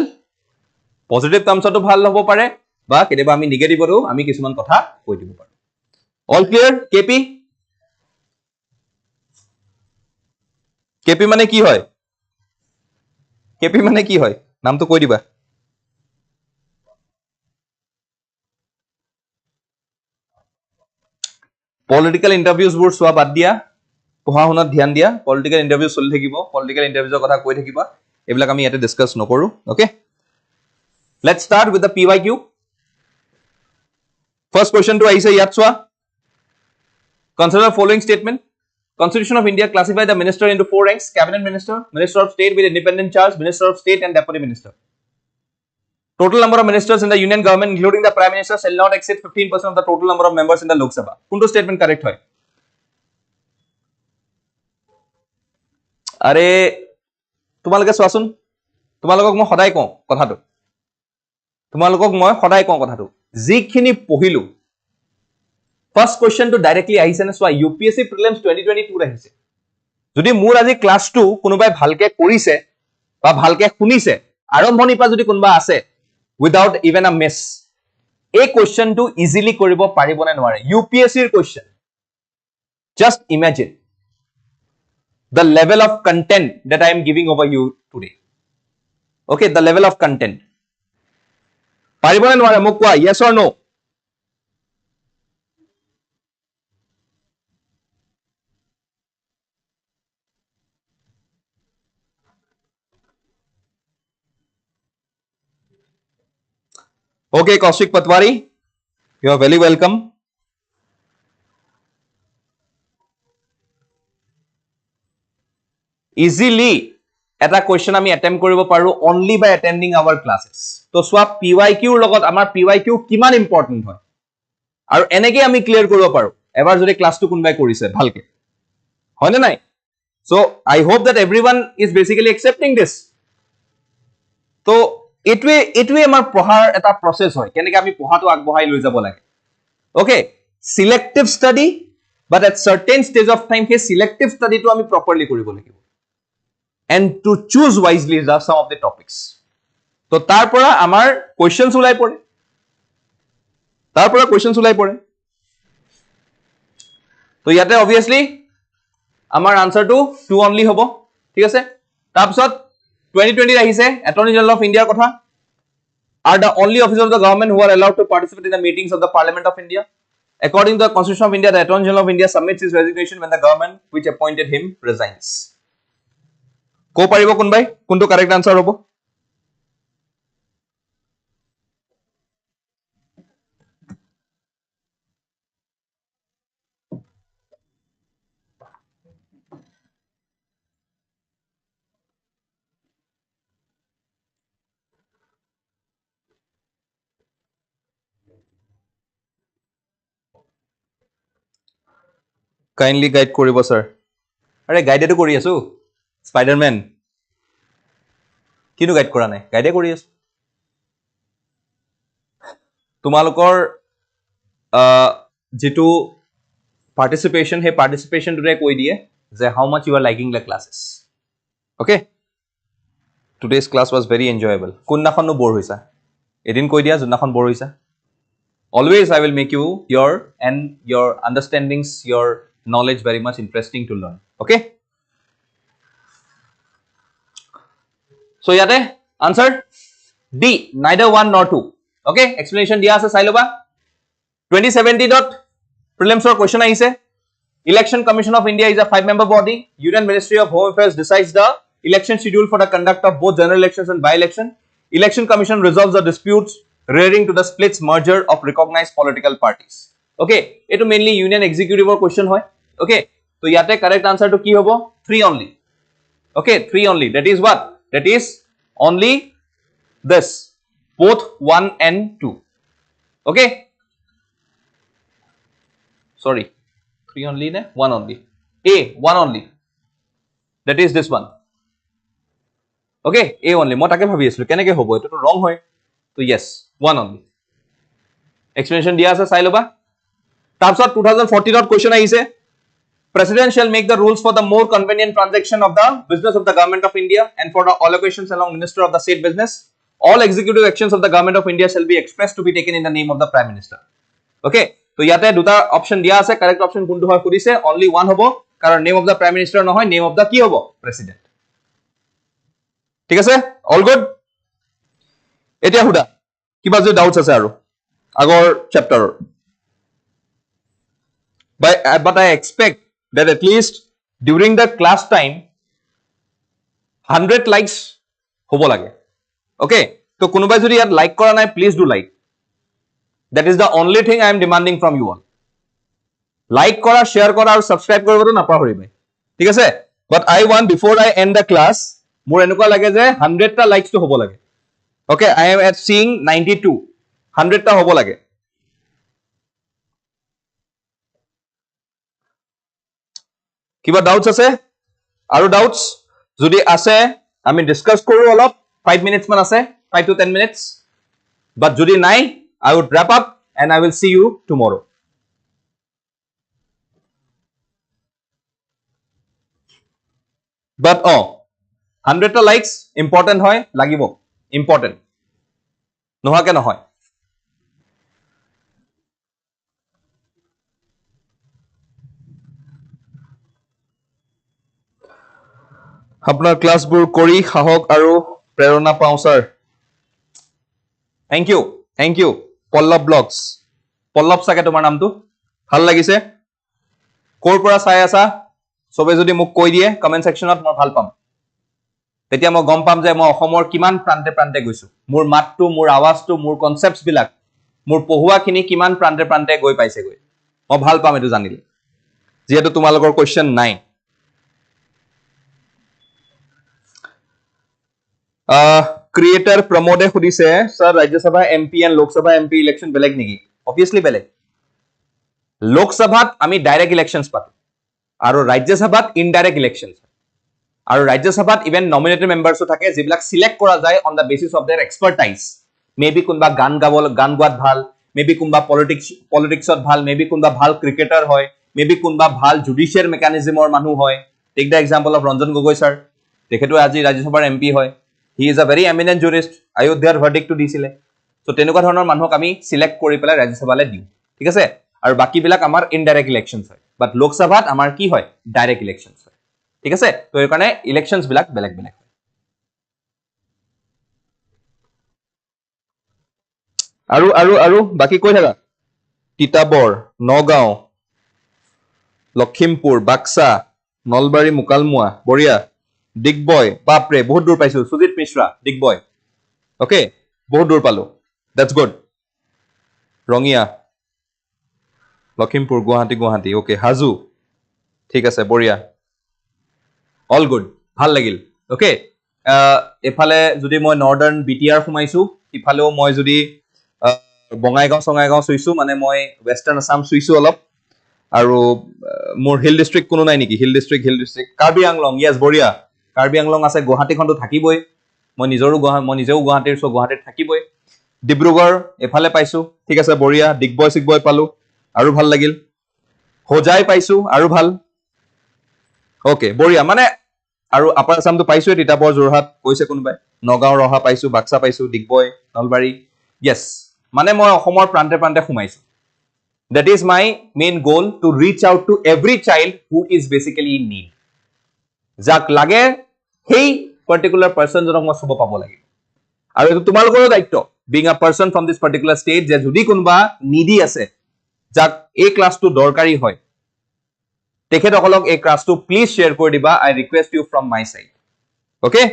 positive termsতো ভাল হ'ব পাৰে বা কেতিয়াবা আমি নেগেটিভৰো আমি কিছুমান কথা কৈ দিব পাৰো all clear কেপি মানে কি হয় কেপি মানে কি হয় নামটো কৈ দিবা পলিটিক্যাল ইন্টাৰভিউজ বোৰ সোৱা বাদ দিয়া পঢ়া শুনাত ধ্যান দিয়া পলিটিক্যাল ইন্টাৰভিউ চলি থাকিব পলিটিক্যাল ইন্টাৰভিউৰ কথা কৈ থাকিবা এইবিলাক আমি ইয়াতে ডিসকাস নকৰো okay let's start with the PYQ first question to আহিছে ইয়াত সোৱা consider the following statement Constitution of India classify the minister into four ranks cabinet minister minister of state with independent charge minister of state and deputy minister Total number of ministers in the union government including the prime minister shall not exceed 15% of the total number of members in the Lok Sabha কোনটো statement correct হয় আরে তোমালোকে সোৱাচোন তোমালোকক মই সদায় কওঁ কথাটো তোমালোকক মই সদায় কওঁ কথাটো যিখিনি পঢ়িলো ফার্স্ট কোয়েশ্চন টু ডাইরেক্টলি আহিছে নে সোৱা UPSC Prelims 2022 আহিছে যদি মোৰ আজি ক্লাছটো কোনোবাই ভালকে কৰিছে বা ভালকে শুনিছে আৰম্ভণিৰ পৰা যদি কোনোবা আছে without even a miss এই কোয়েশ্চনটো ইজিলি কৰিব পাৰিব নে নোৱাৰে UPSC ৰ question just imagine the level of content that I am giving over you today okay the level of content পাৰিব নে নোৱাৰে মোক কোৱা yes or no okay Kaushik Patwari you are very welcome easily এটা question আমি attempt কৰিব পাৰো only by attending our classes তো সোৱা PYQ ৰ লগত আমাৰ PYQ কিমান ইম্পৰ্টেন্ট হয় আৰু এনেকে আমি ক্লিয়াৰ কৰিব পাৰো এবাৰ যদি ক্লাছটো কোনবাই কৰিছে ভালকে হয় না নাই so I hope that everyone is basically accepting this তো এটুৱে আমাৰ পঢ়াৰ এটা প্ৰসেস হয় কেনেকৈ আমি পঢ়াটো আগবঢ়াই লৈ যাব লাগে okay selective study but at certain stage of time সেই selective study টো আমি properly কৰিব লাগিব and to choose wisely some of the topics তো তাৰ পৰা আমাৰ questions ওলাই পৰে তো ইয়াতে obviously আমাৰ আনসাৰটো 2 only হ'ব ঠিক আছে তাৰপিছত 2020 আহিছে Attorney General of India কথা are the only officers of the government who are allowed to participate in the meetings of the Parliament of India according to the Constitution of India the Attorney General of India submits his resignation when the government which appointed him resigns কো পাৰিব কোনবাই কোনটো correct answer হ'ব kindly guide কৰিব sir আৰে গাইডেটো কৰি আছো স্পাইডাৰম্যান কিনো guide কৰা নাই গাইডে কৰি আছো তোমালোকৰ যেটো participation হে participation today কৈ দিয়ে যে how much you are liking the classes okay today's class was very enjoyable কোননাখন বৰ হৈছা এদিন কৈ দিয়া যোননাখন বৰ হৈছা always I will make you your understandings your knowledge very much interesting to learn okay so yate answer D neither 1 nor 2 okay explanation dia ase sai loba 2017 dot prelims or question ahise election commission of India is a 5-member body union ministry of home affairs decides the election schedule for the conduct of both general elections and by election election commission resolves the disputes relating to the splits merger of recognized political parties okay eto mainly union executive or question hoy okay so yate correct answer to ki hobo 3 only okay 3 only that is what that is only this both 1 and 2 okay sorry 3 only ne 1 only a 1 only that is this one okay A only মই তাকে ভাবি আছিলো কেনেকে হ'ব এটো তো ৰং হয় তো ইয়েস ওয়ান অনলি এক্সপ্লেনেশন দিয়া আছে চাই লবা তাৰপিছত 2014 ত কোৱেশ্চন আহিছে President shall make the rules for the more convenient transaction of the business of the government of India and for the allocations along minister of the state business. All executive actions of the government of India shall be expressed to be taken in the name of the Prime Minister. Okay. So, yate duta option dia ase. Correct option kuntu hoy kudise. Only one hobo. Karon name of the Prime Minister no hoy. Name of the ki hobo? President. ঠিক আছে? All good? Etia huda. Kiba jo doubts ase aru. Agor chapter. But I expect that at least during the class time 100 likes hobo lage okay to konobai jodi yat like kora nai please do like that is the only thing I am demanding from you all like kora share kora aru subscribe koribo to napahoribai thik ase but I want before I end the class mur enuka lage je 100 ta likes to hobo lage okay I am at seeing 92 100 ta hobo lage কিবা doubts আছে আৰু doubts যদি আছে আমি discuss কৰো অলপ 5 minutes মান আছে 5 to 10 minutes but যদি নাই I would wrap up and I will see you tomorrow but 100 টা লাইকস ইম্পর্টেন্ট হয় লাগিব ইম্পর্টেন্ট নহকে নহয় আপনার ক্লাসবোৰ কৰি সাহক আৰু প্ৰেৰণা পাওঁ sir thank you Pallav blogs Pallav সাকে তোমাৰ নামটো ভাল লাগিছে কোৰ পৰা চাই আছা সবে যদি মোক কৈ দিয়ে কমেন্ট সেকশনত মই ভাল পাম তেতিয়া মই গম পাম যে মই অসমৰ কিমান প্ৰান্তে প্ৰান্তে গৈছো মোৰ মাতটো মোৰ আৱাজটো মোৰ কনসেপ্টছ বিলাক মোৰ পঢ়ুৱাখিনি কিমান প্ৰান্তে প্ৰান্তে গৈ পাইছে গৈ মই ভাল পাম এটো জানিলে যেহেতু তোমালোকৰ কোৱেশ্চন নাই ক্ৰিয়েটৰ প্ৰমোদে সুধিছে sir Rajya Sabha MP and Lok Sabha MP election বেলেগ নেকি অবভিয়াসলি বেলেগ লোকসভাত আমি ডাইৰেক্ট ইলেকশনস পাতো আৰু ৰাজ্যসভাত ইনডাইৰেক্ট ইলেকশনস আৰু ৰাজ্যসভাত ইভেন নমিনেটেড মেম্বাৰসও থাকে যিবিলাক সিলেক্ট কৰা যায় on the basis of their expertise maybe কোনবা গান গোৱাত ভাল মেবি কোনবা পলিটিক্সত ভাল মেবি কোনবা ভাল ক্ৰিকেটাৰ হয় মেবি কোনবা ভাল জুডিশিয়াল মেকানিজমৰ মানুহ হয় take the example of Ranjan Gogoi sir তেখেতো আজি ৰাজ্যসভাৰ এমপি হয় He is a very eminent jurist. Ayodhyaৰ verdict to দিছিলে সো তেনেকুৱা ধৰণৰ মানুহক আমি সিলেক্ট কৰি পেলাই ৰাজ্যসভালে দিও ঠিক আছে আৰু বাকি বিলাক আমাৰ ইনডাইৰেক্ট ইলেকশনস হয় বাট লোকসভাত আমাৰ কি হয় ডাইৰেক্ট ইলেকশনস হয় ঠিক আছে তো এই কাৰণে ইলেকশনস বিলাক বেলেগ বেলেগ হয় আৰু বাকি কৈ থাকা তিতাবৰ নগাঁও লখিমপুৰ বাক্সা নলবাৰী মুকালমুৱা বৰিয়া Digboy, বাপৰে বহুত দূৰ পাইছো সুজিত মিশ্ৰা Digboy ওকে বহুত দূৰ পালো that's good Rangia Lakhimpur Guwahati okay Hajo ঠিক আছে বৰিয়া অল গুড ভাল লাগিল ওকে এফালে যদি মই নৰ্দাৰ্ণ বিটিআৰ সোমাইছো ইফালেও মই যদি বঙাইগাঁও চুইছো মানে মই ওয়েস্টাৰ্ণ আসাম চুইছো অলপ আৰু মোৰ হিল ডিস্ট্ৰিক্ট কোনো নাই নেকি hill district Karbi Anglong yes বৰিয়া কাৰ্বি আংলং আছে গুৱাহাটীখনটো থাকিবই মই নিজেও গুৱাহাটীৰ সো গুৱাহাটীত থাকিবই ডিব্ৰুগড় এফালে পাইছো ঠিক আছে বৰিয়া ডিগবয় পালো আৰু ভাল লাগিল হোজাই পাইছো আৰু ভাল ওকে বৰিয়া মানে আৰু আপাৰ আসামটো পাইছো তিতাবৰ যোৰহাট কৈছে কোনবাই নগাঁও ৰহা পাইছো বাক্সা পাইছো ডিগবয় নলবাৰী ইয়েস মানে মই অসমৰ প্ৰান্তে প্ৰান্তে সোমাইছো that is my main goal to reach out to every child who is basically in need যাক লাগে সেই particular person জনক মই সব পাব লাগে আৰু এটো তোমালোকৰ দায়িত্ব being a person from this particular state যে যদি কোনবা নিডি আছে যাক এই ক্লাসটো দৰকাৰী হয় তেখেতসকলক এই ক্লাসটো প্লিজ শেয়াৰ কৰি দিবা I request you from my side okay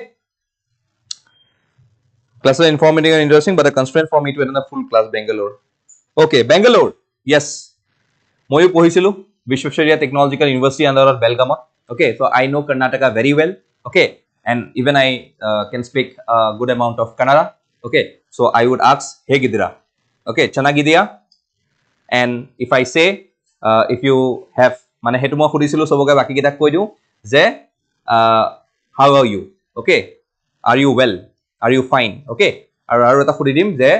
class is informative and interesting but a constraint for me to attend a full class Bangalore okay Bangalore yes ময়ো পঢ়িছিলো বিশ্বভাৰতী টেকনলজিক্যাল ইউনিভাৰ্সিটি আন্ডাৰত বেলগামত okay so I know Karnataka very well okay and even I can speak a good amount of Kannada okay so I would ask hegidira okay chanagidia and if I say if you have মানে হেতু মই খুদিছিলো সবকে বাকি কিটা কৈ দিও যে how are you okay are you well, are you fine, okay, আৰু এটা সুধি দিম যে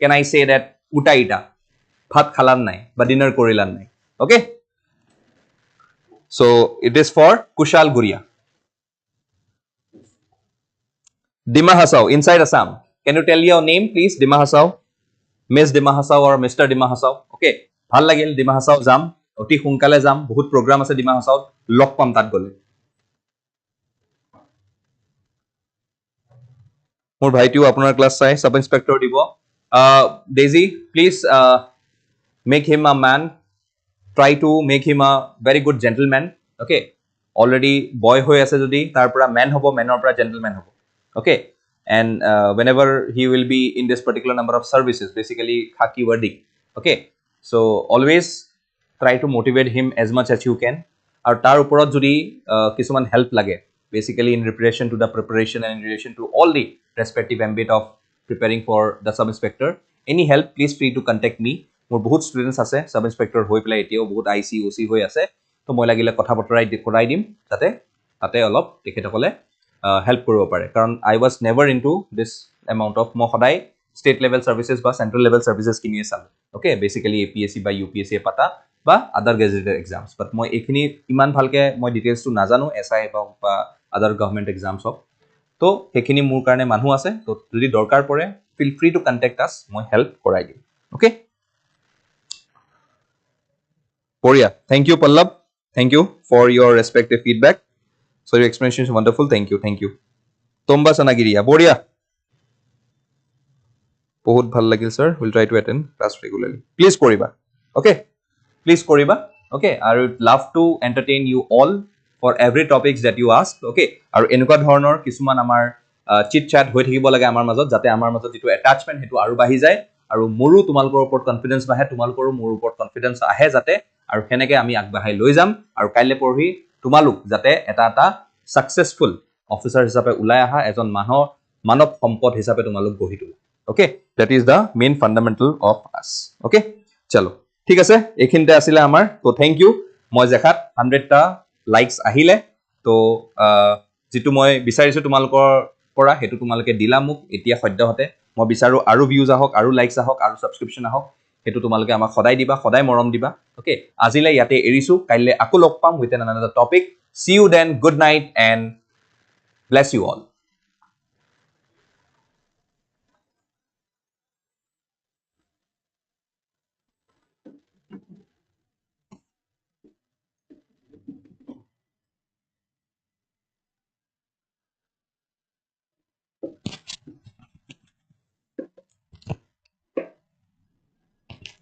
can I say that উটা ইটা ভাত খালান নাই বা ডিনাৰ কৰিলান নাই, okay. So it is for Kushal Guria. Dima Hasau, inside Assam. Can you tell your name, please? Dima Hasau, Miss Dima Hasau or Mr. Dima Hasau. Okay. ভাল লাগিল Dima Hasau যাম, অতি সোনকালে যাম, বহুত প্ৰগ্ৰাম আছে Dima Hasau, লগ পাম তাত গলে। মোৰ ভাইটিও আপোনাৰ ক্লাছ চাই সাব ইন্সপেক্টৰ দিব। Daisy, please make him a man. Try to make him a very good gentleman. Okay. Already boy হৈ আছে যদি তাৰ পৰা man হ'ব, manৰ পৰা gentleman হ'ব। Okay. And whenever he will be in this particular number of services, basically khaki wording. Okay. So always try to motivate him as much as you can. আৰু তাৰ ওপৰত যদি কিছুমান help লাগে, basically in relation to the preparation and in relation to all the respective ambit of preparing for the sub inspector, any help, please free to contact me. মোৰ বহুত students আছে sub inspector হৈ পেলাই এতিয়াও বহুত আইসি OC হৈ আছে, তো মই লাগিলে কথা বতৰাই দিম তাতে অলপ তেখেতসকলে হেল্প কৰিব পাৰে, কাৰণ I was never into this amount of, মই সদায় ষ্টেট লেভেল সাৰ্ভিসেছ বা চেন্ট্ৰেল লেভেল সাৰ্ভিসেছ কিনিয়ে চালো, ওকে, বেসিক্যালি এপিএসসি বা ইউপিএসসি পাতা বা আদাৰ গেজেটেড এক্সামস, বাট মই এইখিনি ইমান ভালকে মই ডিটেইলছটো নাজানো এসআই বা আদাৰ গভৰ্নমেণ্ট এক্সামস অফ, তো সেইখিনি মোৰ কাৰণে মানুহ আছে, তো যদি দৰকাৰ পৰে ফিল ফ্ৰী টু কন্টেক্ট আছ, মই হেল্প কৰাই দিম, okay. Boria, thank you Pallab, thank you for your respective feedback, so your explanation is wonderful, thank you. Tomba Sanagiriya, Boria, বহুত ভাল লাগিল sir, will try to attend class regularly, please koriba, okay, please koriba, okay, I would love to entertain you all for every topics that you ask, okay, আৰু এনেকুৱা ধৰণৰ কিছুমান আমাৰ seat চাট হৈ থাকিব লাগে আমাৰ মাজত, যাতে আমাৰ মাজত যেটো অ্যাটাচমেন্ট হেতু আৰু বাঢ়ি যায়, আৰু মোৰো তোমালোকৰ ওপৰত কনফিডেন্স বাঢ়ে, তোমালোকৰো মোৰ ওপৰত কনফিডেন্স আহে যাতে, আৰু কেনেকৈ আমি আগবাঢ়াই লৈ যাম, আৰু কাইলৈ পৰহি তোমালোক যাতে এটা সাকসেসফুল অফিসাৰ হিচাপে ওলাই আহা, এজন মানৱ সম্পদ হিচাপে তোমালোক গঢ়ি তোলা, okay, that is the main fundamental of us, okay, চলো ঠিক আছে, এইখিনিতে আছিলে আমাৰ, তো থ্যাংক ইউ, মই দেখাত 100টা লাইকস আহিলে, তো যেটো মই বিচাৰিছো তোমালোকৰ পৰা হেতু তোমালোকে দিলা মোক, এতিয়া সদ্যহতে মই বিচাৰো আৰু ভিউজ আহক, আৰু লাইকস আহক, আৰু সাবস্ক্ৰিপশন আহক, হেতু তোমালোকে আমাক সদায় দিবা, সদায় মৰম দিবা, ওকে, আজিলে ইয়াতে এৰিছো, কাইলে আকৌ লগ পাম with another topic, see you then, good night and bless you all.